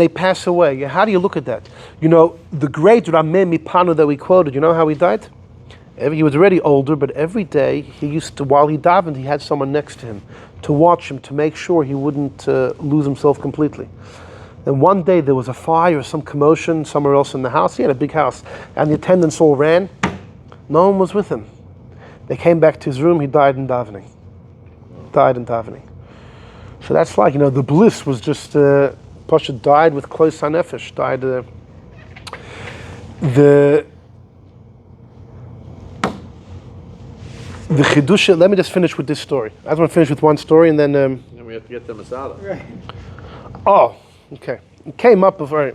they pass away. How do you look at that? The great Rameh M'panu that we quoted, you know how he died? He was already older, but every day he used to, while he davened, he had someone next to him to watch him, to make sure he wouldn't lose himself completely. And one day there was a fire, some commotion somewhere else in the house. He had a big house, and the attendants all ran. No one was with him. They came back to his room. He died in davening. So that's like, the bliss was just, Pasha died with close hanefesh, died, the chiddush. Let me just finish with this story. I just want to finish with one story, and then... And we have to get the Masada. Right. Oh, okay. It came up before.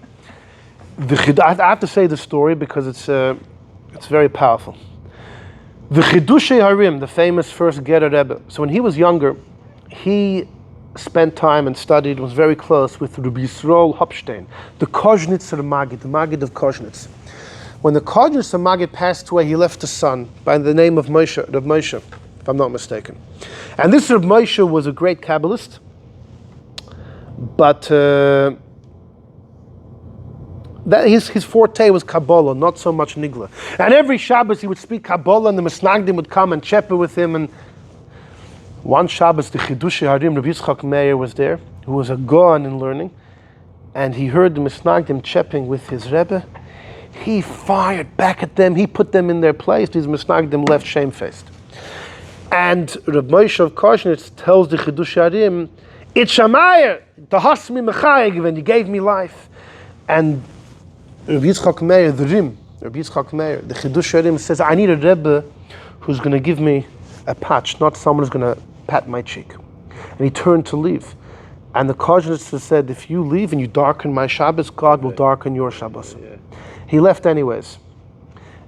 I have to say the story because it's very powerful. The Chidushei Harim, the famous first Gerer Rebbe. So when he was younger, he spent time and studied, was very close with Rabbi Yisrael Hopstein, the Koznitzer Maggid, the Maggid of Koznitz. When the Koznitzer Maggid passed away, he left a son by the name of Moshe, Rav Moshe, if I'm not mistaken. And this Rav Moshe was a great Kabbalist, but his forte was Kabbalah, not so much Nigla. And every Shabbos he would speak Kabbalah, and the Misnagdim would come and cheper with him. And one Shabbos, the Chidushei Harim, Rabbi Yitzchak Meir was there, who was a Goan in learning, and he heard the Misnagdim chepping with his Rebbe. He fired back at them. He put them in their place. These Misnagdim left shamefaced. And Reb Moshe of Koznitz tells the Chidushei Harim, "It's Shamayr, the Hasmi Mechayeg, and you gave me life." And Rabbi Yitzchak Meir, the Chidushei Harim says, "I need a Rebbe who's going to give me a patch, not someone who's going to pat my cheek." And he turned to leave. And the Koznitzer said, "If you leave and you darken my Shabbos, God will darken your Shabbos." Yeah. He left anyways.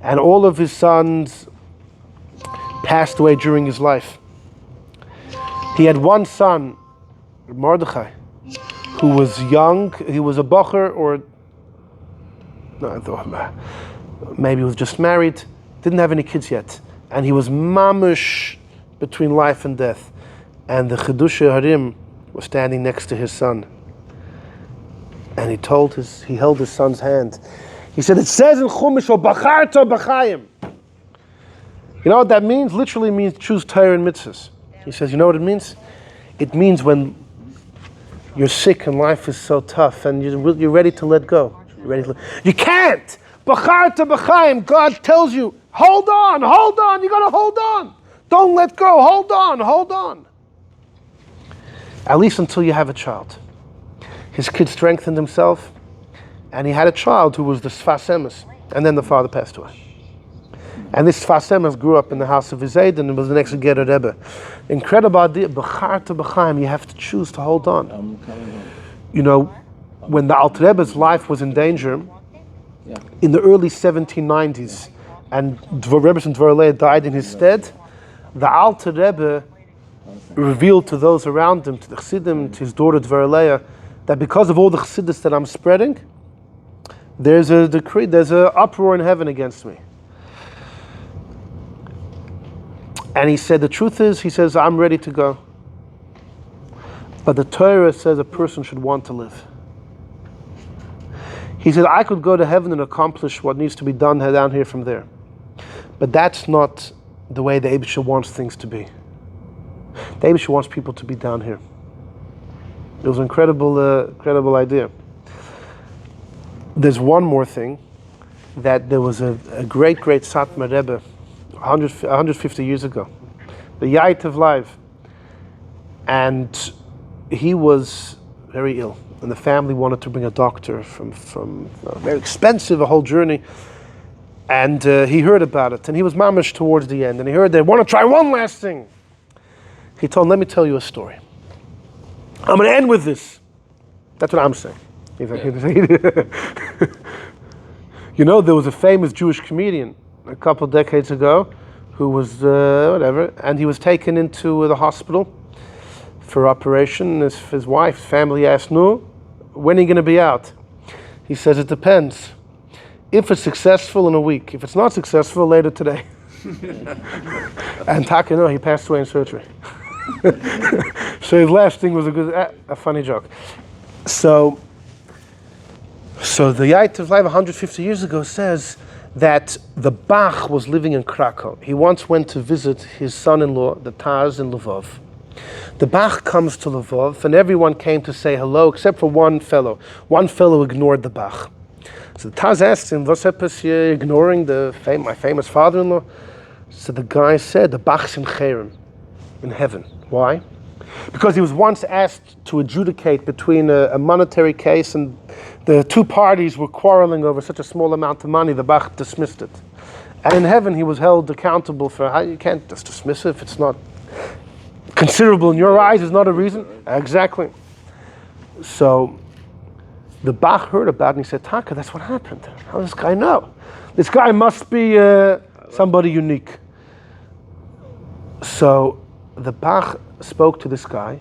And all of his sons passed away during his life. He had one son, Mordechai, who was young. He was a bocher, or no, I thought maybe he was just married, didn't have any kids yet, and he was mamish between life and death. And the Chidushei Harim was standing next to his son, and he held his son's hand. He said, "It says in Chumash, O Bacharta B'chaim." You know what that means? Literally means choose Torah and mitzvahs. He says, you know what it means? It means when you're sick and life is so tough and you're ready to let go. You can't! B'charta b'chaim, God tells you, hold on, you gotta hold on. Don't let go, hold on. At least until you have a child. His kid strengthened himself, and he had a child who was the Sfas Emes, and then the father passed away. And this Sfas Emes grew up in the house of his Aid, and was the next Ger Rebbe. Incredible idea, b'charta b'chaim, you have to choose to hold on. You know, when the Alter Rebbe's life was in danger, in the early 1790s, and Rebbe and Dvorlea died in his stead, the Alter Rebbe revealed to those around him, to the Chassidim, to his daughter Dvorlea, that because of all the Chassidus that I'm spreading, there's a decree, there's an uproar in heaven against me. And he said, the truth is, he says, I'm ready to go. But the Torah says a person should want to live. He said, I could go to heaven and accomplish what needs to be done down here from there. But that's not the way the Eibusher wants things to be. The Eibusher wants people to be down here. It was an incredible idea. There's one more thing, that there was a great Satmar Rebbe 150 years ago, the Yait of Life, and he was very ill, and the family wanted to bring a doctor from very expensive, a whole journey, and he heard about it, and he was mamish towards the end, and he heard they want to try one last thing. He told him, let me tell you a story. I'm going to end with this. That's what I'm saying. He's like, you know, there was a famous Jewish comedian a couple decades ago who was whatever, and he was taken into the hospital for operation. His wife's family asked, no, when are you going to be out? He says, it depends. If it's successful, in a week. If it's not successful, later today. And Taka, no, he passed away in surgery. So his last thing was a funny joke. So the Yait of Life 150 years ago says that the Bach was living in Krakow. He once went to visit his son-in-law, the Taz, in Lvov. The Bach comes to Lvov, and everyone came to say hello, except for one fellow. One fellow ignored the Bach. So the Taz asked him, "What's happens here, ignoring my famous father-in-law?" So the guy said, "The Bach's in Cherem, in heaven." Why? Because he was once asked to adjudicate between a monetary case, and the two parties were quarreling over such a small amount of money, the Bach dismissed it. And in heaven he was held accountable for how you can't just dismiss it if it's not considerable in your eyes, is not a reason. Exactly. So the Bach heard about it and he said, Taka, that's what happened. How does this guy know? This guy must be somebody unique. So the Bach spoke to this guy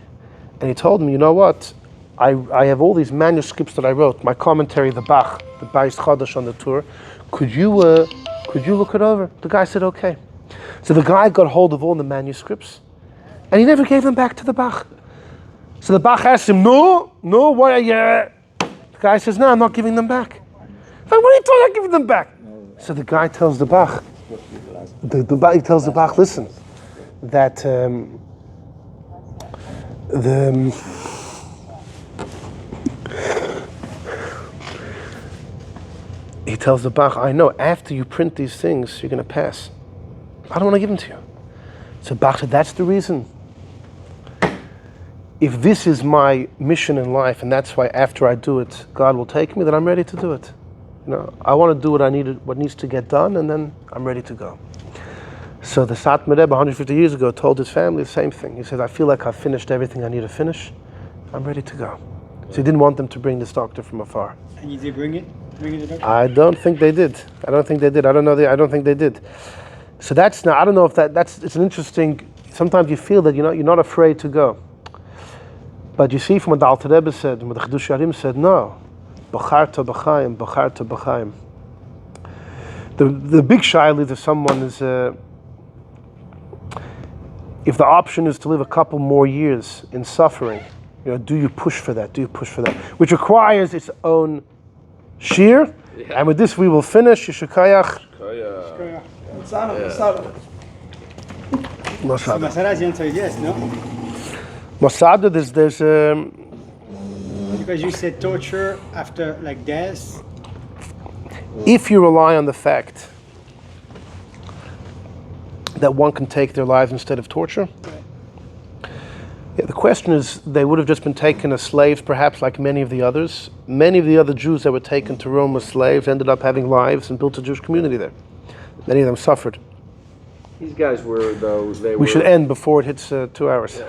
and he told him, you know what? I have all these manuscripts that I wrote, my commentary, the Bach, the Bais Chadash on the tour. Could you look it over? The guy said, okay. So the guy got hold of all the manuscripts and he never gave them back to the Bach. So the Bach asked him, no, what are you? The guy says, no, I'm not giving them back. What are you talking about giving them back? So the guy tells the Bach, he tells the Bach, listen, that he tells the Bach, I know, after you print these things, you're going to pass. I don't want to give them to you. So Bach said, that's the reason. If this is my mission in life, and that's why after I do it, God will take me, then I'm ready to do it. You know, I want to do what needs to get done, and then I'm ready to go. So the Satmar Rebbe 150 years ago told his family the same thing. He said, I feel like I've finished everything I need to finish. I'm ready to go. So he didn't want them to bring this doctor from afar. And you did bring it? Bring the doctor? I don't think they did. I don't think they did. So that's, now I don't know if it's an interesting, sometimes you feel that you're not afraid to go. But you see from what the Alter Rebbe said, what the Chidush Yarim said, no. B'charta b'chaim. The big shaila to someone is, if the option is to live a couple more years in suffering, do you push for that? Which requires its own shir. Yeah. And with this we will finish. Yeshakayach. Masada. Masada, the answer is yes, no? Masada, there's Because you said torture after like death. if you rely on the fact that one can take their lives instead of torture. Yeah, the question is, they would have just been taken as slaves, perhaps like many of the others. Many of the other Jews that were taken to Rome as slaves ended up having lives and built a Jewish community there. Many of them suffered. These guys were, though, they were... We should end before it hits 2 hours.